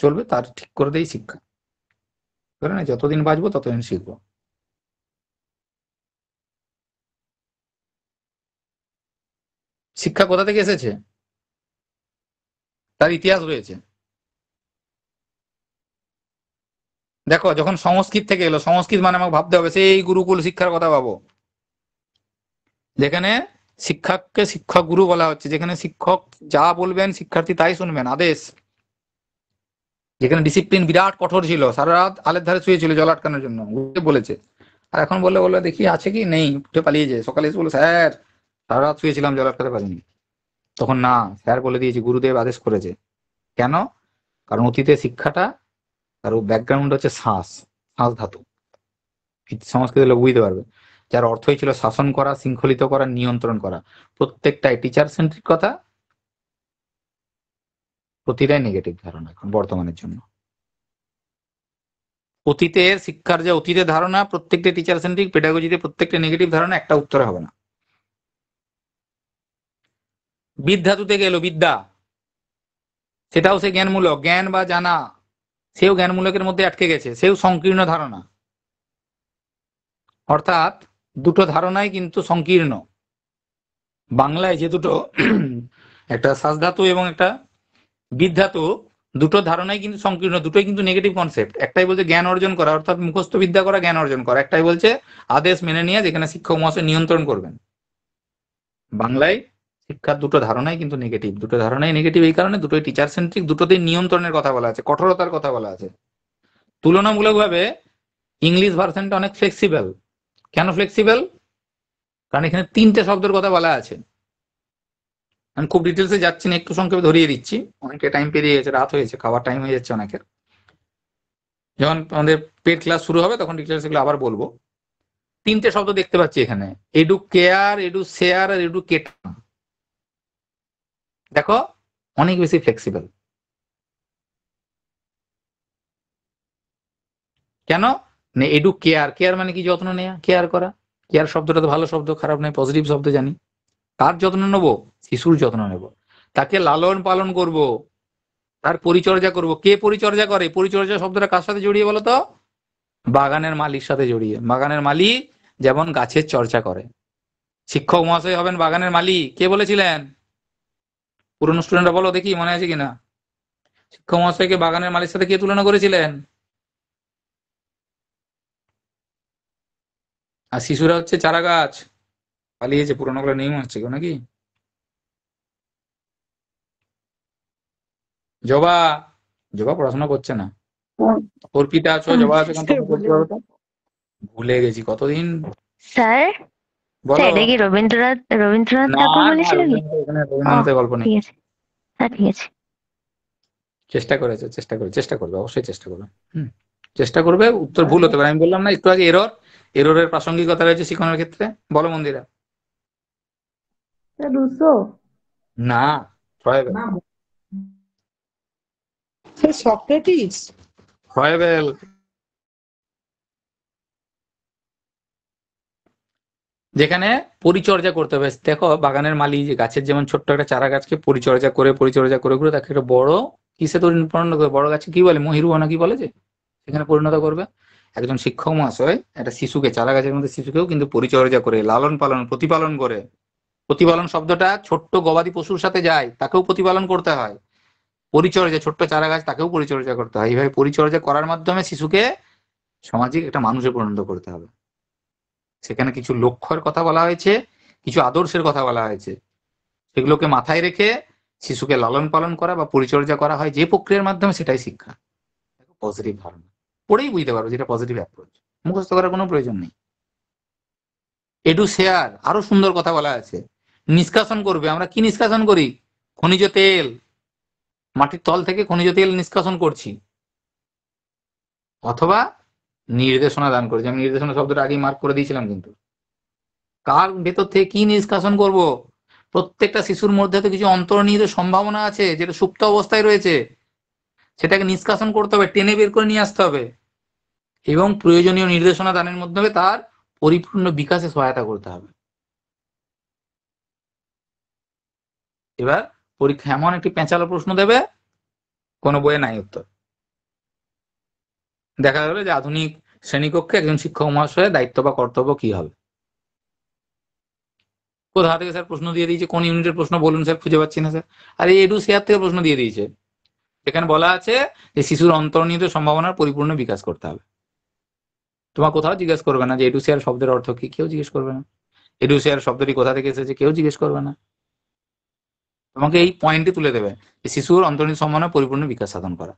চলবে, তার ঠিক করে দেই শিক্ষা। না, যতদিন বাঁচবো ততদিন শিখবো। শিক্ষা কোথা থেকে এসেছে, তার ইতিহাস রয়েছে। দেখো, যখন সংস্কৃত থেকে এলো, সংস্কৃত মানে আমাকে ভাবতে হবে সেই গুরুকুল শিক্ষার কথা ভাবো, যেখানে শিক্ষককে শিক্ষক গুরু বলা হচ্ছে, যেখানে শিক্ষক যা বলবেন শিক্ষার্থী তাই শুনবেন, আদেশ। যেখানে ডিসিপ্লিন বিরাট কঠোর ছিল, সারা রাত আলের ধারে শুয়েছিল জল আটকানোর জন্য, বলেছে। আর এখন বললে বললে দেখি আছে কি, নেই, উঠে পালিয়েছে। সকালে এসে বলো, স্যার সারা রাত শুয়েছিলাম, জল আটকাতে পারিনি। তখন না, স্যার বলে দিয়েছে, গুরুদেব আদেশ করেছে। কেন? কারণ অতীতে শিক্ষাটা, তার ব্যাকগ্রাউন্ড হচ্ছে শ্বাস, শ্বাস ধাতু। সংস্কৃতের লোক বুঝতে পারবে, যার অর্থই ছিল শাসন করা, শৃঙ্খলিত করা, নিয়ন্ত্রণ করা। প্রত্যেকটাই টিচার সেন্ট্রিক কথা, প্রতিটাই নেগেটিভ ধারণা এখন বর্তমানের জন্য। অতীতের শিক্ষার যে অতীতের ধারণা, প্রত্যেকটা টিচার সেন্ট্রিক, পেডাগজিতে প্রত্যেকটা নেগেটিভ ধারণা, একটা উত্তরে হবে না। বিদ্যাতু থেকে এলো বিদ্যা, সেটাও সে জ্ঞানমূলক, জ্ঞান বা জানা, সেও জ্ঞানমূলকের মধ্যে আটকে গেছে, সেও সংকীর্ণ ধারণা। অর্থাৎ দুটো ধারণাই কিন্তু সংকীর্ণ। বাংলায় যে দুটো একটা শ্বাসধাতু এবং একটা বিধাতু, দুটো ধারণাই কিন্তু সংকীর্ণ, দুটোই কিন্তু নেগেটিভ কনসেপ্ট। একটাই বলছে জ্ঞান অর্জন করা, অর্থাৎ মুখস্থ বিদ্যা করা, জ্ঞান অর্জন করা। একটাই বলছে আদেশ মেনে নিয়ে, যেখানে শিক্ষক মহাশয় নিয়ন্ত্রণ করবেন। বাংলায় শিক্ষার দুটো ধারণাই কিন্তু নেগেটিভ। দুটো ধারণাই নেগেটিভ এই কারণে, দুটোই টিচার সেন্ট্রিক, দুটোতেই নিয়ন্ত্রণের কথা বলা আছে, কঠোরতার কথা বলা আছে। তুলনামূলকভাবে ইংলিশ ভার্সনটা অনেক ফ্লেক্সিবল। কেন ফ্লেক্সিবল? কারণ এখানে 3টে শব্দের কথা বলা আছে। আমি খুব ডিটেলসে যাচ্ছি না, একটু সংক্ষেপে ধরিয়ে দিচ্ছি, অনেকটা টাইম পেরিয়ে গেছে, রাত হয়েছে, খাবার টাইম হয়ে যাচ্ছে অনেকের। যখন আমাদের পেড ক্লাস শুরু হবে তখন ডিটেলস এগুলো আবার বলবো। 3টে শব্দ দেখতে পাচ্ছি এখানে, এডু কেয়ার, এডু শেয়ার আর এডু কেটাম। দেখো অনেক বেশি ফ্লেক্সিবল। কেন? না, এডু কেয়ার, কেয়ার মানে কি? যত্ন নেয়া, কেয়ার করা। কেয়ার শব্দটা তো ভালো শব্দ, খারাপ নয়, পজিটিভ শব্দ জানি। কার যত্ন নেবো? শিশুর যত্ন নেব, তাকে লালন পালন করব, তার পরিচর্যা করব। কে পরিচর্যা করে? পরিচর্যা শব্দটা কার সাথে জড়িয়ে বলো তো? বাগানের মালির সাথে জড়িয়ে। বাগানের মালি যেমন গাছের চর্চা করে, শিক্ষক মহাশয় হবেন বাগানের মালি। কে বলেছিলেন? পুরনো স্টুডেন্টরা বলো দেখি, মনে আছে কিনা? শিক্ষক মহাশয়কে বাগানের মালির সাথে কে তুলনা করেছিলেন? আর শিশুরা হচ্ছে চারা গাছ। পালিয়েছে, পুরোনো গুলো নেই মনে হচ্ছে কেউ নাকি? জবা, জবা পড়াশোনা করছে না। অর্পিতা আছো, জবা আছো, কেন তোমরা বলতে পারো তো? ভুলে গেছি কতদিন। স্যার, বলো। এটা কি রবীন্দ্রনাথ না ঠাকুর না, বলেছিল কি? এখানে রবীন্দ্রনাথের গল্প নেই। ঠিক আছে, হ্যাঁ ঠিক আছে। চেষ্টা করেছে, চেষ্টা করবে, অবশ্যই চেষ্টা করবে। চেষ্টা করবে, উত্তর ভুল হতে পারে। আমি বললাম না একটু আগে এররের প্রাসঙ্গিকতা রয়েছে শিক্ষণের ক্ষেত্রে। বলো মন্দিরা। রুসো। না, ফ্রয়েবেল। সক্রেটিস। ফ্রয়েবেল। যেখানে পরিচর্যা করতে হবে। দেখো বাগানের মালি যে গাছের যেমন ছোট্ট একটা চারা গাছকে পরিচর্যা করে করে তাকে একটা বড় কিসে পরিণত করে, বড় গাছে কি বলে, মহিরুয়া না কি বলে, যে সেখানে পরিণত করবে। একজন শিক্ষক মহাশয় একটা শিশুকে, চারা গাছের মধ্যে শিশুকেও কিন্তু পরিচর্যা করে, লালন পালন, প্রতিপালন করে। প্রতিপালন শব্দটা ছোট্ট গবাদি পশুর সাথে যায়, তাকেও প্রতিপালন করতে হয়। পরিচর্যা, ছোট্ট চারা গাছ, তাকেও পরিচর্যা করতে হয়। এইভাবে পরিচর্যা করার মাধ্যমে শিশুকে সামাজিক একটা মানুষে পরিণত করতে হবে। সেখানে কিছু লক্ষ্যের কথা বলা হয়েছে, কিছু আদর্শের কথা বলা হয়েছে। সেগুলোকে মাথায় রেখে শিশুকে লালন পালন করা বা পরিচর্যা করা হয় যে প্রক্রিয়ার মাধ্যমে, সেটাই শিক্ষা। পজিটিভ ধারণা পড়েই বুঝতে পারো যেটা পজিটিভ অ্যাপ্রোচ, মুখস্থ করার কোনো প্রয়োজন নেই। এডু শেয়ার, আরো সুন্দর কথা বলা আছে। নিষ্কাশন করবে। আমরা কি নিষ্কাশন করি? খনিজ তেল, মাটির তল থেকে খনিজ তেল নিষ্কাশন করছি, অথবা নির্দেশনা দান করছি। আমি নির্দেশনা শব্দটা আগেই মার্ক করে দিয়েছিলাম। কিন্তু কার ভেতর থেকে কি নিষ্কাশন করব? প্রত্যেকটা শিশুর মধ্যে তো কিছু অন্তর্নিহিত সম্ভাবনা আছে, যেটা সুপ্ত অবস্থায় রয়েছে, সেটাকে নিষ্কাশন করতে হবে, টেনে বের করে নিয়ে আসতে হবে, এবং প্রয়োজনীয় নির্দেশনা দানের মাধ্যমে তার পরিপূর্ণ বিকাশে সহায়তা করতে হবে। এবার পরীক্ষা এমন একটি পেঁচালো প্রশ্ন দেবে, কোনো বইয়ে নাই উত্তর। দেখা গেল যে আধুনিক শ্রেণীকক্ষে একজন শিক্ষক মহাশয়ের দায়িত্ব বা কর্তব্য কি হবে। কোথা থেকে স্যার প্রশ্ন দিয়ে দিয়েছে? কোন ইউনিটের প্রশ্ন বলুন স্যার, খুঁজে পাচ্ছি না স্যার। আর এই এডু শেয়ার থেকে প্রশ্ন দিয়ে দিয়েছে। এখানে বলা আছে যে শিশুর অন্তর্নিহিত সম্ভাবনার পরিপূর্ণ বিকাশ করতে হবে। তোমার কোথাও জিজ্ঞেস করবে না যে এডু শেয়ার শব্দের অর্থ কি, কেউ জিজ্ঞেস করবে না। এডু শেয়ার শব্দটি কোথা থেকে এসেছে, কেউ জিজ্ঞেস করবে না। তোমাকে এই পয়েন্টে তুলে দেবে যে শিশুর অন্তর্নিহিত সম্ভাবনার পরিপূর্ণ বিকাশ সাধন করা।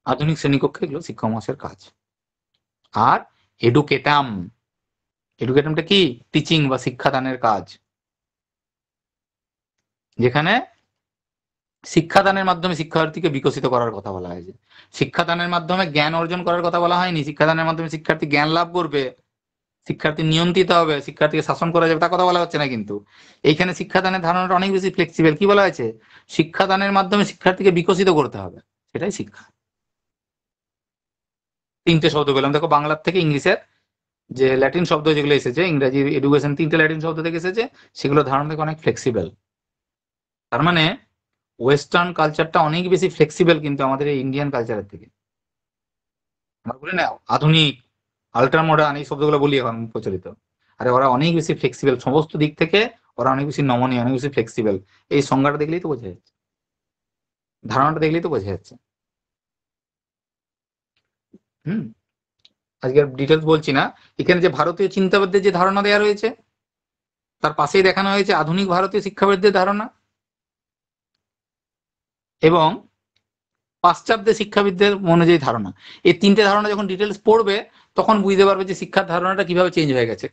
আধুনিক শ্রেণীকক্ষে এগুলো শিক্ষক মহাশয়ের কাজ। আর এডুকেটাম, এডুকেটামটা কি? টিচিং বা শিক্ষাদানের কাজ, যেখানে শিক্ষাদানের মাধ্যমে শিক্ষার্থীকে বিকশিত করার কথা বলা হয়েছে। শিক্ষাদানের মাধ্যমে জ্ঞান অর্জন করার কথা বলা হয়নি। শিক্ষাদানের মাধ্যমে শিক্ষার্থী জ্ঞান লাভ করবে, শিক্ষার্থী নিয়ন্ত্রিত হবে, শিক্ষার্থীকে শাসন করা যাবে, তা কথা বলা হচ্ছে না। কিন্তু এইখানে শিক্ষাদানের ধারণাটা অনেক বেশি ফ্লেক্সিবল। কি বলা হয়েছে? শিক্ষাদানের মাধ্যমে শিক্ষার্থীকে বিকশিত করতে হবে, সেটাই শিক্ষা। 3টে শব্দ পেলাম। দেখো বাংলার থেকে ইংলিশের যে ল্যাটিন শব্দ যেগুলো এসেছে, ইংরেজি এডুকেশন 3টে ল্যাটিন শব্দ থেকে এসেছে, সেগুলো ধারণা থেকে অনেক ফ্লেক্সিবল। তার মানে ওয়েস্টার্ন কালচারটা অনেক বেশি ফ্লেক্সিবল কিন্তু আমাদের এই ইন্ডিয়ান কালচারের থেকে। আমরা বলি না আধুনিক, আল্ট্রা মডার্ন, এই শব্দগুলো বলি এখন প্রচলিত। আরে ওরা অনেক বেশি ফ্লেক্সিবল সমস্ত দিক থেকে, ওরা অনেক বেশি নমনীয়, অনেক বেশি ফ্লেক্সিবল। এই সংজ্ঞাটা দেখলেই তো বোঝা যাচ্ছে, ধারণাটা দেখলেই তো বোঝা যাচ্ছে। হুম, আজকে আর ডিটেলস বলছি না। এখানে যে ভারতীয় চিন্তাবিদদের যে ধারণা দেওয়া রয়েছে, তার পাশেই দেখানো হয়েছে আধুনিক ভারতীয় শিক্ষাবিদদের ধারণা এবং পাশ্চাত্যের শিক্ষাবিদদের অনুযায়ী ধারণা। এই তিনটে ধারণা যখন ডিটেলস পড়বে তখন বুঝতে পারবে যে শিক্ষার ধারণাটা কিভাবে চেঞ্জ হয়ে গেছে।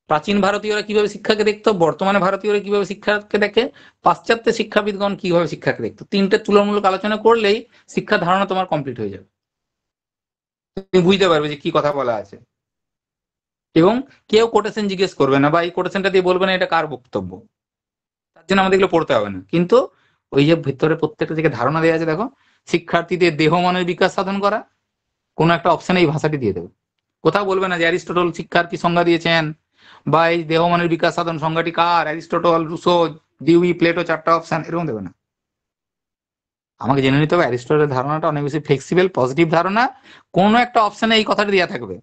প্রাচীন ভারতীয়রা কিভাবে শিক্ষাকে দেখতো, বর্তমানে ভারতীয়রা কিভাবে শিক্ষাকে দেখে, পাশ্চাত্যের শিক্ষাবিদগণ কিভাবে শিক্ষাকে দেখতো। তিনটে তুলনামূলক আলোচনা করলেই শিক্ষার ধারণা তোমার কমপ্লিট হয়ে যাবে। তুমি বুঝতে পারবে যে কি কথা বলা আছে এবং কেউ কোটেশন জিজ্ঞেস করবে না বা এই কোটেশনটা দিয়ে বলবে না এটা কার বক্তব্য। তার জন্য আমাদের এগুলো পড়তে হবে না। কিন্তু ওই যে ভিতরে প্রত্যেকটা থেকে ধারণা দেওয়া আছে দেখো, শিক্ষার্থীদের দেহ মনের বিকাশ সাধন করা, কোনো একটা অপশনে এই ভাষাটি দিয়ে দেবে। কোথাও বলবে না যে অ্যারিস্টটল শিক্ষার কি সংজ্ঞা দিয়েছেন বা এই দেহ মনের বিকাশ সাধন সংজ্ঞাটি কার, অ্যারিস্টটল, রুসো, ডিউই, প্লেটো, চারটা অপশন, এরকম দেবে না। আমাকে জেনে নিতে হবে অ্যারিস্টটলের ধারণাটা অনেক বেশি ফ্লেক্সিবল, পজিটিভ ধারণা। কোনো একটা অপশনে এই কথাটা দেওয়া থাকবে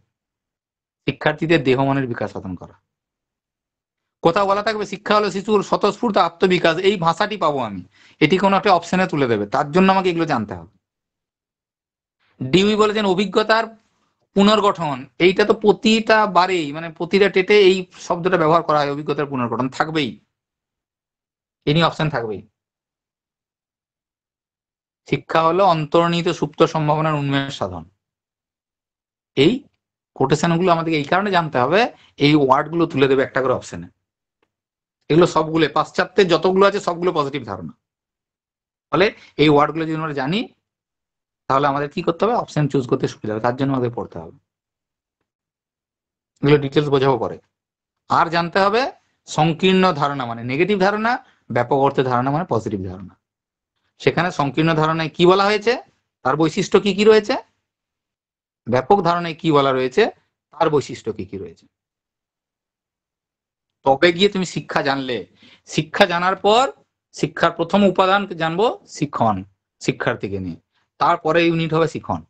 শিক্ষার্থীদের দেহ মনের বিকাশ সাধন করা। কোথাও বলা থাকবে শিক্ষা হলো শিশুর স্বতঃস্ফূর্ত আত্মবিকাশ, এই ভাষাটি পাবো আমি, এটি কোনো একটা অপশনে তুলে দেবে। তার জন্য আমাকে এগুলো জানতে হবে। ডিউই বলেছেন অভিজ্ঞতার পুনর্গঠন, এইটা তো প্রতিটা বারেই মানে প্রতিটা টেটে এই শব্দটা ব্যবহার করা হয়, অভিজ্ঞতার পুনর্গঠন থাকবেই, এনি অপশন থাকবেই। শিক্ষা হলো অন্তর্নিহিত সুপ্ত সম্ভাবনার উন্মেষ সাধন। এই কোটেশন গুলো আমাদেরকে এই কারণে জানতে হবে, এই ওয়ার্ড গুলো তুলে দেবে একটা করে অপশনে। এগুলো সবগুলো পাশ্চাত্যের যতগুলো আছে সবগুলো পজিটিভ ধারণা। ফলে এই ওয়ার্ড গুলো যদি আমরা জানি তাহলে আমাদের কি করতে হবে, অপশন চুজ করতে সুবিধা হবে। তার জন্য আমাদের পড়তে হবে, এগুলো ডিটেলস বোঝাবো পরে। আর জানতে হবে সংকীর্ণ ধারণা মানে নেগেটিভ ধারণা, ব্যাপক অর্থের ধারণা মানে পজিটিভ ধারণা। সেখানে সংকীর্ণ ধারণায় কি বলা হয়েছে, তার বৈশিষ্ট্য কি কি রয়েছে, ব্যাপক ধারণায় কি বলা রয়েছে, তার বৈশিষ্ট্য কি কি রয়েছে। তবে গিয়ে তুমি শিক্ষা জানলে। শিক্ষা জানার পর শিক্ষার প্রথম উপাদান জানবো শিক্ষণ, শিক্ষার্থীকে নিয়ে। তারপরে ইউনিট হবে শিক্ষণ,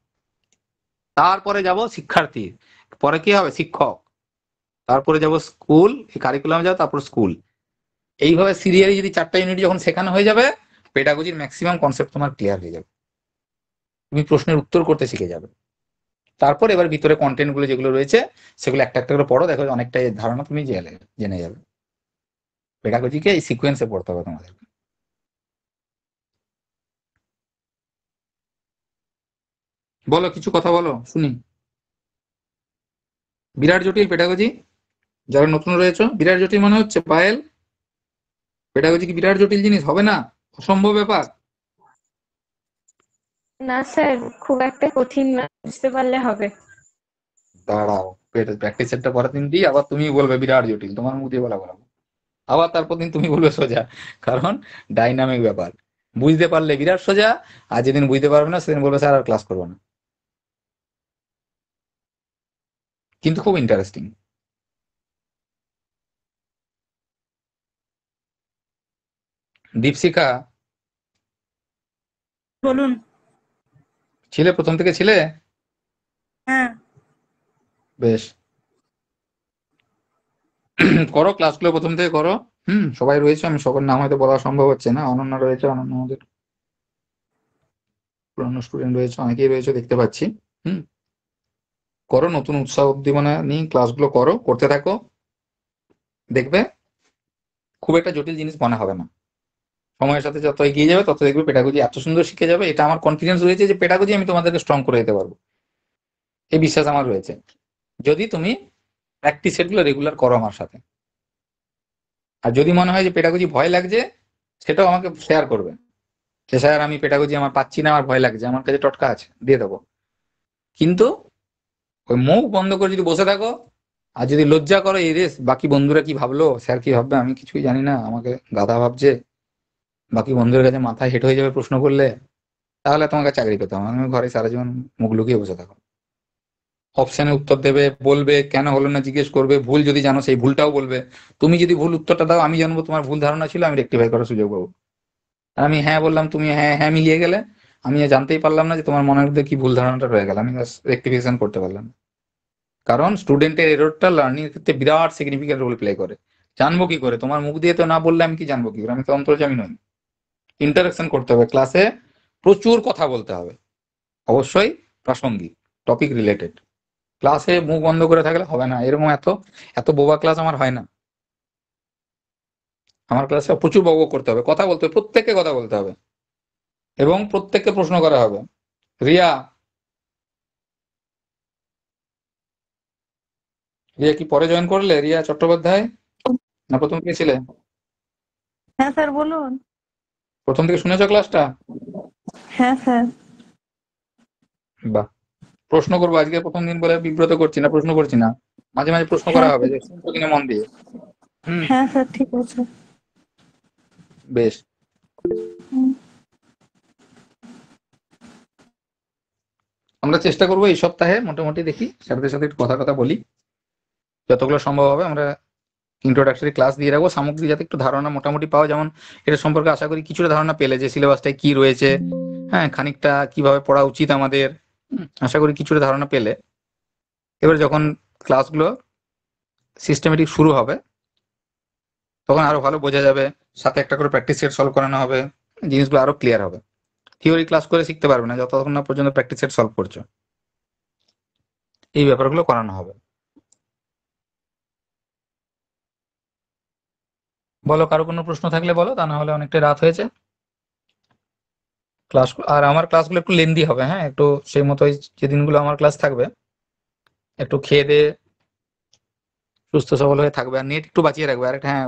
তারপরে যাব শিক্ষার্থী, পরে কি হবে শিক্ষক, তারপরে যাব স্কুল, এই কারিকুলামে যাবো, তারপর স্কুল। এইভাবে সিরিয়ালি যদি 4টা ইউনিট যখন শেখানো হয়ে যাবে, পেডাগজির ম্যাক্সিমাম কনসেপ্ট তোমার ক্লিয়ার হয়ে যাবে, তুমি প্রশ্নের উত্তর করতে শিখে যাবে। তারপর এবার ভিতরে কন্টেন্ট গুলো যেগুলো রয়েছে সেগুলো একটা একটা করে পড়ো, দেখো অনেকটাই ধারণা তুমি জেনে যাবে। পেডাগজিকে এই সিকোয়েন্সে পড়তে হবে তোমাদের। বলো, কিছু কথা বলো শুনি। বিরাট জটিল পেডাগজি, যারা নতুন রয়েছে বিরাট জটিল মনে হচ্ছে পায়েল? পেডাগজি কি বিরাট জটিল জিনিস? হবে না, অসম্ভব ব্যাপার। না স্যার, খুব একটা কঠিন না, বুঝতে পারলে হবে। দাঁড়াও, প্র্যাকটিস সেটটা পরের দিন দিই, আবার তুমি বলবে বিরাট জটিল, তোমার মুখ দিয়ে বলা বলাবো, আবার তারপর দিন তুমি বলবে সোজা। কারণ ডাইনামিক ব্যাপার, বুঝতে পারলে বিরাট সোজা, আর যেদিন বুঝতে পারবে না সেদিন বলবে স্যার আর ক্লাস করবো না। কিন্তু খুব ইন্টারেস্টিং। দীপশিখা, বলুন। ছিলে প্রথম থেকে ছিলে? হ্যাঁ, বেশ, করো ক্লাসগুলো প্রথম থেকে করো। সবাই রয়েছে, আমি সবার নাম হয়তো বলা সম্ভব হচ্ছে না। অনন্যা রয়েছে, অনন্য আমাদের পুরানো স্টুডেন্ট রয়েছে, অনেকেই রয়েছে দেখতে পাচ্ছি। করো, নতুন উৎসাহ উদ্দীপনা নিয়ে ক্লাসগুলো করো, করতে থাকো, দেখবে খুব একটা জটিল জিনিস মনে হবে না। সময়ের সাথে যত এগিয়ে যাবে তত দেখবে পেডাগজি এত সুন্দর শিখে যাবে। এটা আমার কনফিডেন্স রয়েছে যে পেডাগজি আমি তোমাদেরকে স্ট্রং করে দিতে পারবো, এই বিশ্বাস আমার রয়েছে, যদি তুমি প্র্যাকটিস সেটগুলো রেগুলার করো আমার সাথে। আর যদি মনে হয় যে পেডাগজি ভয় লাগছে, সেটাও আমাকে শেয়ার করবে যে স্যার আমি পেডাগজি আমার পাচ্ছি না, আমার ভয় লাগছে, আমার কাছে টটকা আছে, দিয়ে দেবো। কিন্তু ওই মুখ বন্ধ করে যদি বসে থাকো আর যদি লজ্জা করো, এই রে বাকি বন্ধুরা কি ভাবলো, স্যার কি ভাববে, আমি কিছুই জানি না, আমাকে গাধা ভাবছে, বাকি বন্ধুদের কাছে মাথায় হেঁট হয়ে যাবে প্রশ্ন করলে, তাহলে তোমাকে চাকরি পেতে হবে। আমি ঘরে সারা জীবন মুখ লুকিয়ে বসে থাকো। অপশনে উত্তর দেবে, বলবে কেন হলো না জিজ্ঞেস করবে, ভুল যদি জানো সেই ভুলটাও বলবে। তুমি যদি ভুল উত্তরটা দাও, আমি জানবো তোমার ভুল ধারণা ছিল, আমি রেক্টিফাই করার সুযোগ পাবো। আর আমি হ্যাঁ বললাম, তুমি হ্যাঁ হ্যাঁ মিলিয়ে গেলে, আমি জানতেই পারলাম না যে তোমার মনের মধ্যে কি ভুল ধারণাটা রয়ে গেল, আমি রেকটিফিকেশন করতে পারলাম না। কারণ স্টুডেন্টের এররটা লার্নিং এর ক্ষেত্রে বিরাট সিগনিফিকেন্ট রোল প্লে করে। জানবো কি করে? তোমার মুখ দিয়ে তো না বললে আমি কি জানবো কি করে? আমি তো অন্তর্যামী নই। ইন্টারাকশন করতে হবে, ক্লাসে প্রচুর কথা বলতে হবে, অবশ্যই প্রাসঙ্গিক, টপিক রিলেটেড। ক্লাসে মুখ বন্ধ করে থাকলে হবে না। এরকম এত এত বোবা ক্লাস আমার হয় না। আমার ক্লাসে প্রচুর বকবক করতে হবে, কথা বলতে হবে, প্রত্যেককে কথা বলতে হবে এবং প্রত্যেককে প্রশ্ন করা হবে। রিয়া, রিয়া কি পরে জয়েন করলে? রিয়া চট্টোপাধ্যায় না প্রথম থেকে ছিলে? হ্যাঁ স্যার বলুন। প্রথম থেকে শুনেছো ক্লাসটা? হ্যাঁ স্যার। বাহ। প্রশ্ন করবো আজকে প্রথম দিন বলে বিব্রত করছি না, প্রশ্ন করছি না, মাঝে মাঝে প্রশ্ন করা হবে, যে শুনছো কিনা মন দিয়ে। হ্যাঁ স্যার ঠিক আছে। বেশ। আমরা চেষ্টা করবো এই সপ্তাহে মোটামুটি, দেখি স্যারদের সাথে একটু কথা বলি, যতগুলো সম্ভব হবে আমরা ইন্ট্রোডাক্টরি ক্লাস দিয়ে রাখবো, সামগ্রিক যাতে একটু ধারণা মোটামুটি পাওয়া। যেমন এটা সম্পর্কে আশা করি কিছুটা ধারণা পেলে, যে সিলেবাসটায় কি রয়েছে, হ্যাঁ খানিকটা কিভাবে পড়া উচিত আমাদের, আশা করি কিছুটা ধারণা পেলে এবার যখন ক্লাসগুলো সিস্টেমেটিক শুরু হবে তখন আরো ভালো বোঝা যাবে, সাথে একটা করে প্র্যাকটিস সেট সলভ করানো হবে, জিনিসগুলো আরো ক্লিয়ার হবে। থিওরি ক্লাস করে শিখতে পারবে না যতক্ষণ না পর্যন্ত প্র্যাকটিস সেট সলভ করছো, এই ব্যাপারগুলো করানো হবে। বলো, কারো কোনো প্রশ্ন থাকলে বলো, তা না হলে অনেকটা রাত হয়েছে। ক্লাস, আর আমার ক্লাসগুলো একটু লেন্দি হবে, হ্যাঁ একটু সেই মতো যে দিনগুলো আমার ক্লাস থাকবে একটু খেয়ে দিয়ে সুস্থ সবল হয়ে থাকবে, আর নেট একটু বাঁচিয়ে রাখবে। আর একটা হ্যাঁ